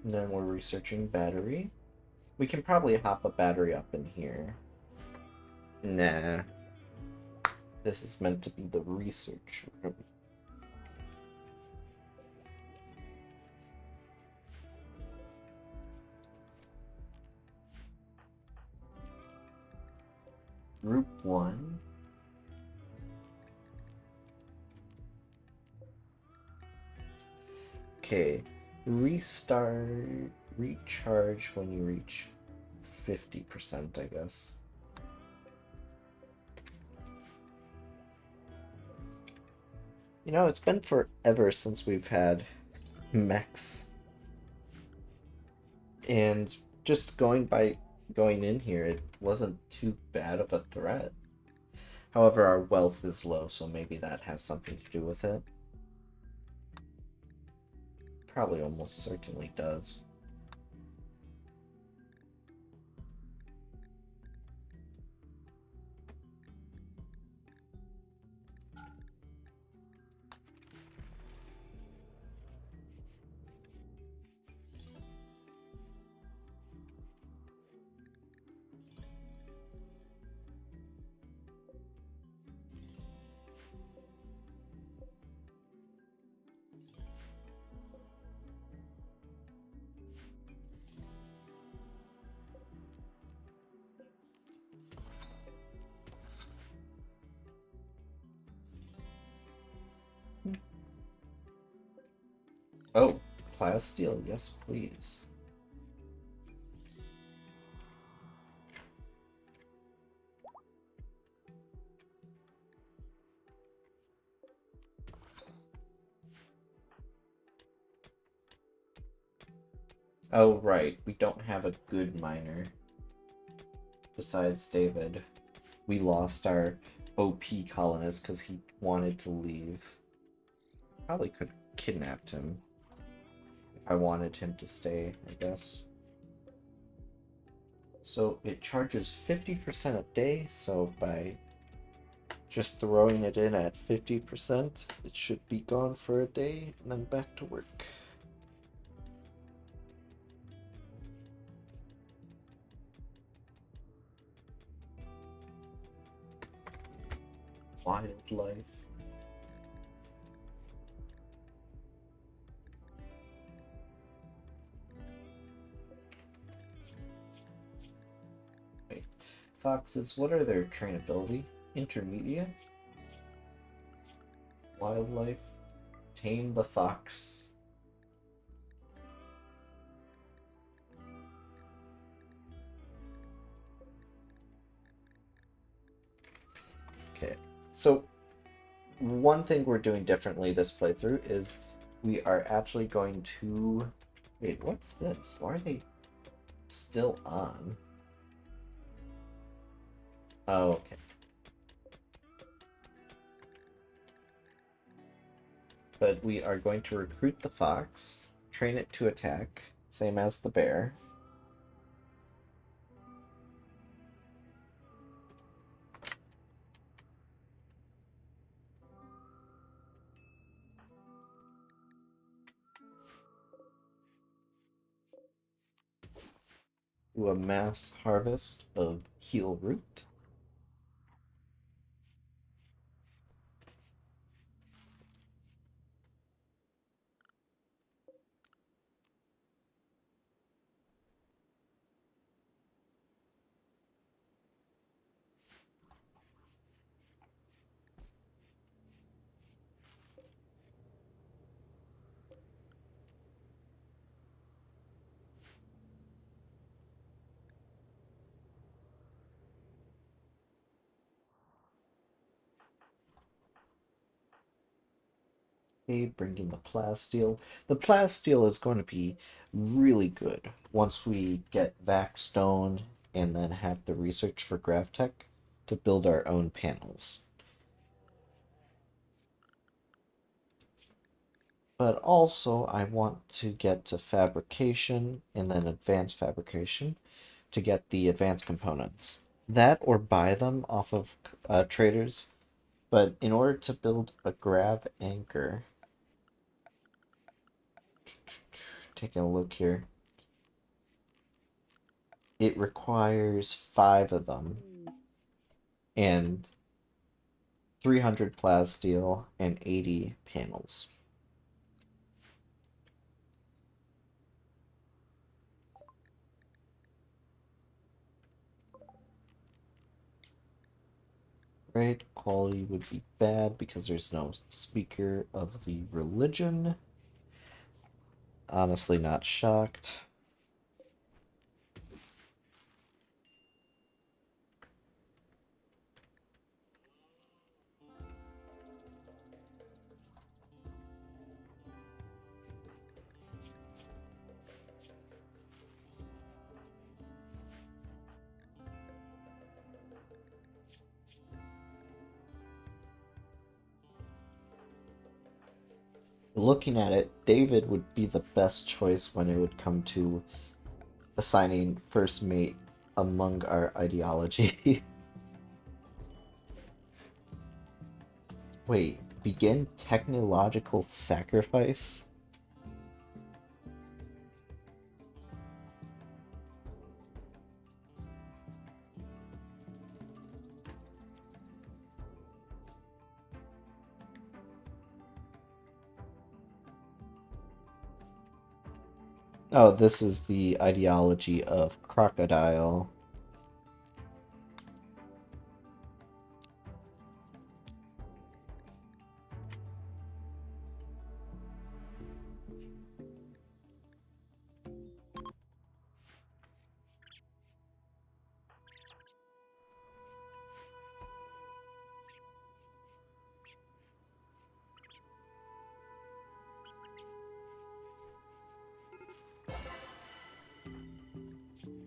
And then we're researching battery. We can probably hop a battery up in here. Nah. This is meant to be the research room. Group 1. Okay. Restart, recharge when you reach 50%, I guess. You know, it's been forever since we've had mechs. And just going in here, it wasn't too bad of a threat. However, our wealth is low, so maybe that has something to do with it. Probably almost certainly does. Oh, plasteel, yes please. Oh right, we don't have a good miner. Besides David. We lost our OP colonist because he wanted to leave. Probably could have kidnapped him. If I wanted him to stay, I guess. So it charges 50% a day, so by just throwing it in at 50%, it should be gone for a day, and then back to work. Wildlife. Wait. Foxes, what are their trainability? Intermediate? Wildlife? Tame the fox. Okay, so one thing we're doing differently this playthrough is we are actually going to... Wait, what's this? Why are they still on? Oh, okay. But we are going to recruit the fox, train it to attack, same as the bear. Do a mass harvest of heal root. Okay, bring in the plasteel. The plasteel is going to be really good once we get Vac and then have the research for GravTech to build our own panels. But also, I want to get to fabrication and then advanced fabrication to get the advanced components. That or buy them off of traders. But in order to build a grav anchor, taking a look here, it requires 5 of them and 300 plasteel and 80 panels. Right, quality would be bad because there's no speaker of the religion. Honestly, not shocked. Looking at it, David would be the best choice when it would come to assigning first mate among our ideology. Wait, begin technological sacrifice? Oh, this is the ideology of crocodile.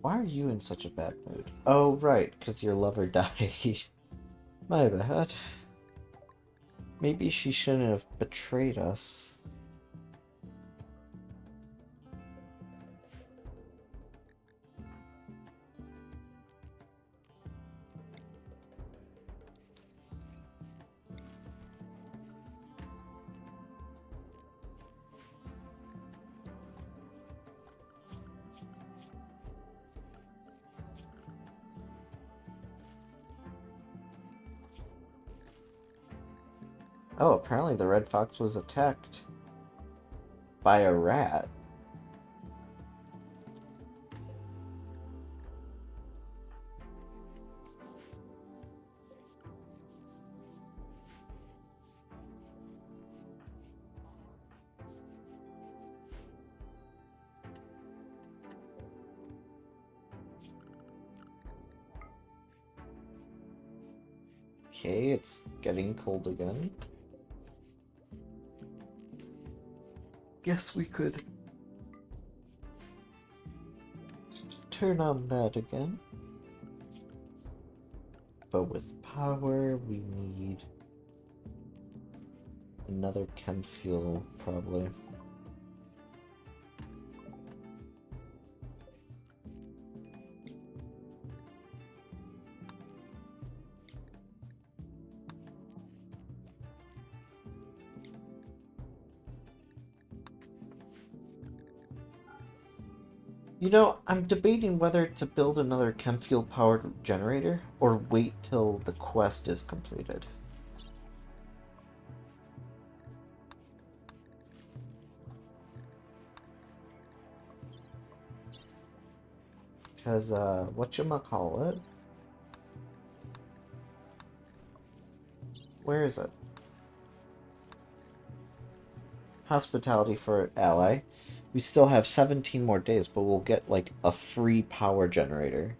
Why are you in such a bad mood? Oh, right, because your lover died. My bad. Maybe she shouldn't have betrayed us. Oh, apparently the red fox was attacked by a rat. Okay, it's getting cold again. Guess we could turn on that again. But with power, we need another chem fuel, probably. You know, I'm debating whether to build another chem fuel powered generator or wait till the quest is completed. Because, whatchamacallit? Where is it? Hospitality for ally. We still have 17 more days, but we'll get, like, a free power generator.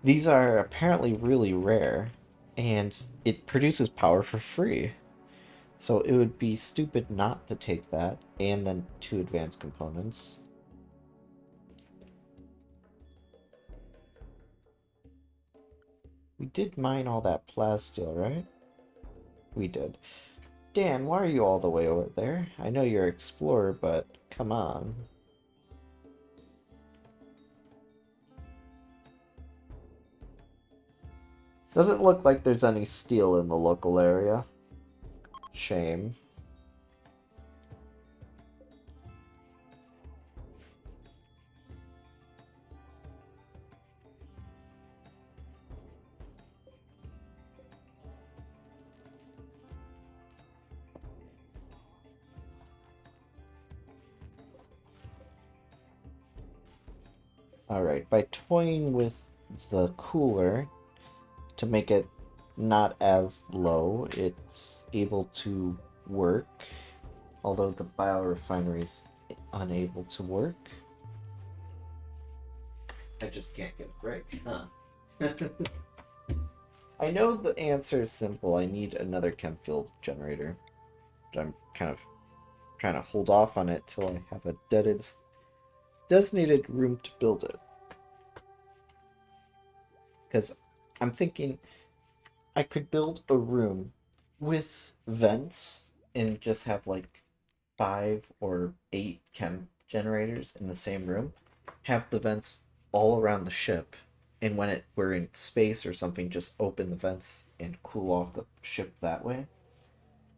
These are apparently really rare. And it produces power for free. So it would be stupid not to take that and then 2 advanced components. We did mine all that plasteel, right? We did. Dan, why are you all the way over there? I know you're an explorer, but come on. Doesn't look like there's any steel in the local area. Shame. Alright, by toying with the cooler to make it not as low, it's able to work, although the biorefinery is unable to work. I just can't get a break, huh? I know the answer is simple. I need another chem fuel generator, but I'm kind of trying to hold off on it till I have a designated room to build it. Because I'm thinking I could build a room with vents and just have like 5 or 8 chem generators in the same room. Have the vents all around the ship, and when we're in space or something, just open the vents and cool off the ship that way,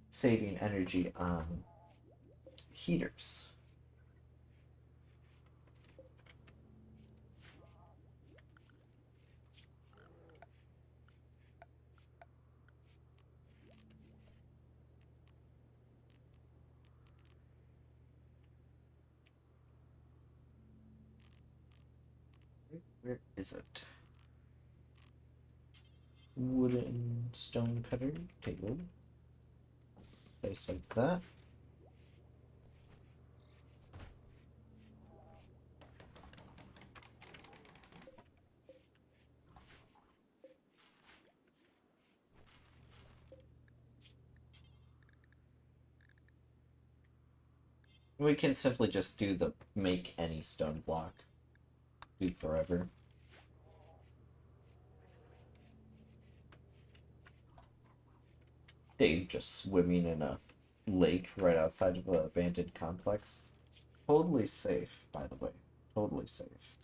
saving energy on heaters. Where is it? Wooden stone cutter table. Place like that. We can simply just do the make any stone block. Do forever. Dave just swimming in a lake right outside of an abandoned complex. Totally safe, by the way. Totally safe.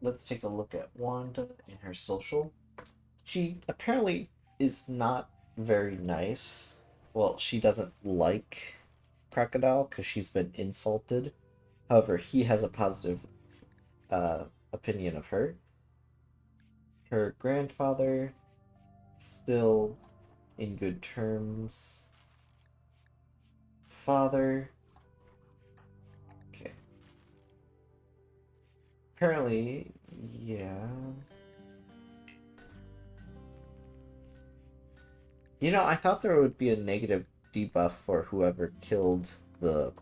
Let's take a look at Wanda and her social. She apparently is not very nice. Well, she doesn't like Crocodile because she's been insulted. However, he has a positive opinion of her. Her grandfather, still in good terms. Father, okay. Apparently, yeah. I thought there would be a negative debuff for whoever killed the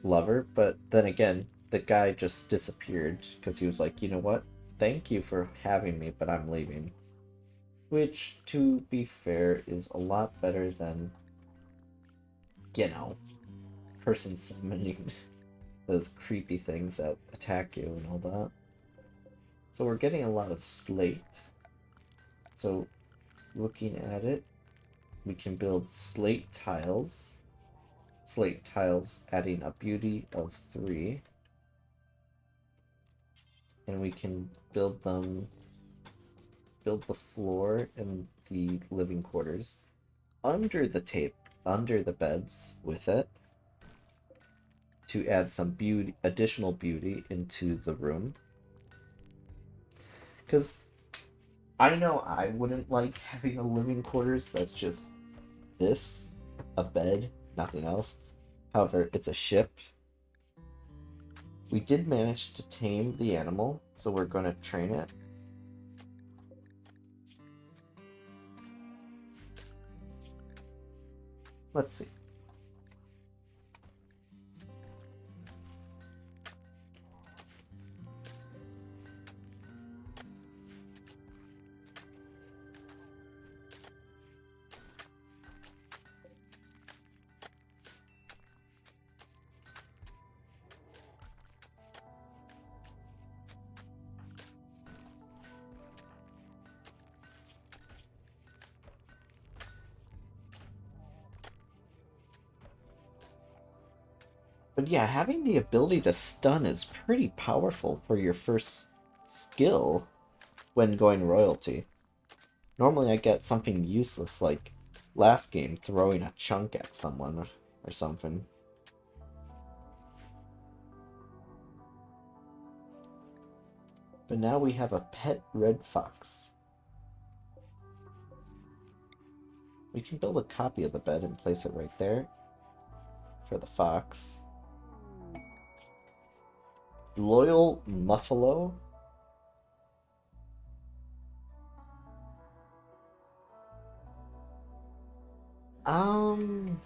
lover, but then again, the guy just disappeared because he was like, you know what? Thank you for having me, but I'm leaving. Which, to be fair, is a lot better than, you know, person summoning those creepy things that attack you and all that. So we're getting a lot of slate. So looking at it, we can build slate tiles. Slate tiles adding a beauty of 3. And we can build the floor and the living quarters. under the tape, under the beds with it to add some beauty, additional beauty into the room. Because I know I wouldn't like having a living quarters that's just this, a bed, nothing else. However, it's a ship. We did manage to tame the animal, so we're going to train it. Let's see. But yeah, having the ability to stun is pretty powerful for your first skill when going royalty. Normally I get something useless like last game throwing a chunk at someone or something. But now we have a pet red fox. We can build a copy of the bed and place it right there for the fox. Loyal Muffalo. Um,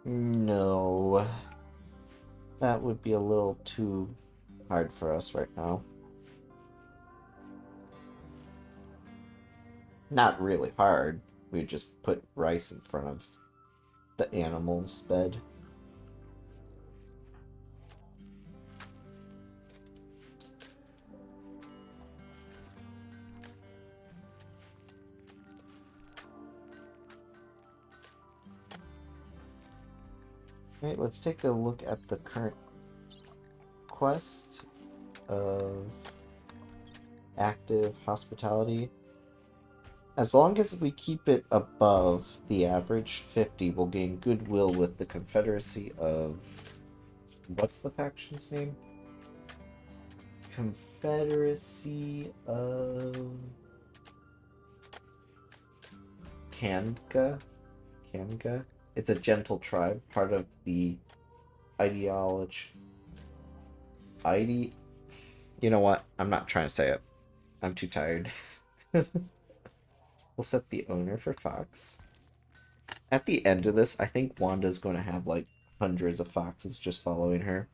no. That would be a little too hard for us right now. Not really hard. We just put rice in front of the animal's bed. Alright, let's take a look at the current quest of active hospitality. As long as we keep it above the average 50, we'll gain goodwill with the Confederacy of... What's the faction's name? Confederacy of... Kanga? Kanga? It's a gentle tribe, part of the ideology... You know what? I'm not trying to say it. I'm too tired. We'll set the owner for Fox. At the end of this, I think Wanda's going to have like hundreds of foxes just following her.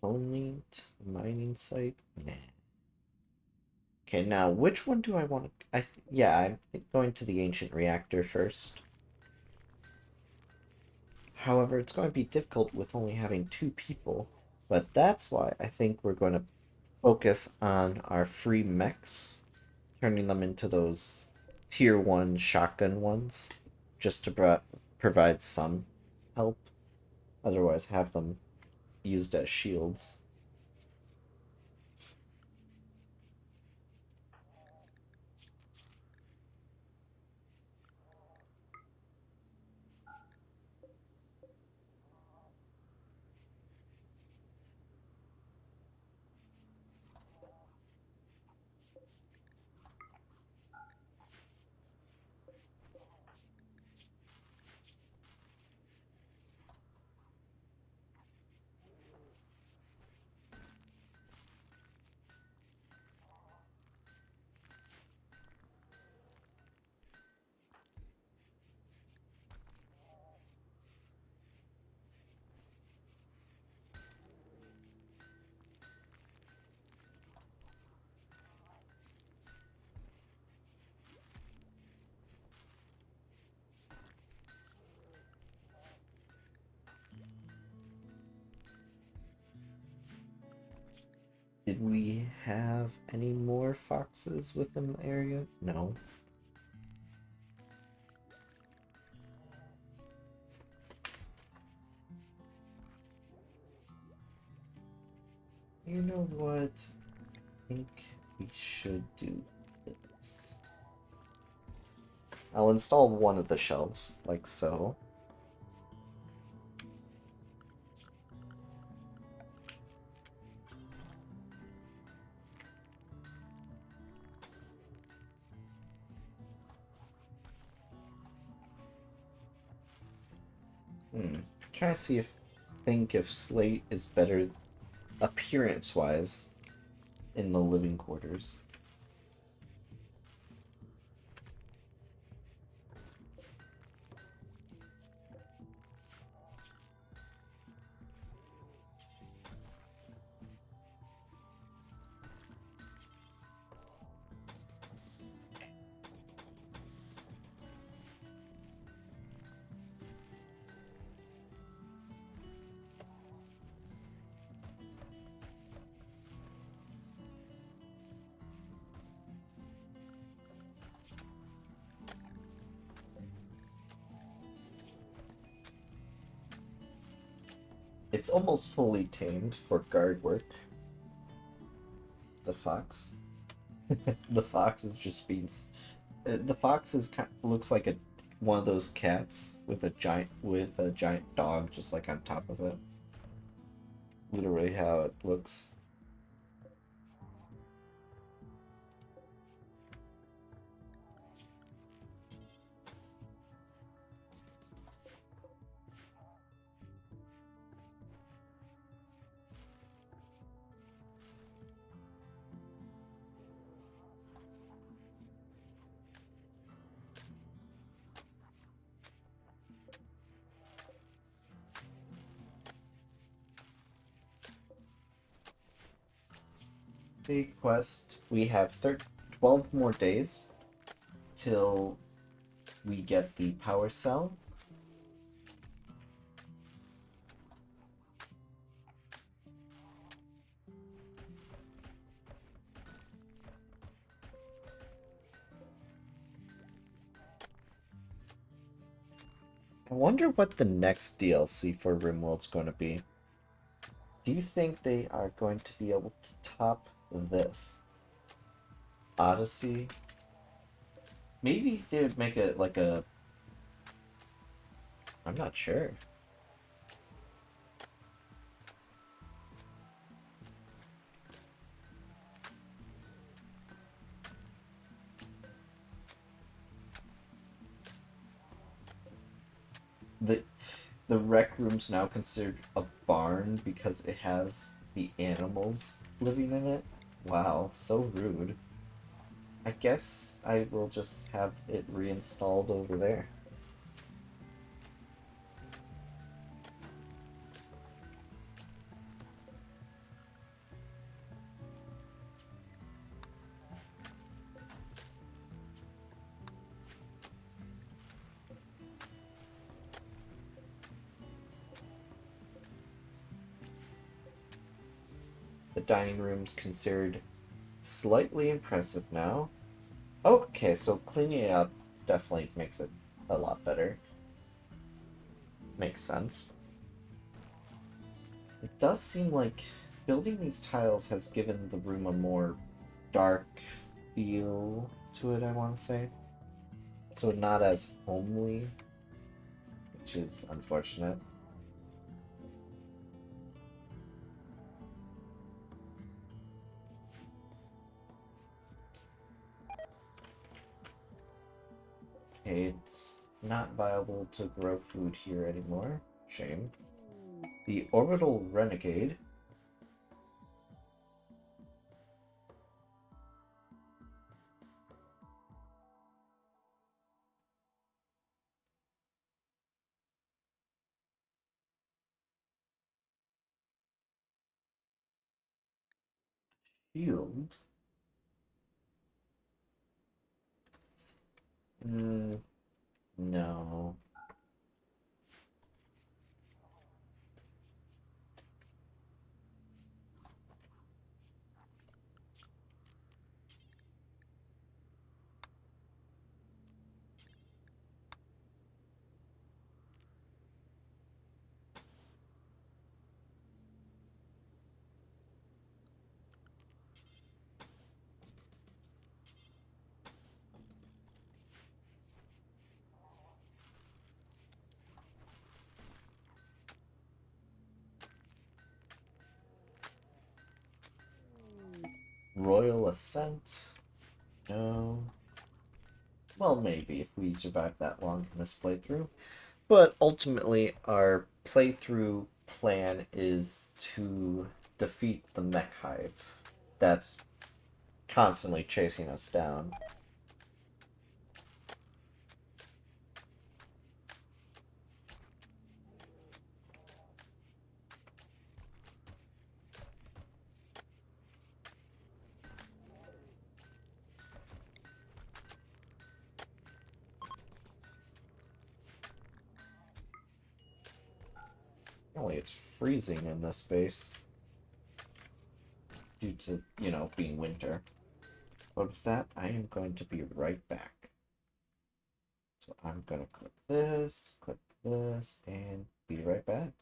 Only mining site? Nah. Okay, now which one do I want to... yeah, I'm going to the ancient reactor first. However, it's going to be difficult with only having 2 people. But that's why I think we're going to focus on our free mechs, turning them into those tier 1 shotgun ones, just to provide some help. Otherwise, have them used as shields. Did we have any more foxes within the area? No. You know what? I think we should do this. I'll install one of the shelves, like so. Trying to see if slate is better appearance-wise in the living quarters. It's almost fully tamed for guard work. The fox. The fox is just being. The fox is looks like one of those cats with a giant dog just like on top of it. Literally how it looks. Big quest. We have 12 more days till we get the power cell. I wonder what the next DLC for Rimworld's going to be. Do you think they are going to be able to top this? Odyssey? Maybe they would make it like a... I'm not sure. The the rec room's now considered a barn because it has the animals living in it. Wow, so rude. I guess I will just have it reinstalled over there. The dining room's considered slightly impressive now. Okay, so cleaning it up definitely makes it a lot better. Makes sense. It does seem like building these tiles has given the room a more dark feel to it, I want to say. So not as homely, which is unfortunate. Okay, it's not viable to grow food here anymore. Shame. The Orbital Renegade. Shield. No. Royal Ascent? No. Well, maybe if we survive that long in this playthrough. But ultimately, our playthrough plan is to defeat the mech hive that's constantly chasing us down. Only it's freezing in this space due to, being winter. But with that, I am going to be right back. So I'm going to click this, and be right back.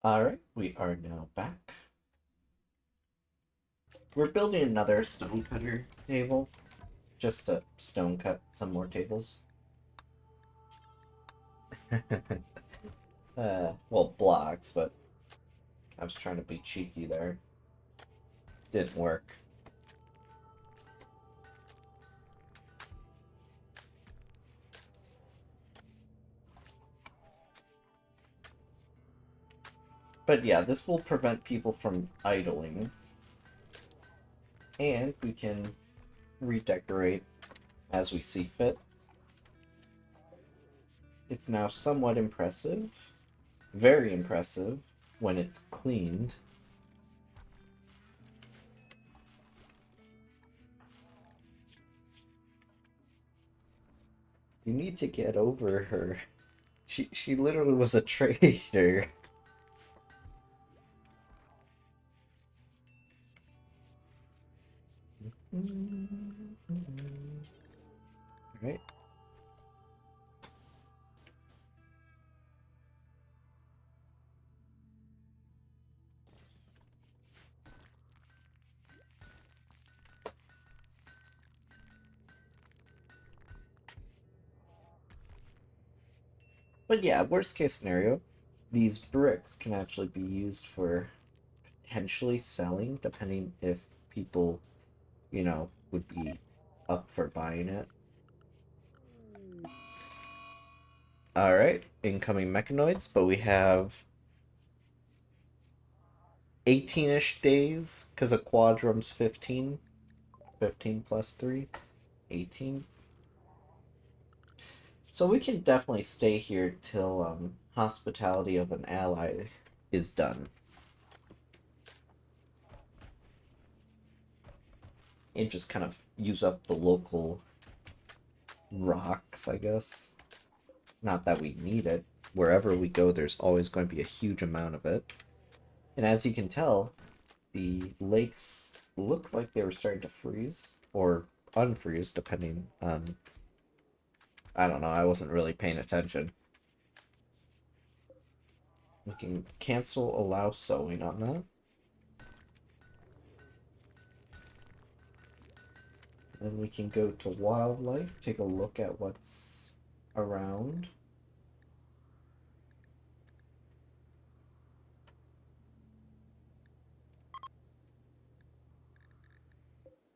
Alright, we are now back. We're building another stone cutter table, just to stone cut some more tables. Well, blocks, but I was trying to be cheeky there. Didn't work. But yeah, this will prevent people from idling. And we can redecorate as we see fit. It's now somewhat impressive. Very impressive when it's cleaned. You need to get over her. She literally was a traitor. Right? But yeah, worst case scenario, these bricks can actually be used for potentially selling, depending if people, would be up for buying it. Alright, incoming mechanoids, but we have 18-ish days, because a quadrum's 15. 15 plus 3, 18. So we can definitely stay here till hospitality of an ally is done. and just kind of use up the local rocks, I guess. Not that we need it. Wherever we go, there's always going to be a huge amount of it. And as you can tell, the lakes look like they were starting to freeze or unfreeze, depending on. I don't know, I wasn't really paying attention. We can cancel allow sewing on that. Then we can go to wildlife, take a look at what's around.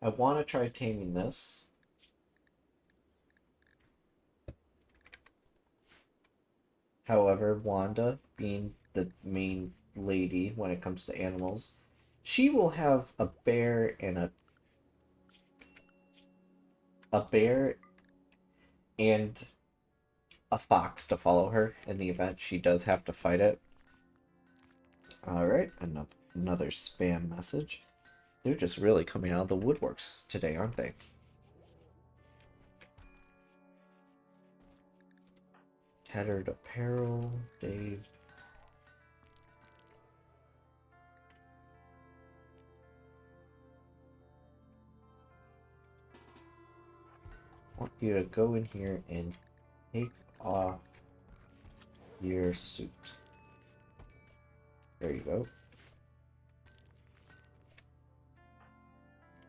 I want to try taming this. However, Wanda, being the main lady when it comes to animals, she will have a bear and a bear and a fox to follow her in the event she does have to fight it. Alright, another spam message. They're just really coming out of the woodworks today, aren't they? Tattered apparel, Dave. I want you to go in here and take off your suit. There you go.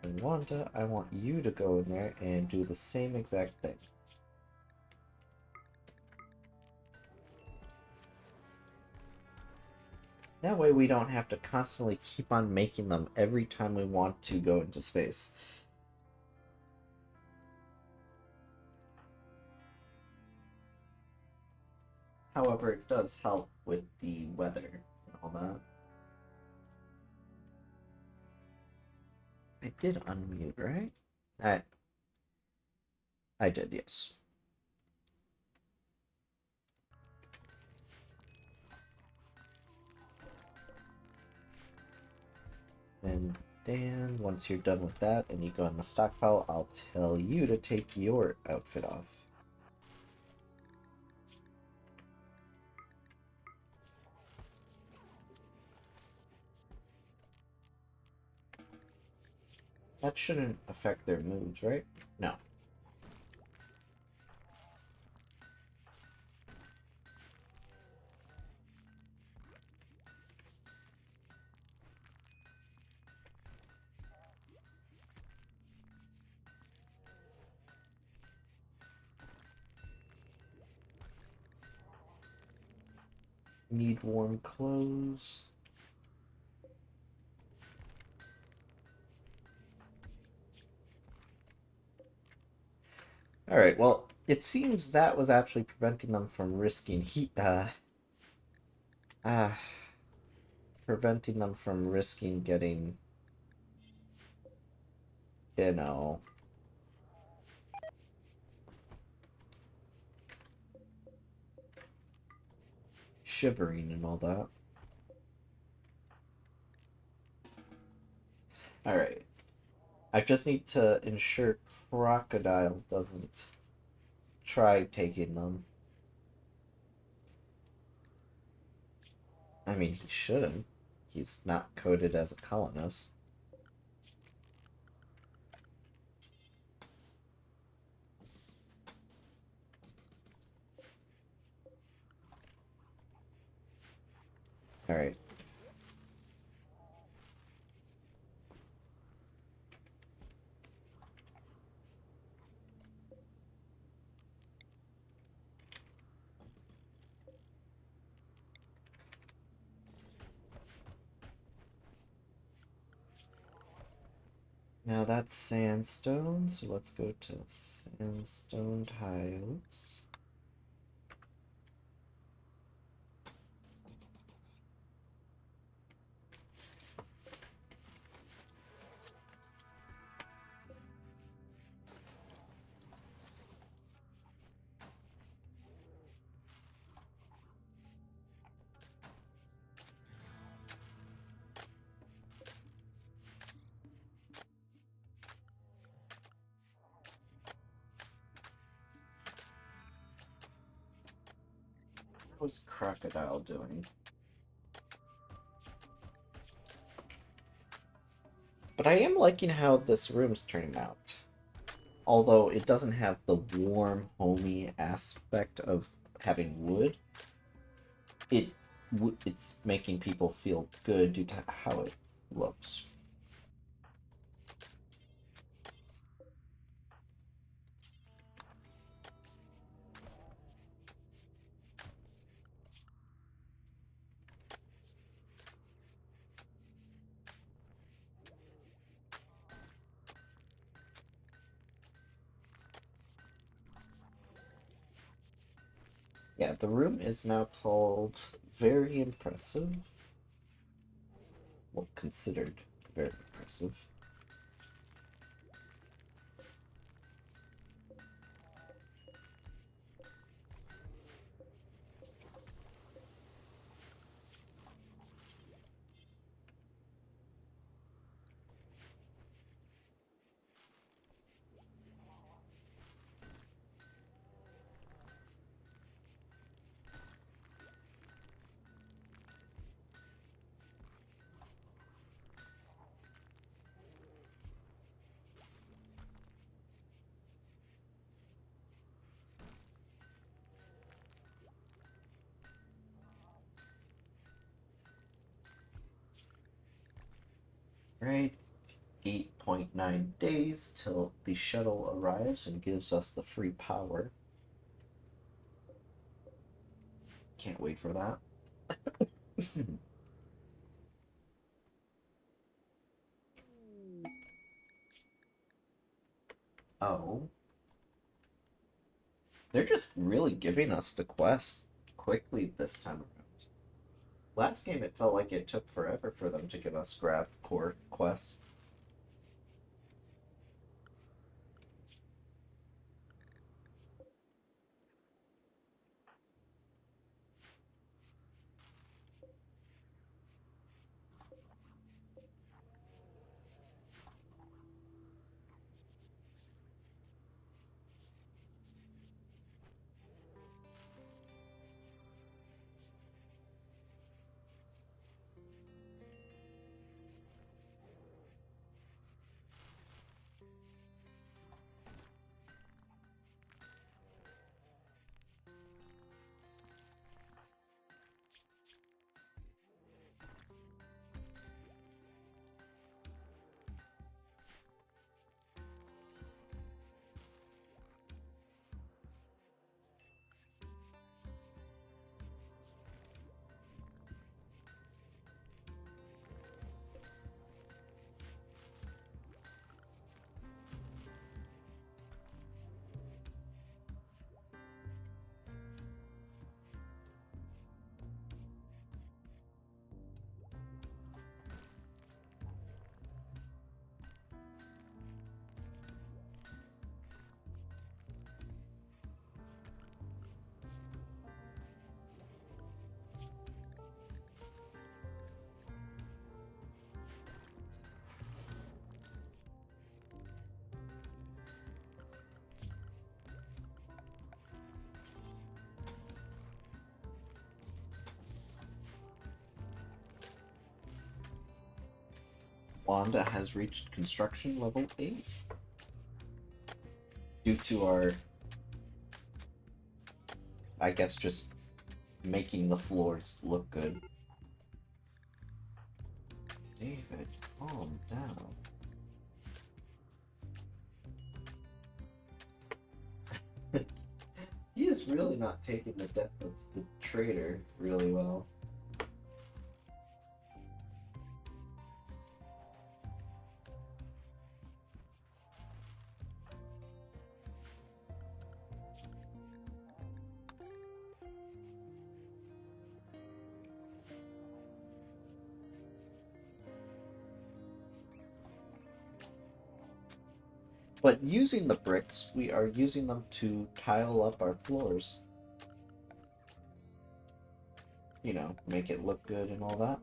And Wanda, I want you to go in there and do the same exact thing. That way we don't have to constantly keep on making them every time we want to go into space. However, it does help with the weather and all that. I did unmute, right? I did, yes. And Dan, once you're done with that and you go in the stockpile, I'll tell you to take your outfit off. That shouldn't affect their moods, right? No. Need warm clothes. Alright, well, it seems that was actually preventing them from risking preventing them from risking getting, you know, shivering and all that. Alright. I just need to ensure Crocodile doesn't try taking them. I mean, he shouldn't. He's not coded as a colonist. Alright. Now that's sandstone, so let's go to sandstone tiles. was Crocodile doing? But I am liking how this room's turning out. Although it doesn't have the warm, homey aspect of having wood, it's making people feel good due to how it looks. Yeah, the room is now called Very Impressive. Well, considered very impressive. Right, 8.9 days till the shuttle arrives and gives us the free power. Can't wait for that. Oh. They're just really giving us the quest quickly this time around. Last game, it felt like it took forever for them to give us Grav Core quests. Wanda has reached construction level 8 due to our, I guess, just making the floors look good. David, calm down. He is really not taking the death of the traitor really well. But using the bricks, we are using them to tile up our floors. You know, make it look good and all that.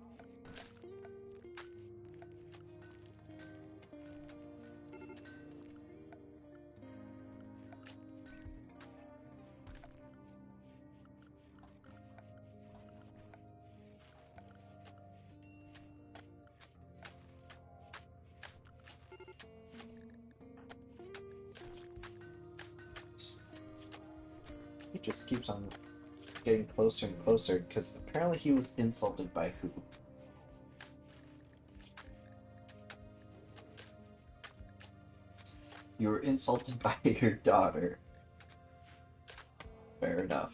It just keeps on getting closer and closer, because apparently he was insulted by who? You were insulted by your daughter. Fair enough.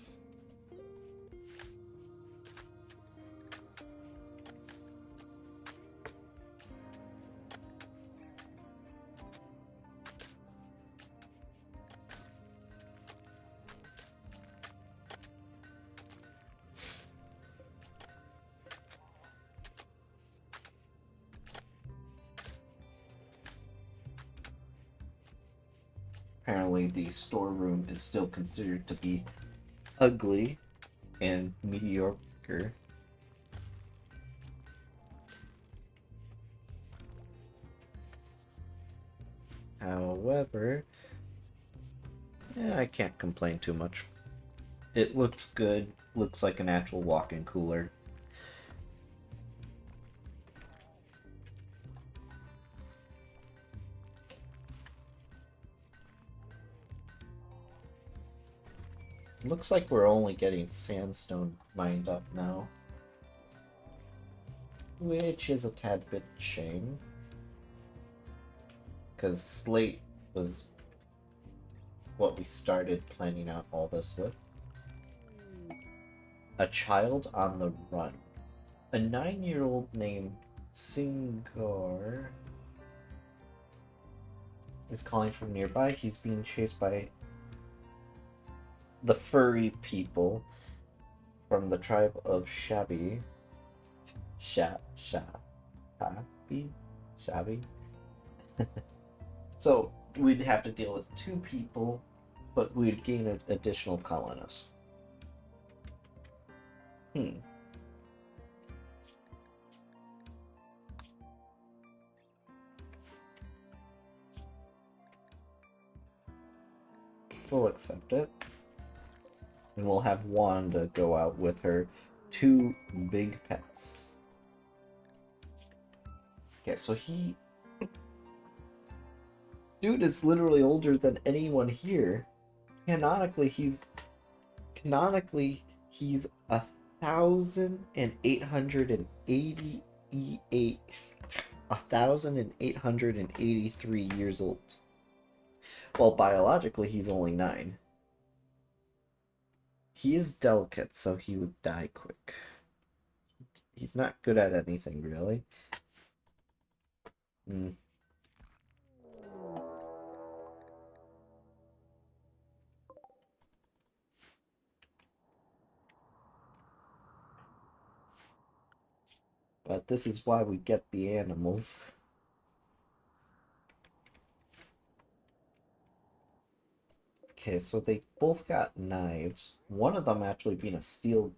Apparently the storeroom is still considered to be ugly and mediocre. However, I can't complain too much. It looks good, looks like an actual walk-in cooler. Looks like we're only getting sandstone mined up now, which is a tad bit shame, because slate was what we started planning out all this with. A child on the run. A 9-year-old named Singar is calling from nearby. He's being chased by the furry people from the tribe of Shabby. Shabby? So we'd have to deal with 2 people, but we'd gain an additional colonist. We'll accept it. And we'll have Wanda go out with her 2 big pets. Okay, so dude is literally older than anyone here. Canonically, he's 1,883 years old. Well, biologically, he's only 9. He is delicate, so he would die quick. He's not good at anything, really. But this is why we get the animals. Okay, so they both got knives. One of them actually being a steel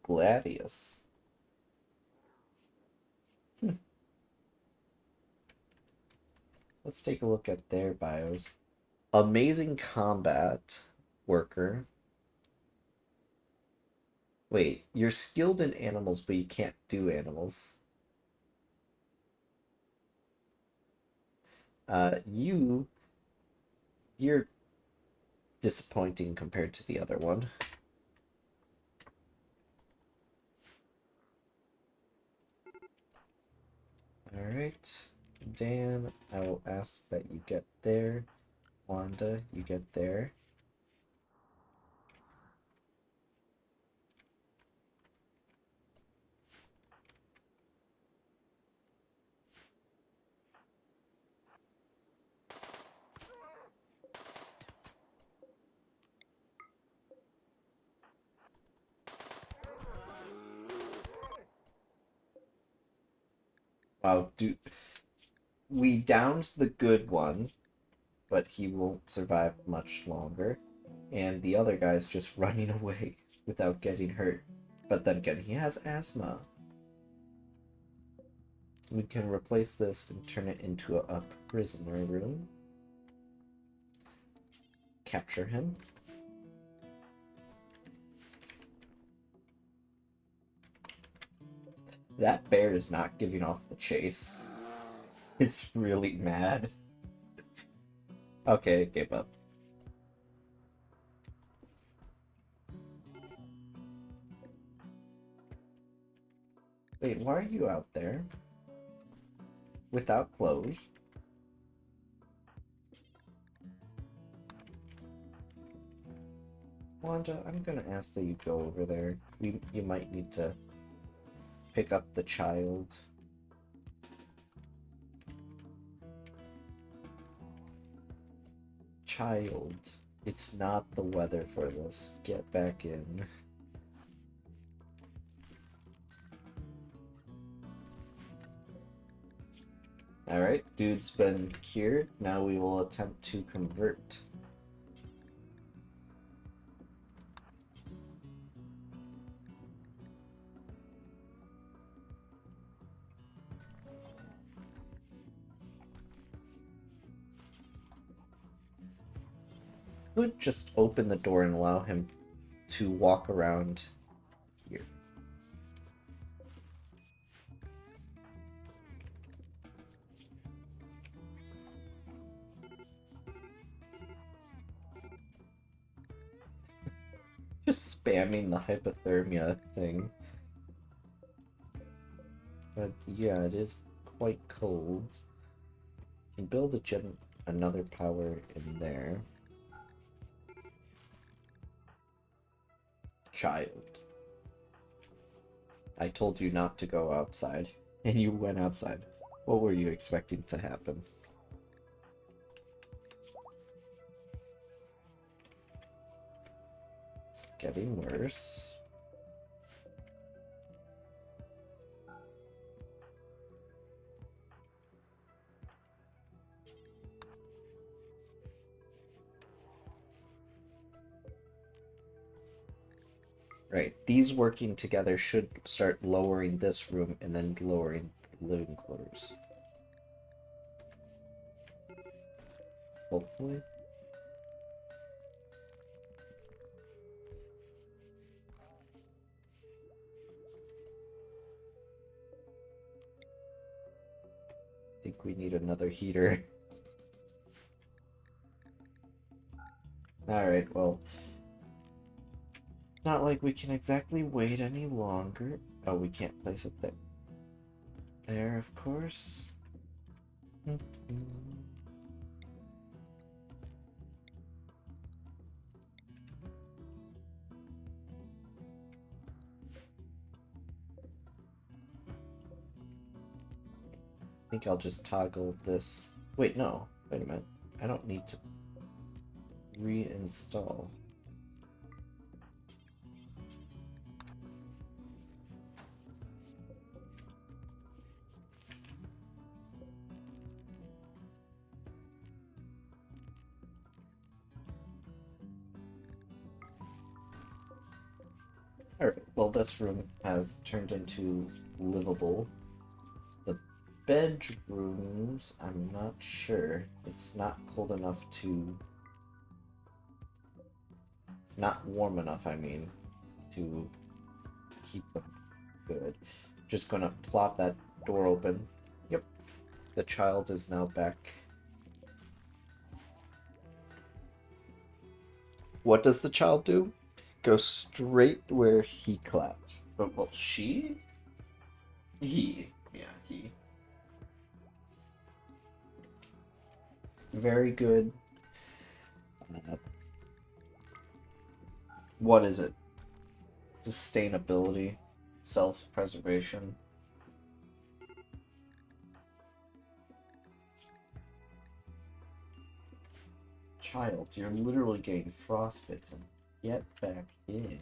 gladius. Let's take a look at their bios. Amazing combat worker. Wait, you're skilled in animals, but you can't do animals. You're disappointing compared to the other one. Alright, Dan, I will ask that you get there. Wanda, you get there. Wow, dude. We downed the good one, but he won't survive much longer. And the other guy's just running away without getting hurt. But then again, he has asthma. We can replace this and turn it into a prisoner room. Capture him. That bear is not giving off the chase. It's really mad. Okay, it gave up. Wait, why are you out there? Without clothes? Wanda, I'm gonna ask that you go over there. You might need to pick up the child. Child, it's not the weather for this. Get back in. Alright, dude's been cured. Now we will attempt to convert. Could just open the door and allow him to walk around here. Just spamming the hypothermia thing. But yeah, it is quite cold. Can build another power in there. Child. I told you not to go outside, and you went outside. What were you expecting to happen? It's getting worse. Right, these working together should start lowering this room and then lowering the living quarters. Hopefully. I think we need another heater. Alright, well, not like we can exactly wait any longer. Oh, we can't place it there. There, of course. I think I'll just toggle this. Wait, no. Wait a minute. I don't need to reinstall. Alright, well, this room has turned into livable. The bedrooms, I'm not sure. It's not cold enough to... It's not warm enough, I mean, to keep them good. Just gonna plop that door open. Yep. The child is now back. What does the child do? Go straight where he claps. But, well, she? He. Yeah, he. Very good. What is it? Sustainability. Self-preservation. Child, you're literally getting frostbitten. Get back in.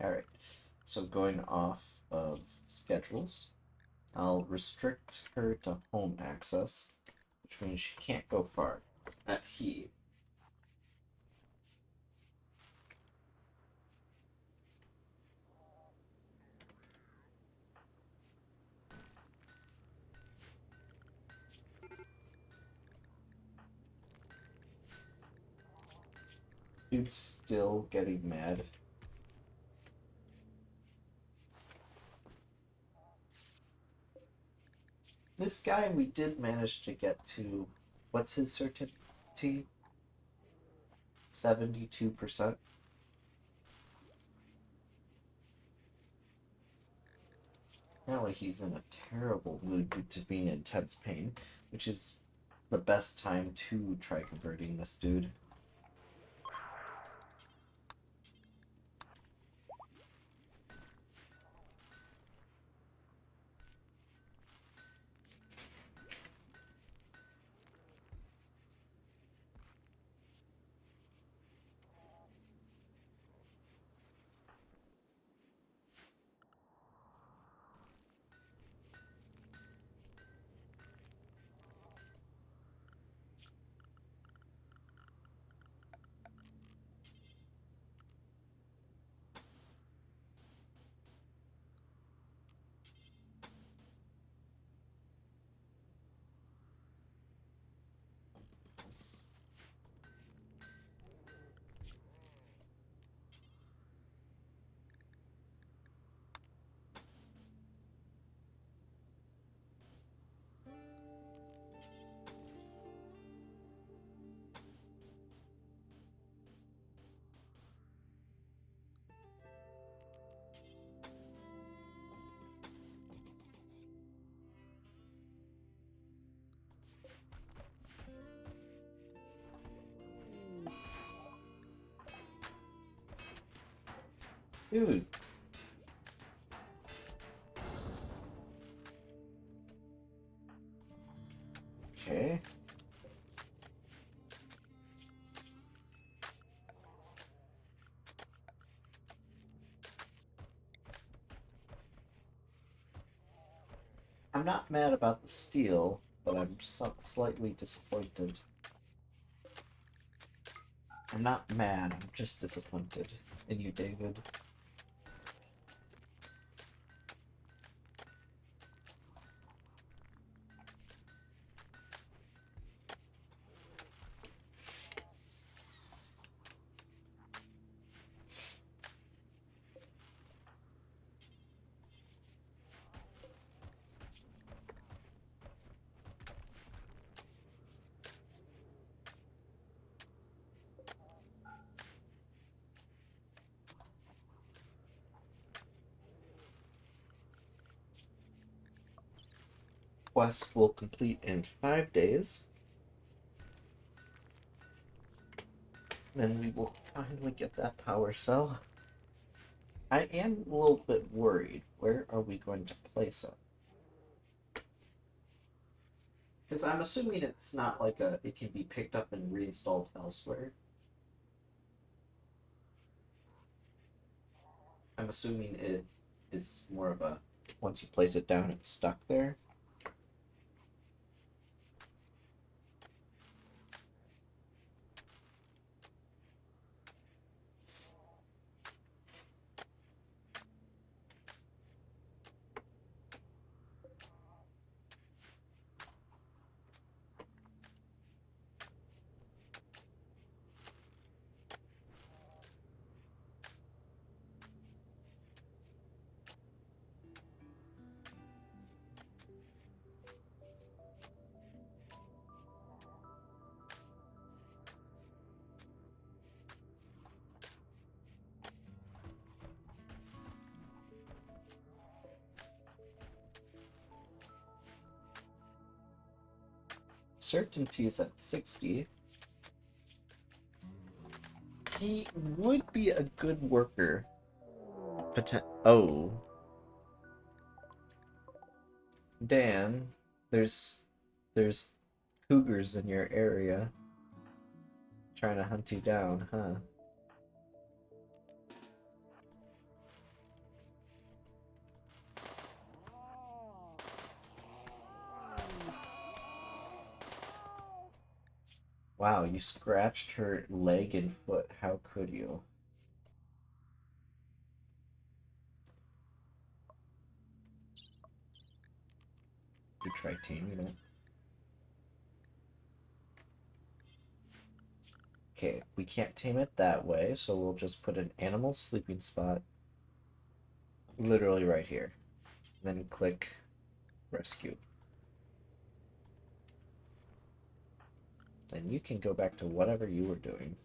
Alright, so going off of schedules, I'll restrict her to home access, which means she can't go far. At he. Dude's still getting mad. This guy we did manage to get to What's his certainty? 72%. Apparently he's in a terrible mood due to being in intense pain, which is the best time to try converting this dude. Dude. Okay. I'm not mad about the steal, but I'm slightly disappointed. I'm not mad, I'm just disappointed in you, David. Quest will complete in 5 days. Then we will finally get that power cell. I am a little bit worried. Where are we going to place it? Because I'm assuming it's not like it can be picked up and reinstalled elsewhere. I'm assuming it is more of a, once you place it down, it's stuck there. Certainty is at 60. He would be a good worker. Oh. Dan, there's cougars in your area trying to hunt you down, huh? Wow, you scratched her leg and foot. How could you? You try taming it. Okay, we can't tame it that way, so we'll just put an animal sleeping spot literally right here. Then click rescue. Then you can go back to whatever you were doing.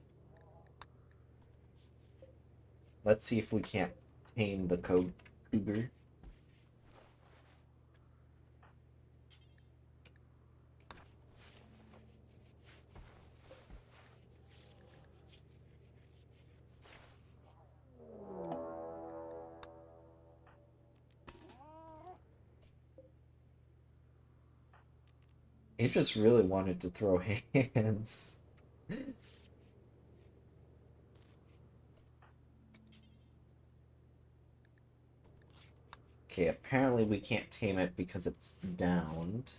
Let's see if we can't tame the cougar. He just really wanted to throw hands. Okay, apparently we can't tame it because it's downed.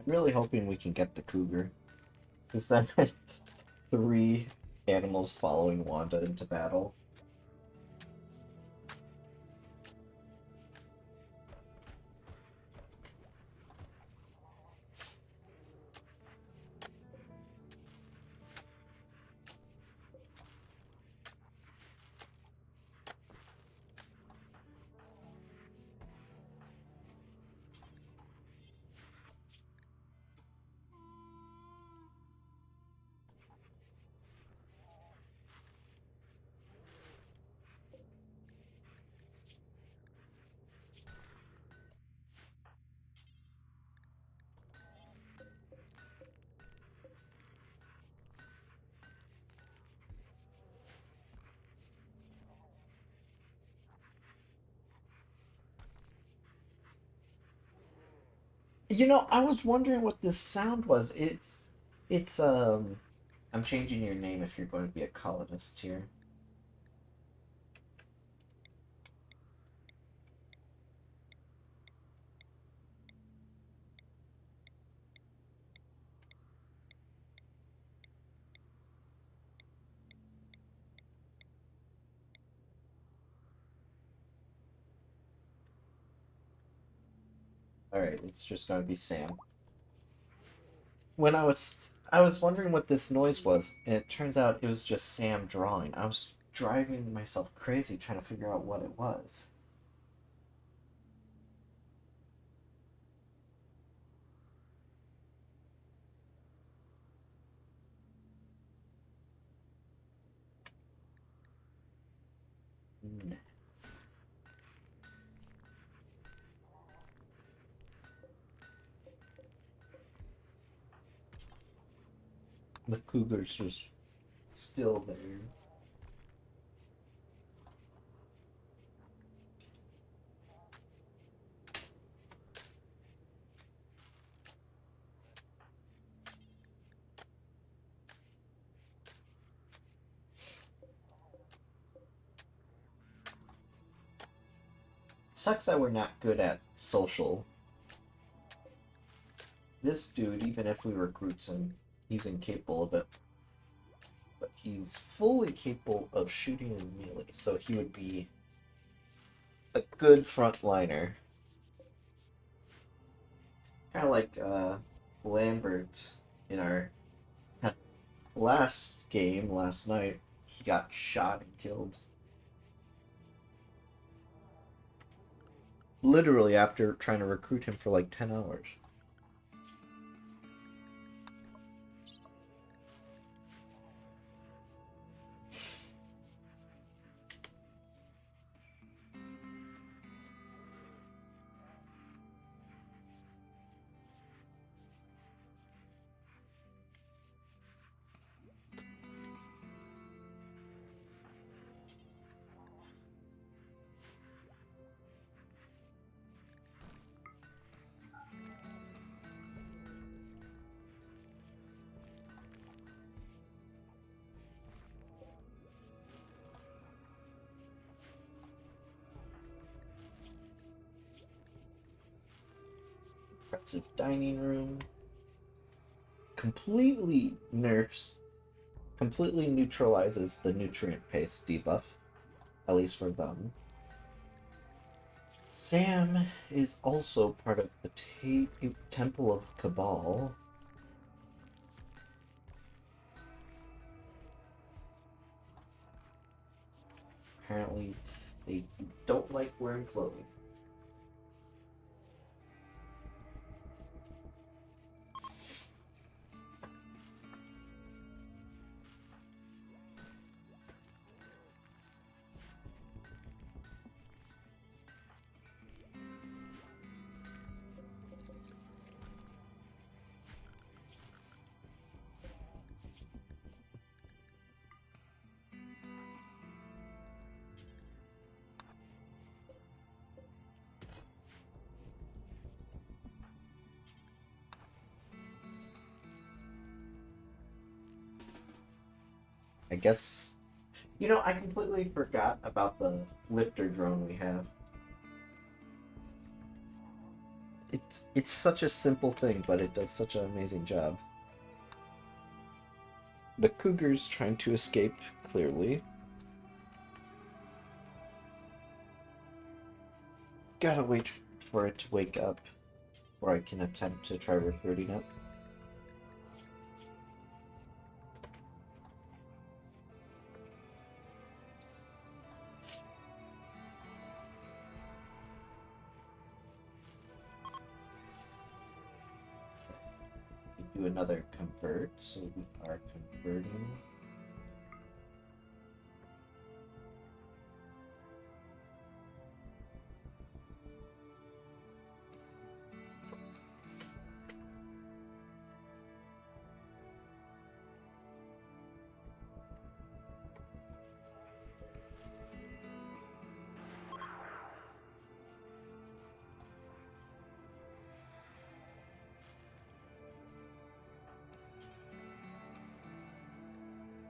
I'm really hoping we can get the cougar. Because then 3 animals following Wanda into battle. You know, I was wondering what this sound was. It's I'm changing your name if you're going to be a colonist here. Alright, it's just going to be Sam. When I was wondering what this noise was, and it turns out it was just Sam drawing. I was driving myself crazy trying to figure out what it was. Mm. The cougar's just still there. Sucks that we're not good at social. This dude, even if we recruit him, he's incapable of it. But he's fully capable of shooting in melee, so he would be a good frontliner. Kind of like Lambert in our last game last night. He got shot and killed. Literally after trying to recruit him for like 10 hours. lots of dining room. Completely neutralizes the nutrient paste debuff, at least for them. Sam is also part of the Temple of Cabal. Apparently, they don't like wearing clothing. I guess, I completely forgot about the lifter drone we have. It's such a simple thing, but it does such an amazing job. The cougar's trying to escape, clearly. Gotta wait for it to wake up, or I can attempt to try recruiting it. Do another convert, so we are converting.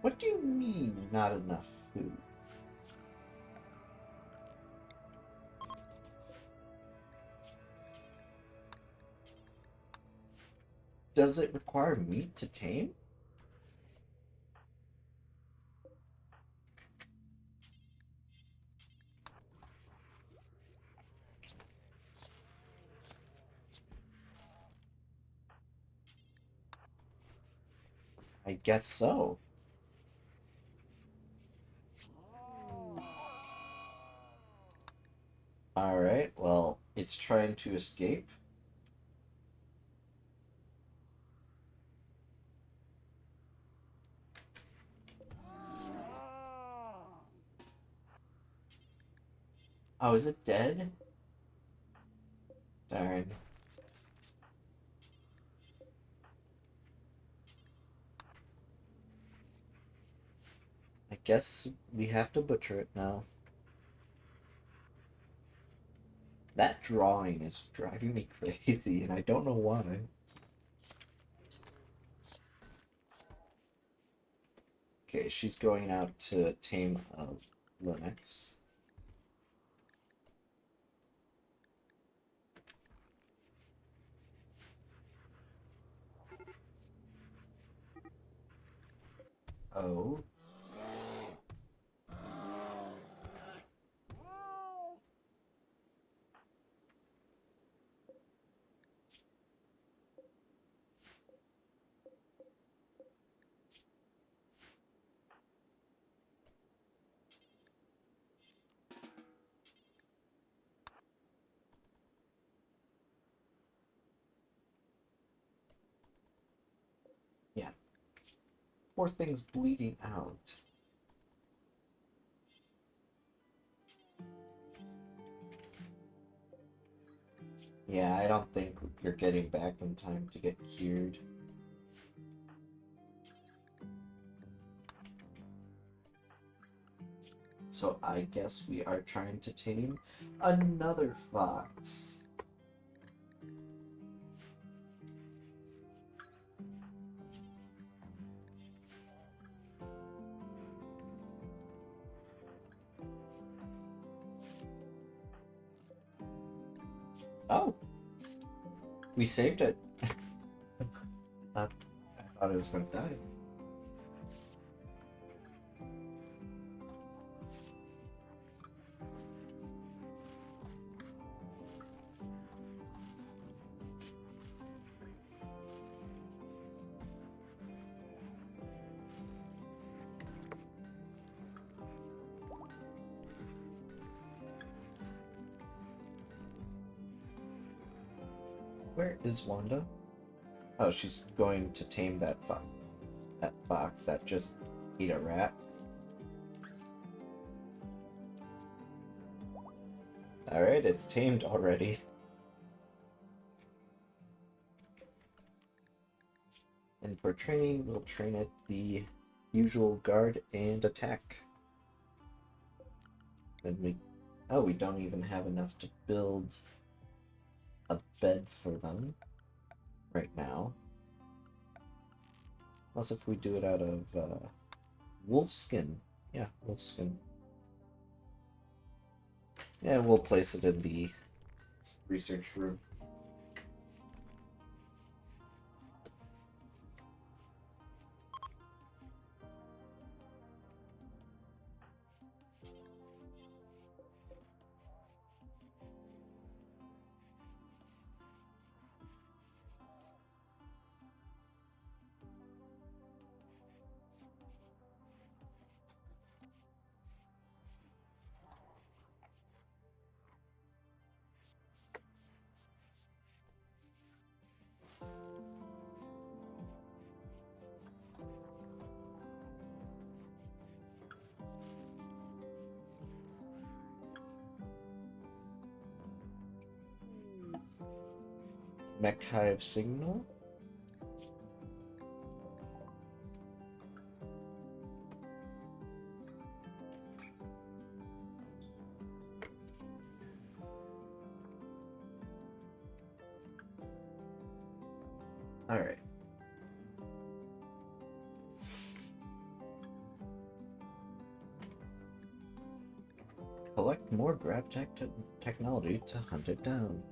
What do you mean, not enough food? Does it require meat to tame? I guess so. Alright, well, it's trying to escape. Oh, is it dead? Darn. I guess we have to butcher it now. That drawing is driving me crazy, and I don't know why. Okay, she's going out to tame Linux. Oh. Yeah. Poor thing's bleeding out. Yeah, I don't think you're getting back in time to get cured. So I guess we are trying to tame another fox. Oh. We saved it. I thought it was going to die. Where is Wanda? Oh, she's going to tame that fox that just ate a rat. Alright, it's tamed already. And for training, we'll train it the usual guard and attack. Then we don't even have enough to build a bed for them right now. Unless if we do it out of wolf skin. Yeah, wolf skin. Yeah, we'll place it in the research room. Mech Hive Signal. Alright. Collect more grab technology to hunt it down.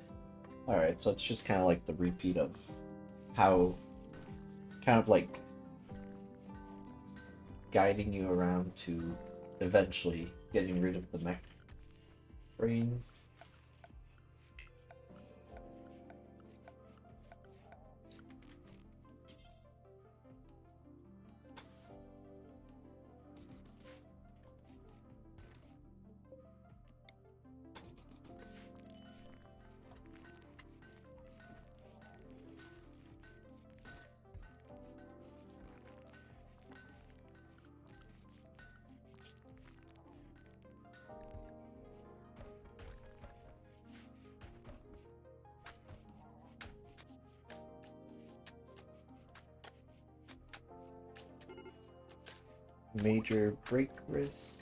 Alright, so it's just kind of like the repeat of how, kind of like guiding you around to eventually getting rid of the mech brain. Major break risk.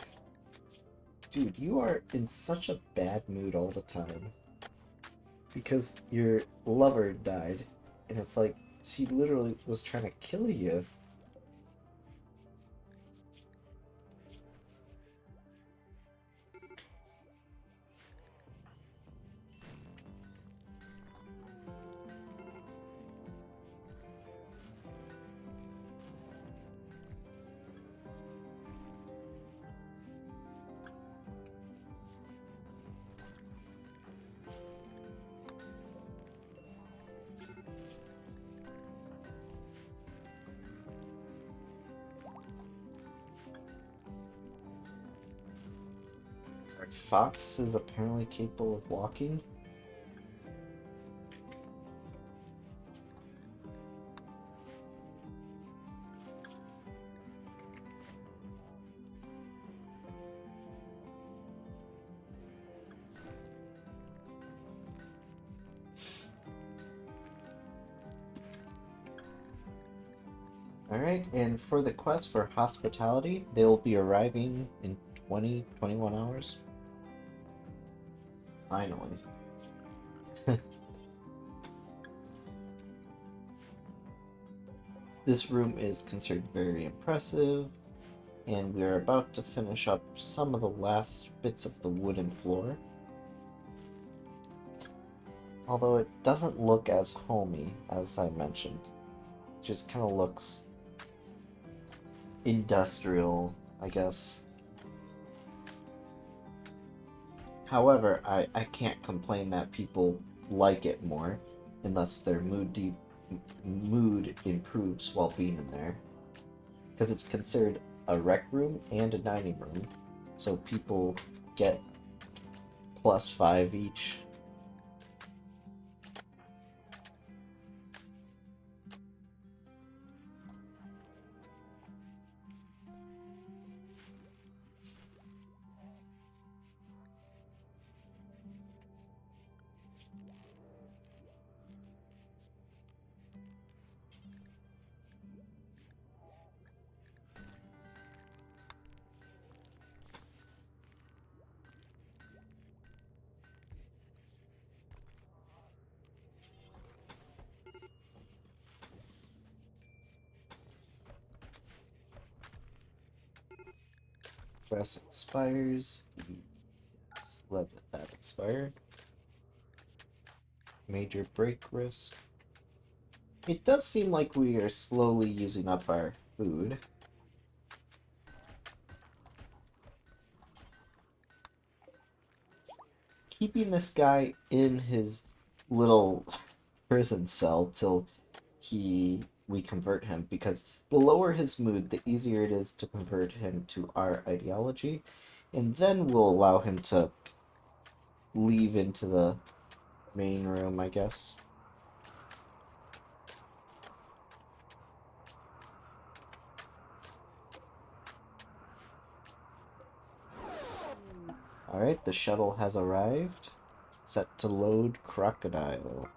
Dude, you are in such a bad mood all the time. Because your lover died, and it's like, she literally was trying to kill you. Fox is apparently capable of walking. Alright, and for the quest for hospitality, they will be arriving in 21 hours. Finally. This room is considered very impressive, and we are about to finish up some of the last bits of the wooden floor. Although it doesn't look as homey as I mentioned. It just kind of looks industrial, I guess. However, I can't complain that people like it more unless their mood improves while being in there. Because it's considered a rec room and a dining room. So people get +5 each. Press expires. Yes, let that expire. Major break risk. It does seem like we are slowly using up our food. Keeping this guy in his little prison cell till we convert him, because the lower his mood, the easier it is to convert him to our ideology, and then we'll allow him to leave into the main room, I guess. Alright, the shuttle has arrived. Set to load crocodile.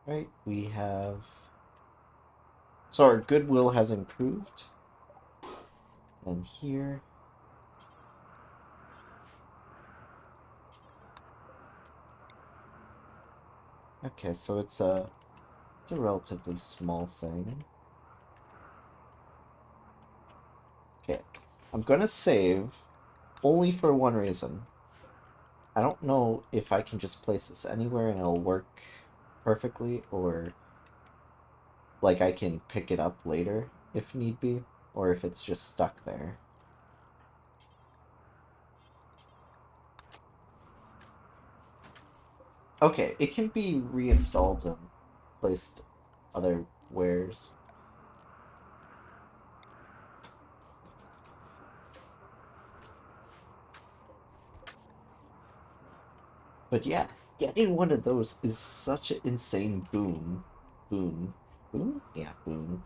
Right, we have... So our goodwill has improved. And here... Okay, so it's a relatively small thing. Okay, I'm gonna save only for one reason. I don't know if I can just place this anywhere and it'll work perfectly, or like I can pick it up later if need be, or if it's just stuck there. Okay, it can be reinstalled and placed other wares. But yeah, getting one of those is such an insane boon. Boon. Boon? Yeah, boon.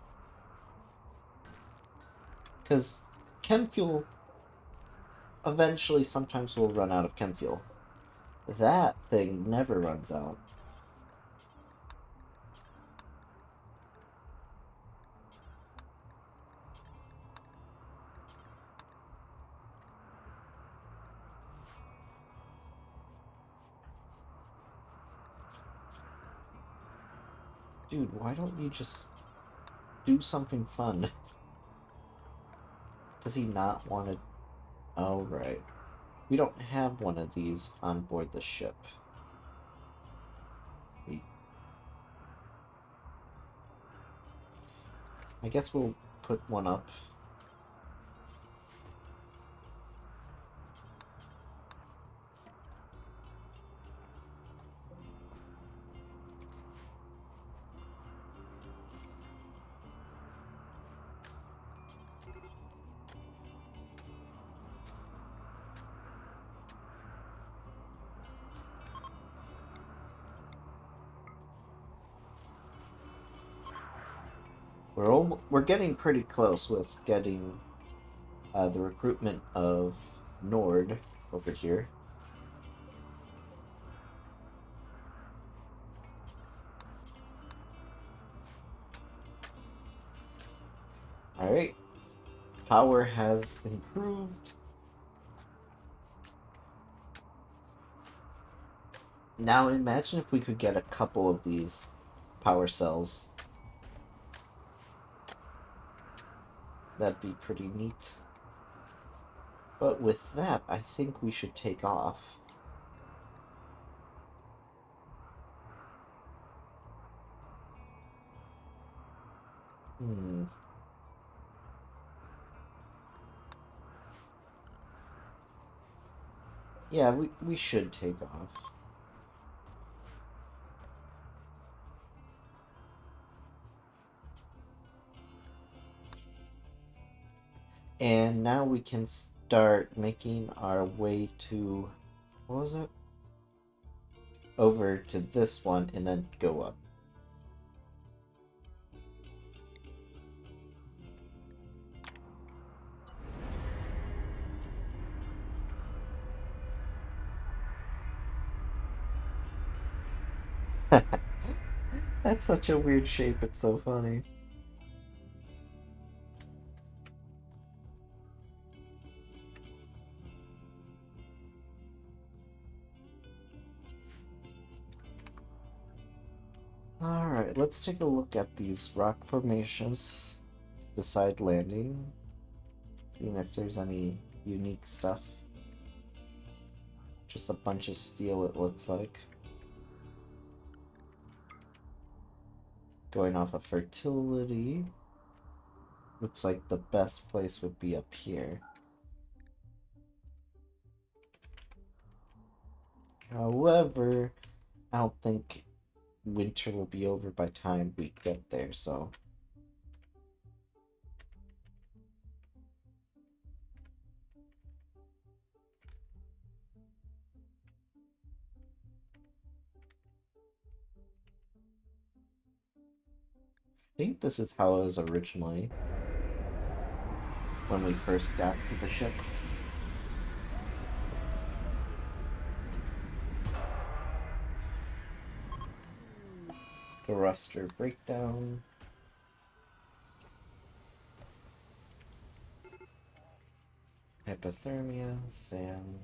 Because chem fuel eventually sometimes will run out of chem fuel. That thing never runs out. Dude, why don't you just do something fun? Does he not want to... Oh, right. We don't have one of these on board the ship. We... I guess we'll put one up. We're getting pretty close with getting the recruitment of Nord over here. Alright. Power has improved. Now imagine if we could get a couple of these power cells. That'd be pretty neat. But with that, I think we should take off. Hmm. Yeah, we should take off. And now we can start making our way to... What was it? Over to this one and then go up. That's such a weird shape, it's so funny. Alright, let's take a look at these rock formations. Decide landing. Seeing if there's any unique stuff. Just a bunch of steel, it looks like. Going off of fertility. Looks like the best place would be up here. However, I don't think winter will be over by time we get there, so... I think this is how it was originally. When we first got to the ship. Thruster breakdown. Hypothermia, sand.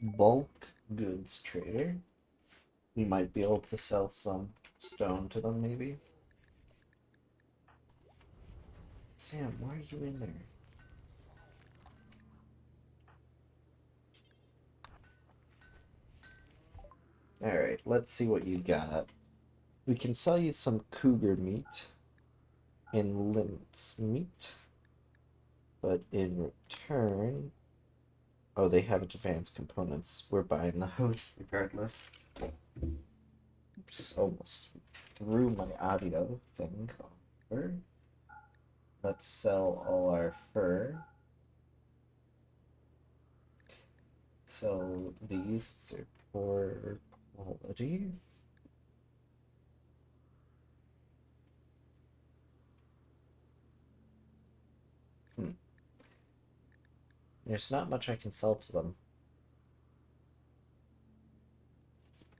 Bulk goods trader. We might be able to sell some stone to them, maybe. Sam, why are you in there? Alright, let's see what you got. We can sell you some cougar meat and lynx meat. But in return... Oh, they have advanced components. We're buying those regardless. Oops, almost threw my audio thing over. Let's sell all our fur. So these are poor quality. There's not much I can sell to them.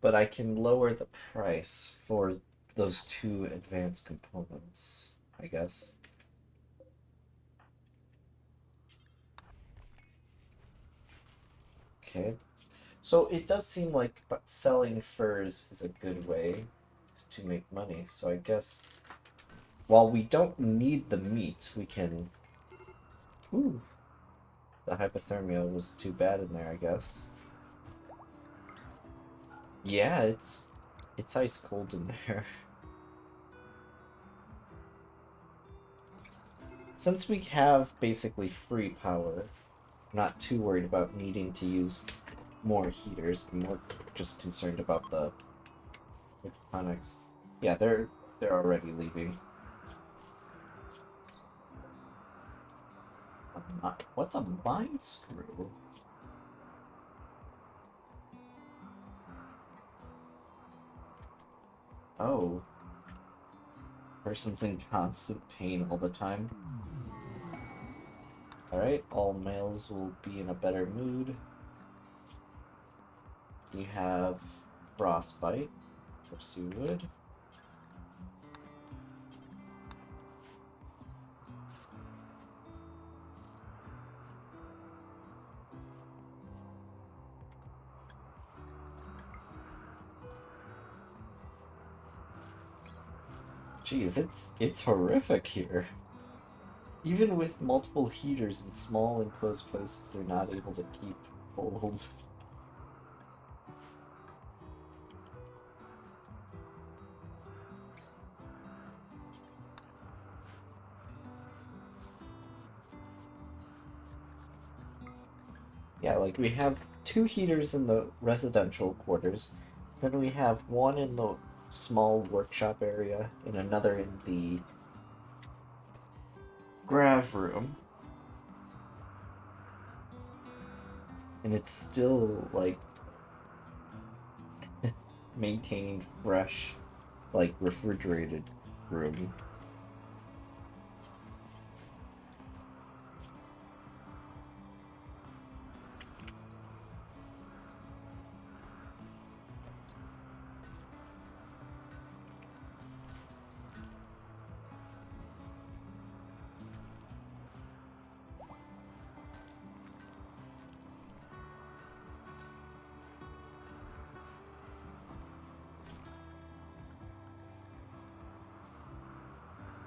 But I can lower the price for those two advanced components, I guess. Okay. So it does seem like selling furs is a good way to make money. So I guess while we don't need the meat, we can... Ooh. The hypothermia was too bad in there, I guess. Yeah, it's ice cold in there. Since we have basically free power, I'm not too worried about needing to use more heaters. I'm more just concerned about the hydroponics. Yeah, they're already leaving. What's a mine screw? Oh. Person's in constant pain all the time. Alright, all males will be in a better mood. You have frostbite. Of course you would. Jeez, it's horrific here. Even with multiple heaters in small enclosed places, they're not able to keep cold. Yeah, like we have 2 heaters in the residential quarters, then we have one in the small workshop area and another in the grav room. And it's still like maintaining fresh, like refrigerated room.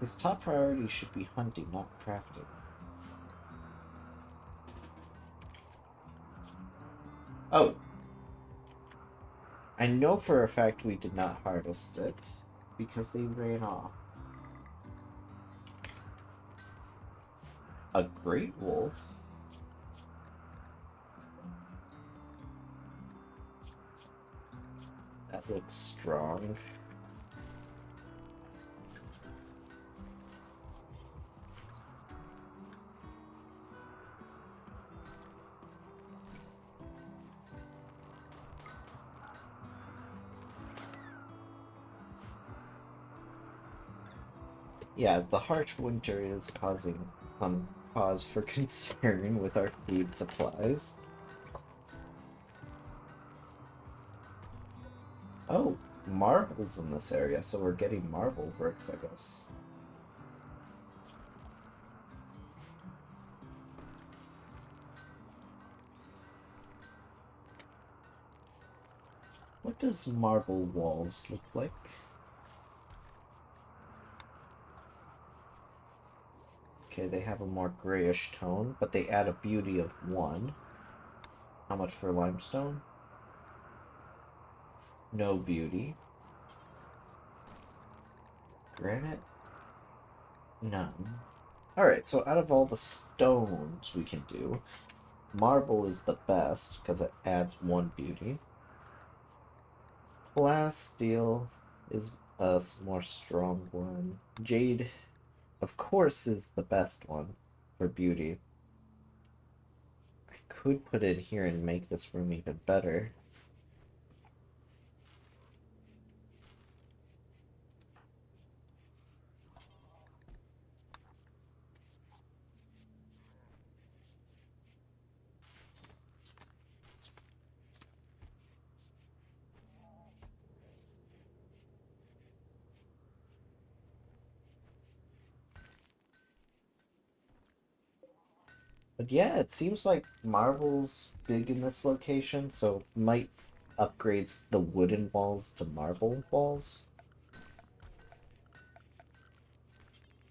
His top priority should be hunting, not crafting. Oh, I know for a fact we did not harvest it because they ran off. A great wolf? That looks strong. Yeah, the harsh winter is causing some cause for concern with our food supplies. Oh, marbles in this area, so we're getting marble bricks, I guess. What does marble walls look like? Okay, they have a more grayish tone, but they add a beauty of 1. How much for limestone? No beauty. Granite? None. Alright, so out of all the stones we can do, marble is the best because it adds 1 beauty. Glass steel is a more strong one. Jade, of course, is the best one for beauty. I could put it here and make this room even better. But yeah, it seems like marble's big in this location, so might upgrades the wooden walls to marble walls.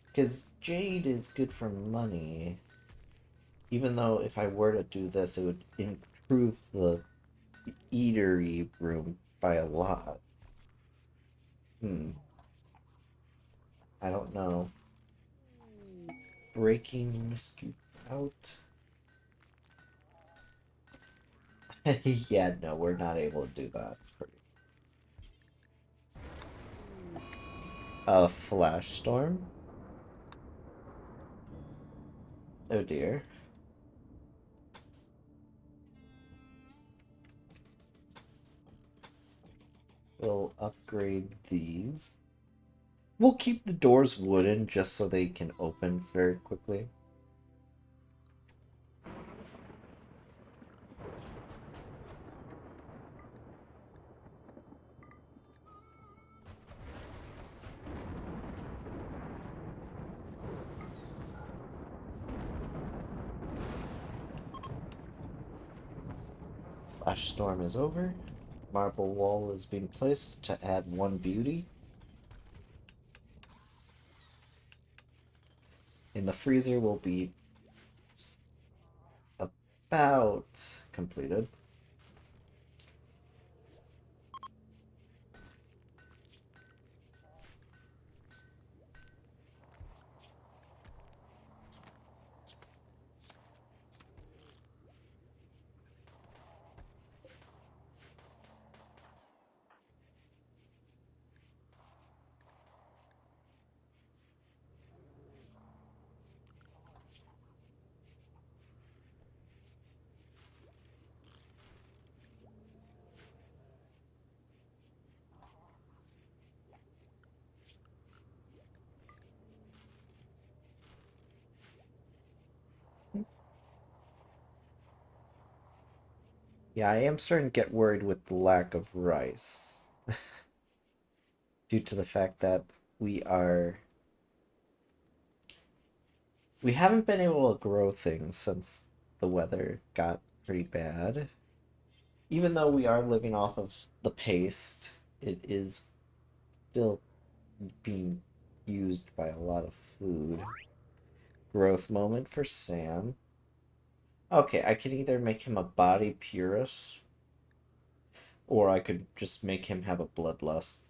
Because jade is good for money. Even though if I were to do this, it would improve the eatery room by a lot. I don't know. Breaking rescue out. Yeah, no, we're not able to do that. A flash storm? Oh dear. We'll upgrade these. We'll keep the doors wooden just so they can open very quickly. Flash storm is over. Marble wall is being placed to add one beauty. And the freezer will be about completed. Yeah, I am starting to get worried with the lack of rice. Due to the fact that we are... We haven't been able to grow things since the weather got pretty bad. Even though we are living off of the paste, it is still being used by a lot of food. Growth moment for Sam. Okay, I can either make him a body purist, or I could just make him have a bloodlust.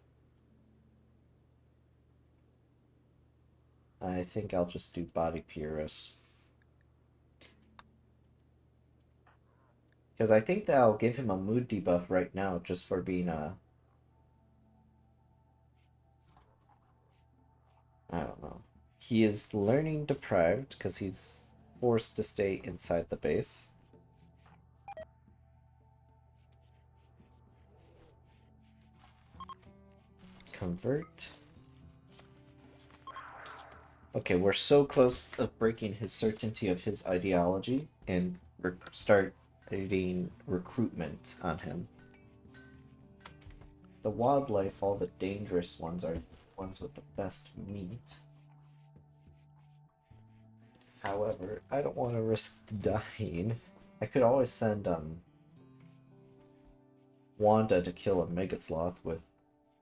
I think I'll just do body purist. Because I think that I'll give him a mood debuff right now just for being a... I don't know. He is learning deprived because he's forced to stay inside the base. Convert. Okay, we're so close of breaking his certainty of his ideology and starting recruitment on him. The wildlife, all the dangerous ones, are the ones with the best meat. However, I don't want to risk dying. I could always send Wanda to kill a Megasloth with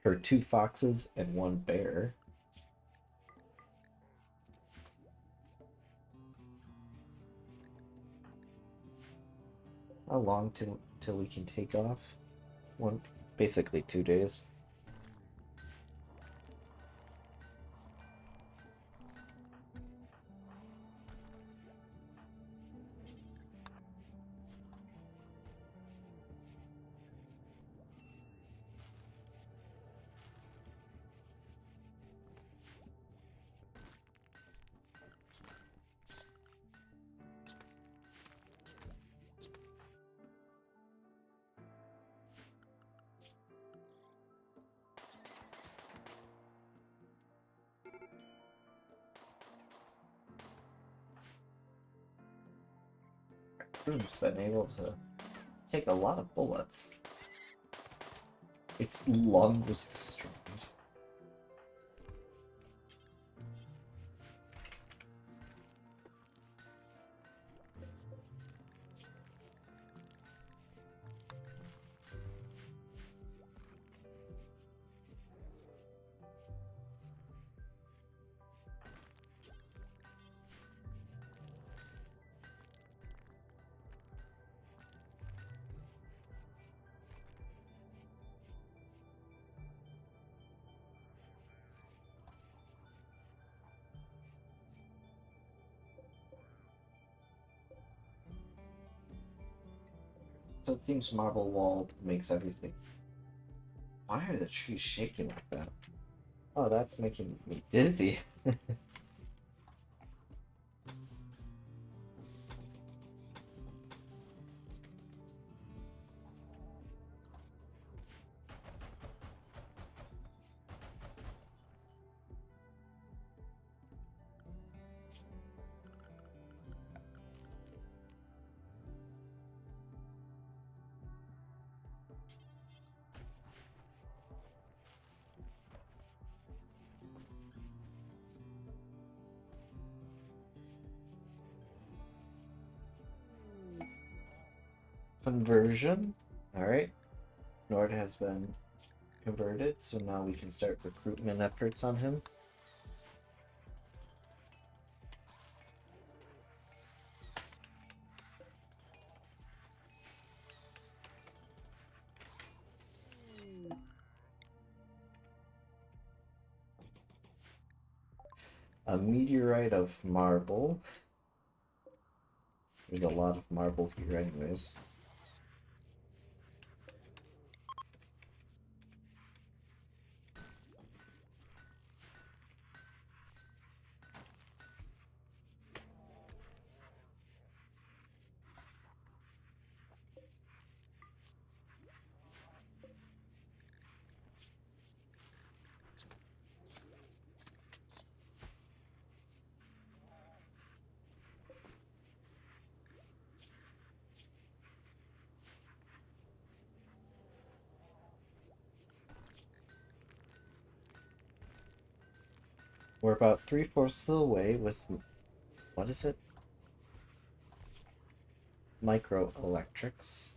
her 2 foxes and 1 bear. How long till we can take off? Basically 2 days. Rune's been able to take a lot of bullets. Its lung was destroyed. So it seems Marble Wall makes everything. Why are the trees shaking like that? Oh, that's making me dizzy. Conversion. Alright. Nord has been converted, so now we can start recruitment efforts on him. A meteorite of marble. There's a lot of marble here anyways. We're about 3/4 the way with, what is it? Microelectrics.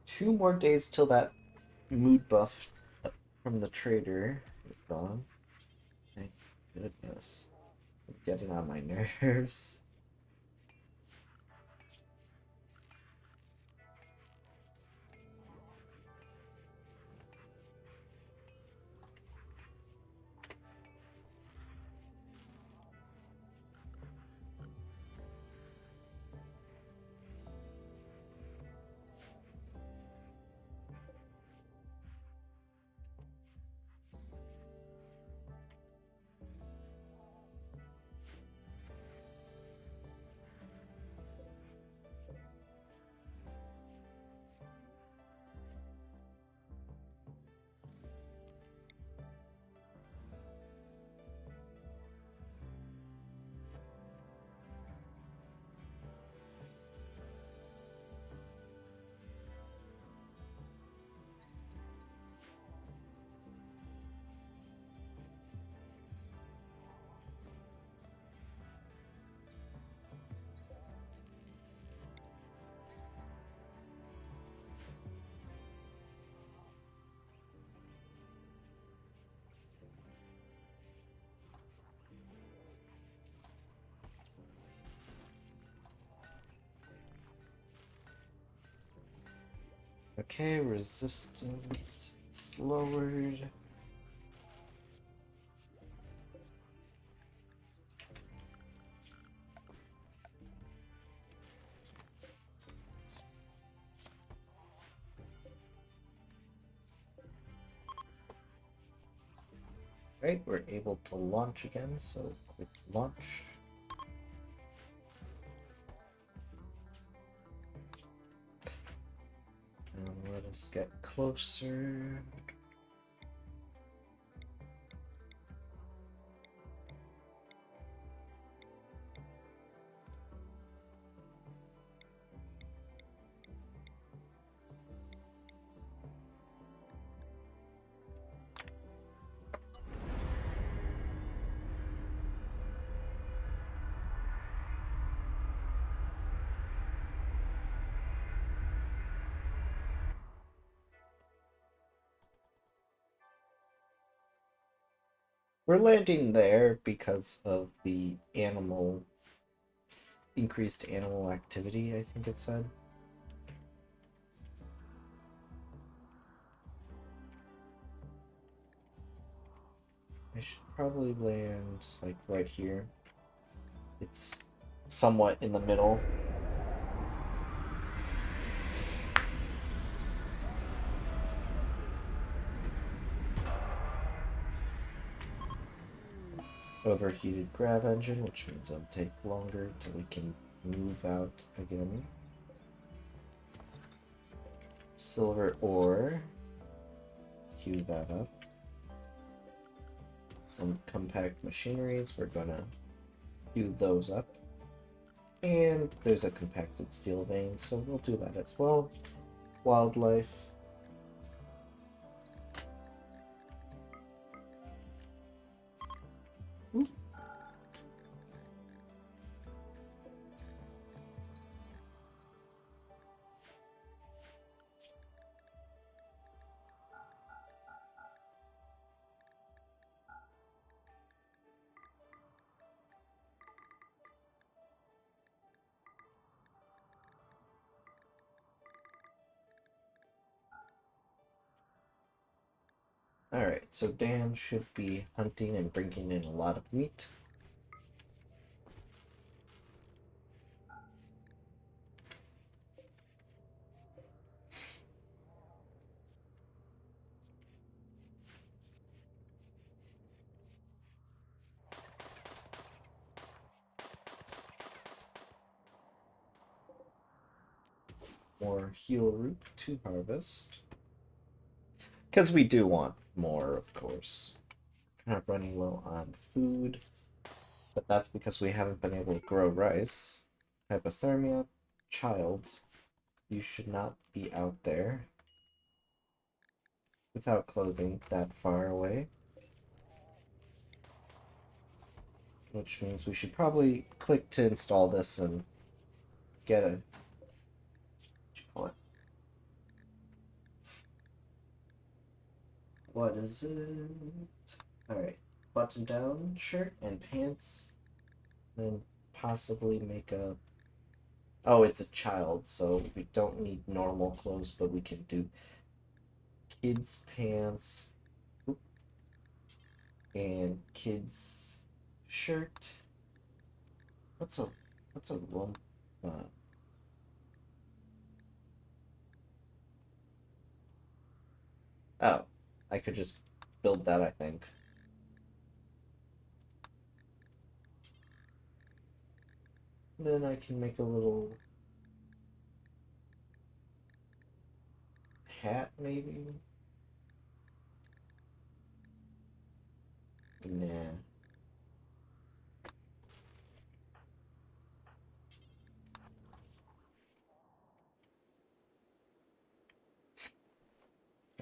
Two more days till that mood buff from the trader is gone. Thank goodness. I'm getting on my nerves. Okay, resistance is lowered. Right, we're able to launch again, so quick launch. And let us get closer. We're landing there because of the increased animal activity, I think it said. I should probably land like right here. It's somewhat in the middle. Overheated grav engine, which means it'll take longer till we can move out again. Silver ore. Queue that up. Some compact machineries, we're gonna queue those up. And there's a compacted steel vein, so we'll do that as well. Wildlife. Alright, so Dan should be hunting and bringing in a lot of meat. More heal root to harvest. Because we do want more, of course. Kind of running low on food, but that's because we haven't been able to grow rice. Hypothermia, child, you should not be out there without clothing that far away. Which means we should probably click to install this and get a, what you call it? What is it? Alright, button down shirt and pants. Then possibly make a... Oh, it's a child, so we don't need normal clothes, but we can do kids pants and kids shirt. What's a room? Oh, I could just build that, I think. Then I can make a little hat, maybe? Nah.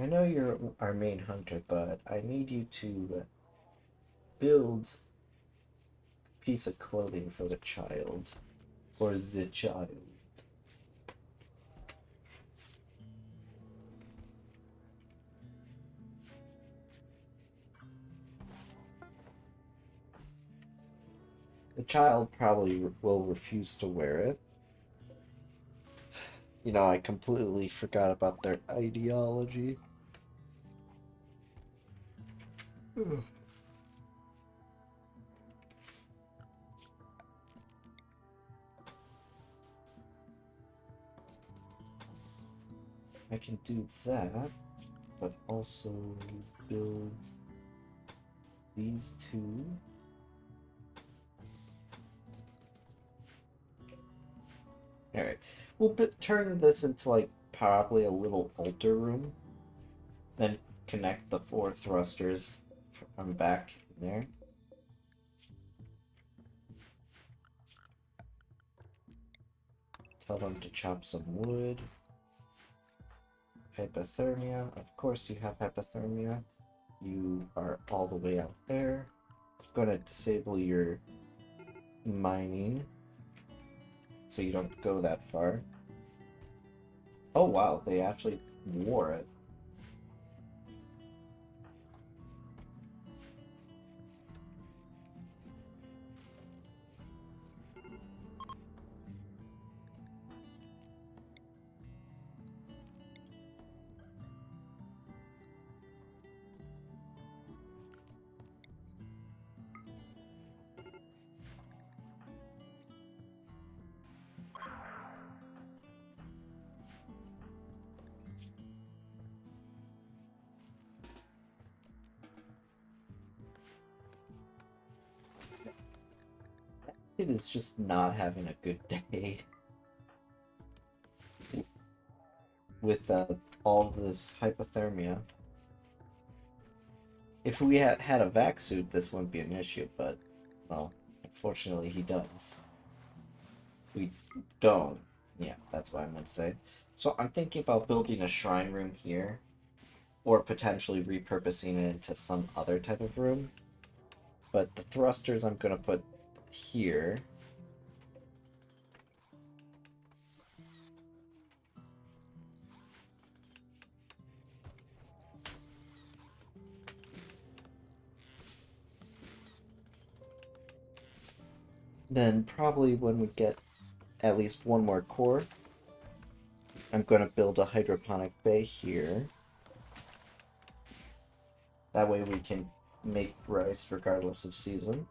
I know you're our main hunter, but I need you to build a piece of clothing for the child. Or the child. The child probably will refuse to wear it. You know, I completely forgot about their ideology. I can do that, but also build these two. Alright, we'll turn this into like probably a little altar room. Then connect the 4 thrusters from back in there. Tell them to chop some wood. Hypothermia. Of course you have hypothermia. You are all the way out there. I'm going to disable your mining so you don't go that far. Oh wow, they actually wore it. It is just not having a good day with all this hypothermia. If we had a vac suit, this wouldn't be an issue, but, well, unfortunately he does. We don't. Yeah, that's what I meant to say. So I'm thinking about building a shrine room here, or potentially repurposing it into some other type of room. But the thrusters I'm going to put here. Then probably when we get at least one more core, I'm going to build a hydroponic bay here. That way we can make rice regardless of season.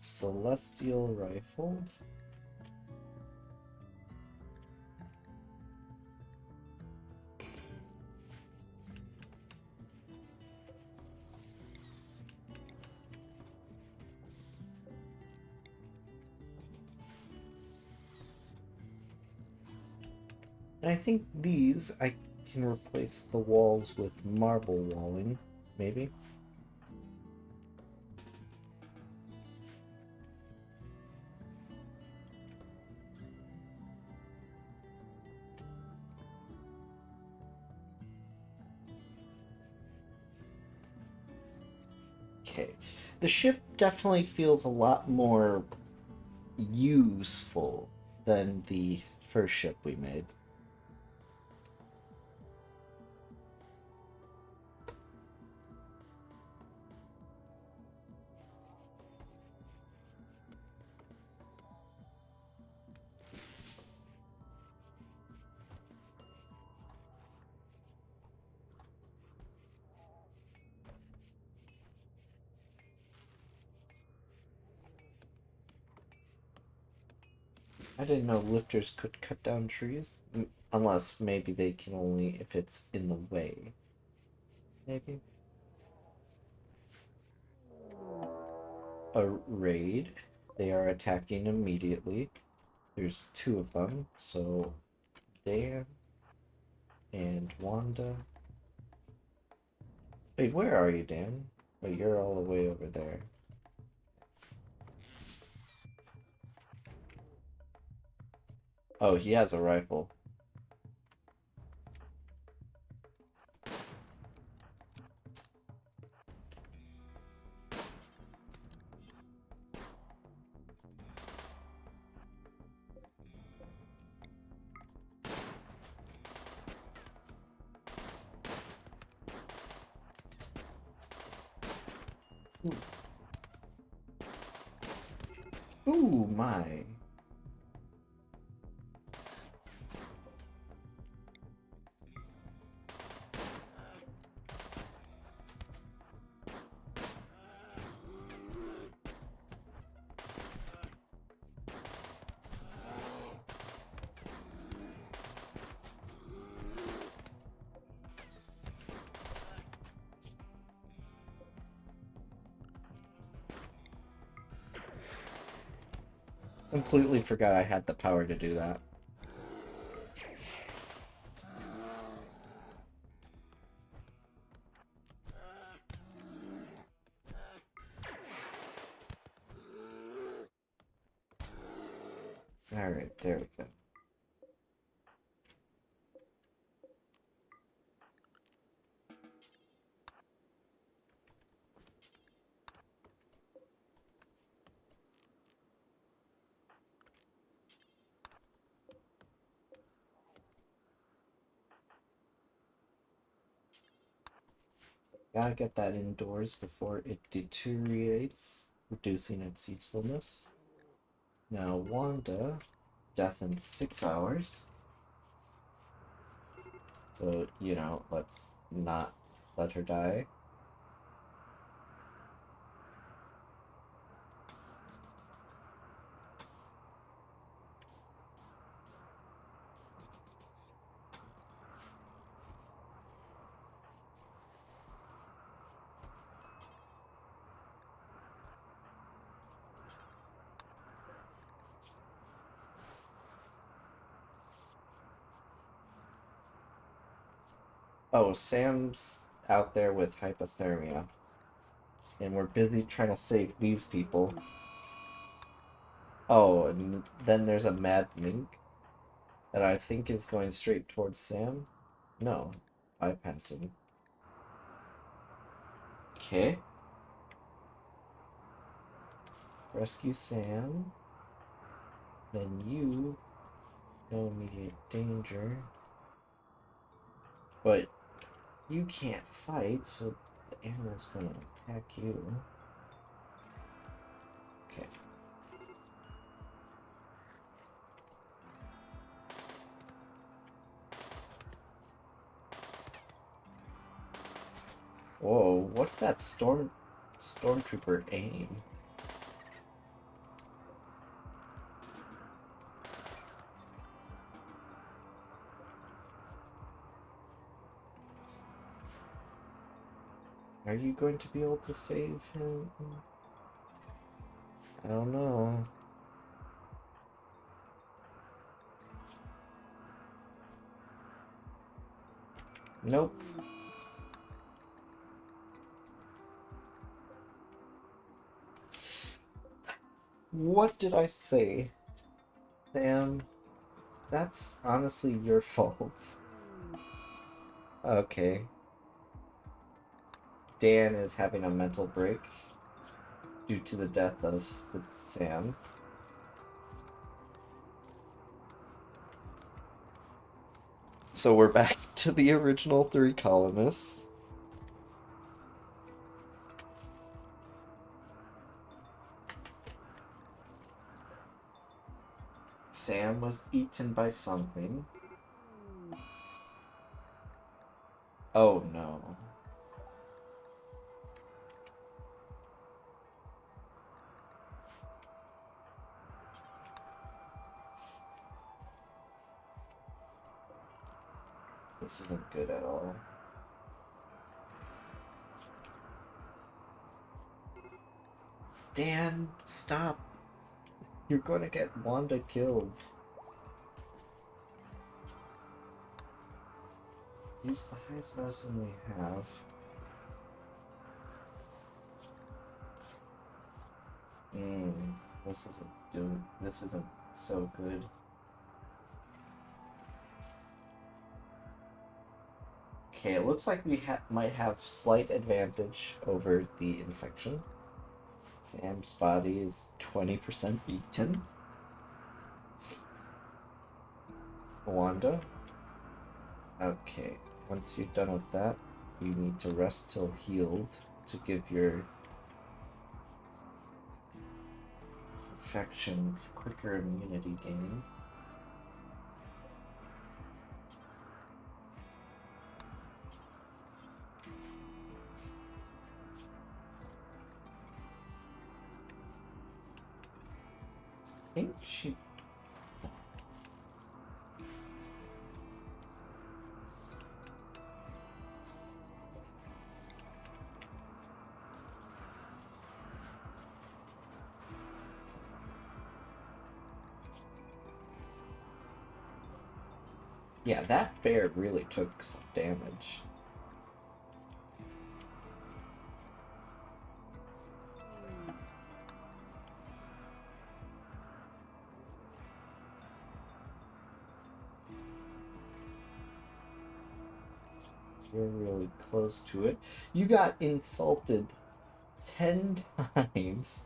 Celestial rifle. And I think these, I can replace the walls with marble walling, maybe. Okay. The ship definitely feels a lot more useful than the first ship we made. I didn't know lifters could cut down trees. Unless maybe they can only if it's in the way. Maybe. A raid. They are attacking immediately. There's two of them, so Dan and Wanda. Wait, where are you, Dan? Oh, you're all the way over there. Oh, he has a rifle. Ooh, Ooh my. Completely forgot I had the power to do that. Alright, there we go. Gotta get that indoors before it deteriorates, reducing its usefulness. Now, Wanda, death in 6 hours. So, let's not let her die. Oh, Sam's out there with hypothermia. And we're busy trying to save these people. Oh, and then there's a mad mink that I think is going straight towards Sam. No, bypassing. Okay. Rescue Sam. Then you, no immediate danger. But you can't fight, so the animal's gonna attack you. Okay. Whoa, what's that stormtrooper aim? Are you going to be able to save him? I don't know. Nope. What did I say? Sam, that's honestly your fault. Okay. Dan is having a mental break due to the death of Sam. So we're back to the original 3 colonists. Sam was eaten by something. Oh no. This isn't good at all. Dan, stop. You're going to get Wanda killed. Use the highest medicine we have. This isn't so good. Okay, it looks like we might have slight advantage over the infection. Sam's body is 20% beaten. Wanda. Okay, once you're done with that, you need to rest till healed to give your infection quicker immunity gain. I think she... Yeah, that bear really took some damage. You're really close to it. You got insulted 10 times.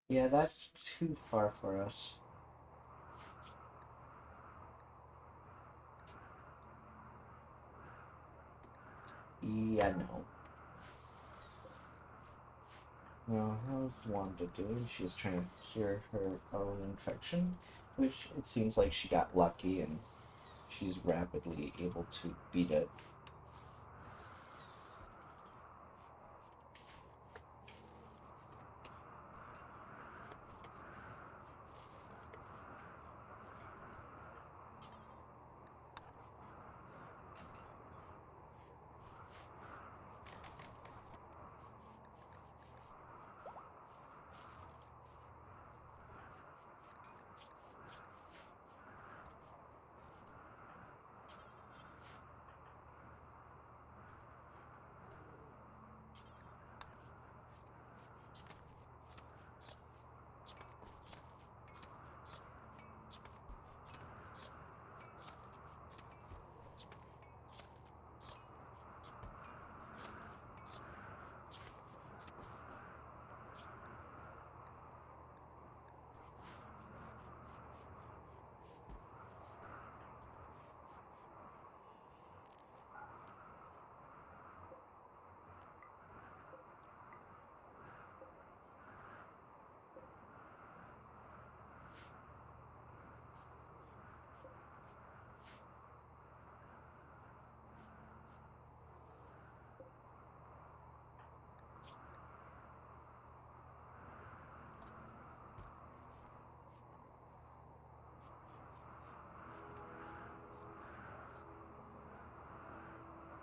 Yeah, that's too far for us. Yeah, no. Well, how's Wanda doing? She's trying to cure her own infection, which it seems like she got lucky and she's rapidly able to beat it.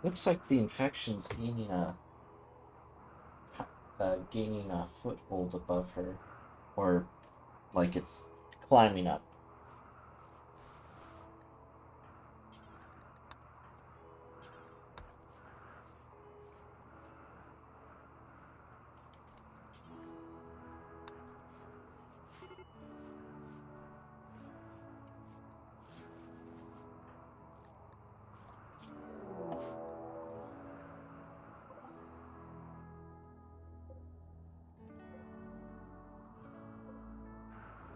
Looks like the infection's gaining a foothold above her, or like it's climbing up.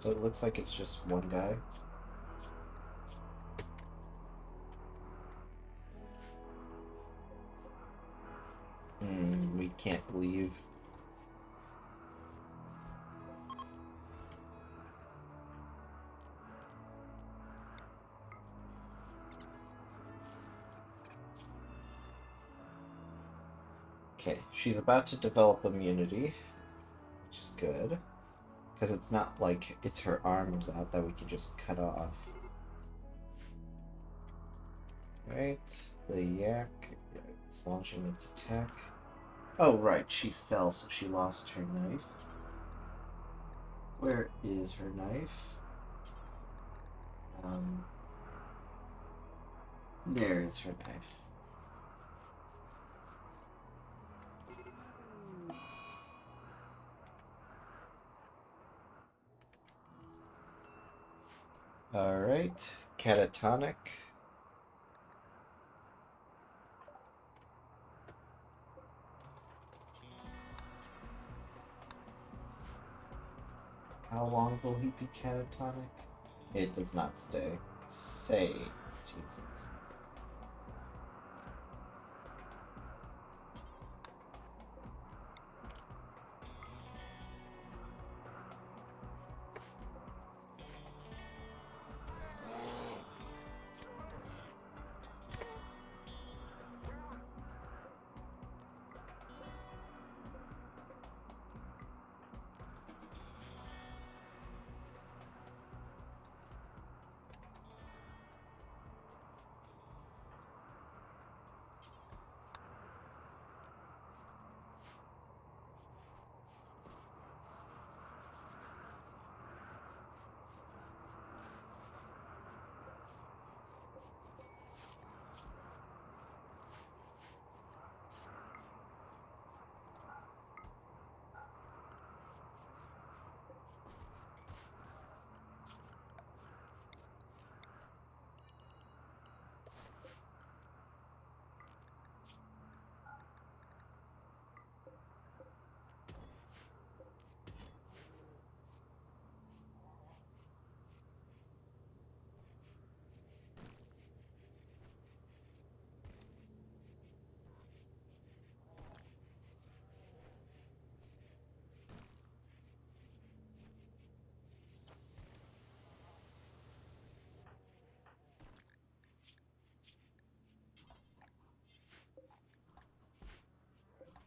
So it looks like it's just one guy. We can't leave. Okay, she's about to develop immunity, which is good. Because it's not like it's her arm that we can just cut off. Right, the yak is launching its attack. Oh, right, she fell, so she lost her knife. Where is her knife? There is her knife. Alright, catatonic. How long will he be catatonic? It does not stay. Say, Jesus.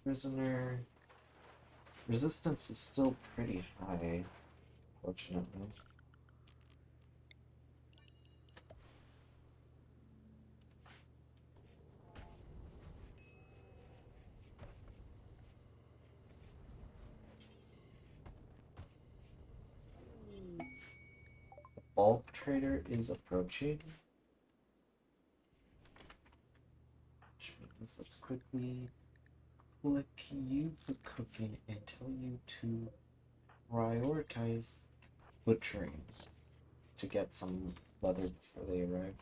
Prisoner. Resistance is still pretty high, fortunately. The bulk trader is approaching. Which means let's quickly click you for cooking and tell you to prioritize butchering to get some leather before they arrive.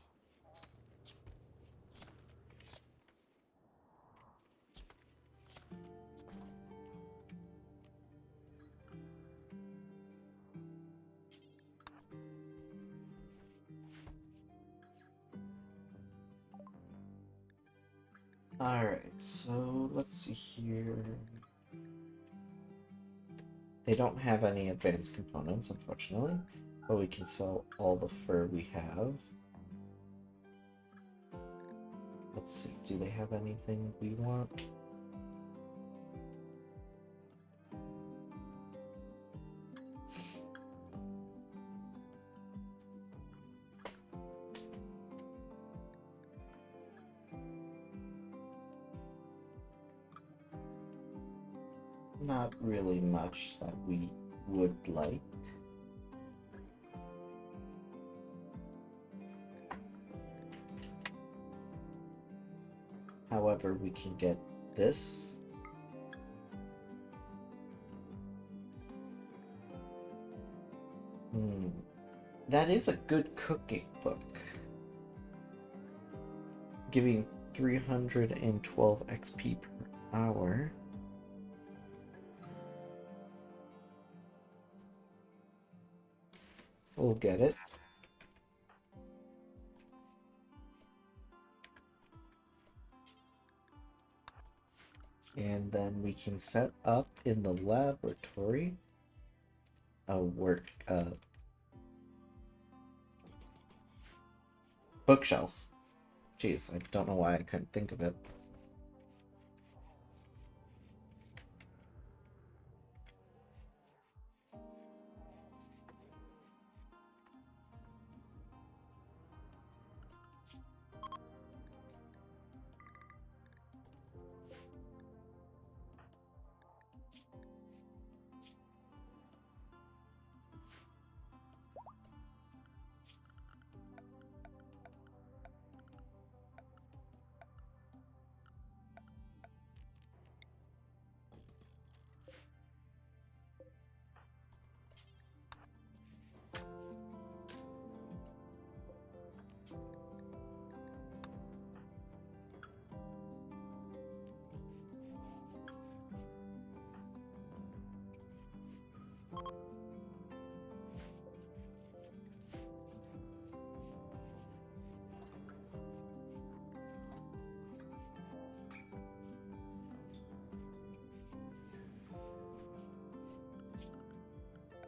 Alright, so let's see here. They don't have any advanced components, unfortunately, but we can sell all the fur we have. Let's see, do they have anything we want? Not really much that we would like. However, we can get this. That is a good cooking book. Giving 312 XP per hour. We'll get it. And then we can set up in the laboratory a bookshelf. Jeez, I don't know why I couldn't think of it.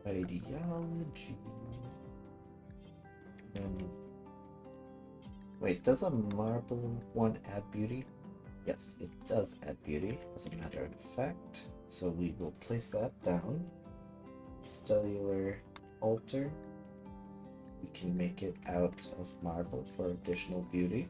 Ideology. And wait, does a marble one add beauty? Yes, it does add beauty, as a matter of fact. So we will place that down. Stellar altar. We can make it out of marble for additional beauty.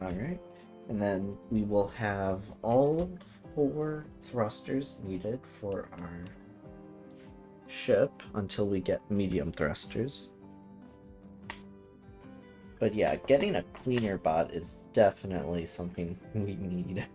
Alright. And then we will have all 4 thrusters needed for our ship until we get medium thrusters. But yeah, getting a cleaner bot is definitely something we need.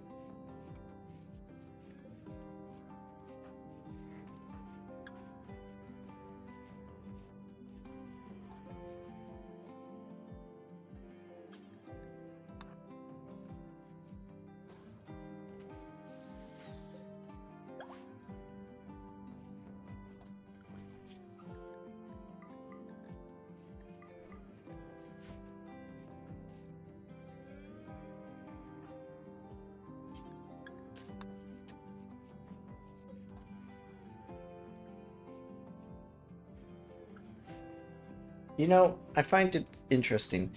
You know, I find it interesting.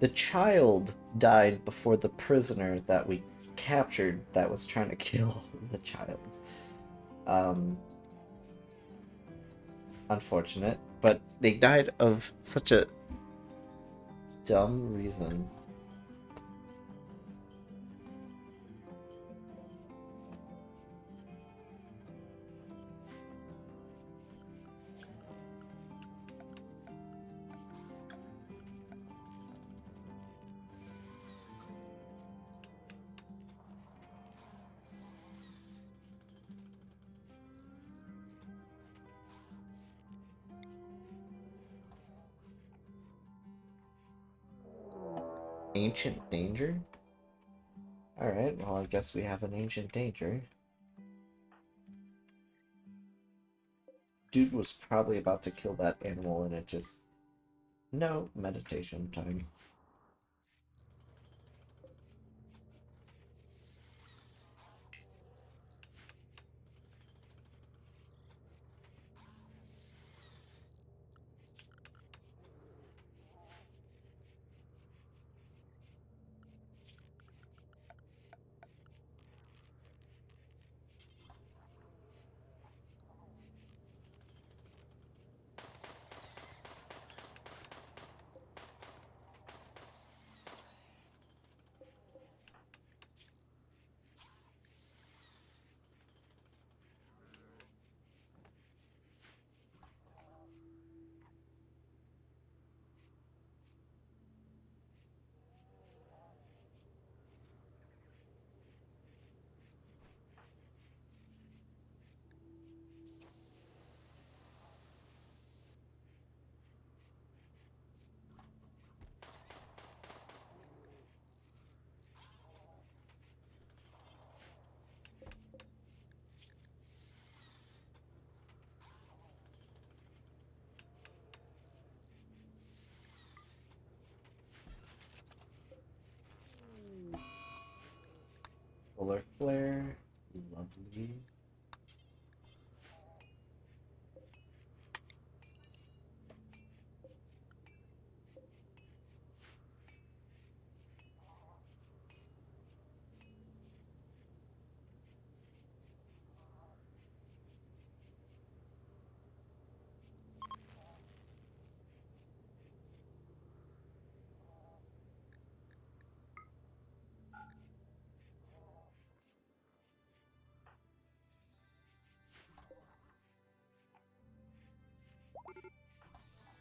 The child died before the prisoner that we captured that was trying to kill the child. Um, Unfortunate, but they died of such a dumb reason. Ancient danger? Alright, well, I guess we have an ancient danger. Dude was probably about to kill that animal and it just... No, meditation time. Solar flare. Lovely.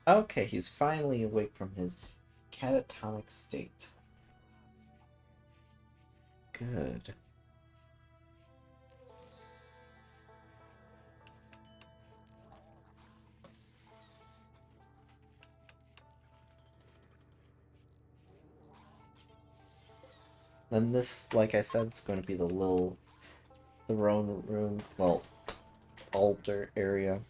Okay, he's finally awake from his catatonic state. Good. Then this, like I said, is going to be the little throne room, well, altar area.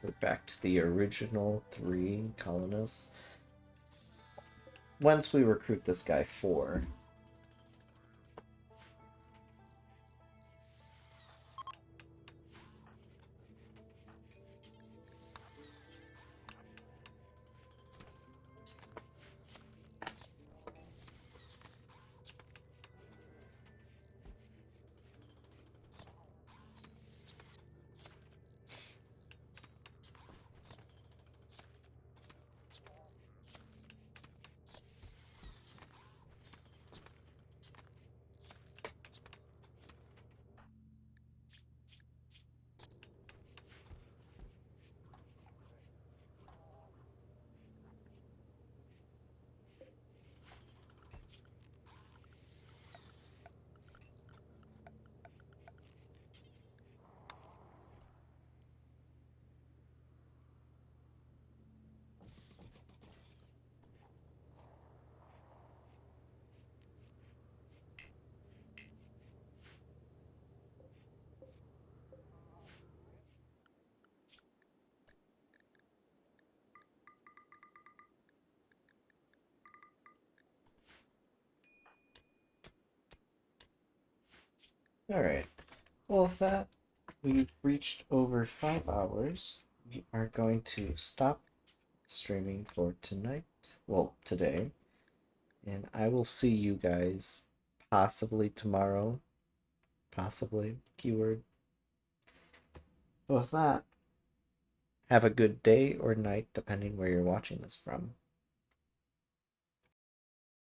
We're back to the original 3 colonists. Once we recruit this guy 4. Alright. Well, with that, we've reached over 5 hours. We are going to stop streaming for tonight. Well, today. And I will see you guys possibly tomorrow. Possibly. Keyword. With that, have a good day or night, depending where you're watching this from.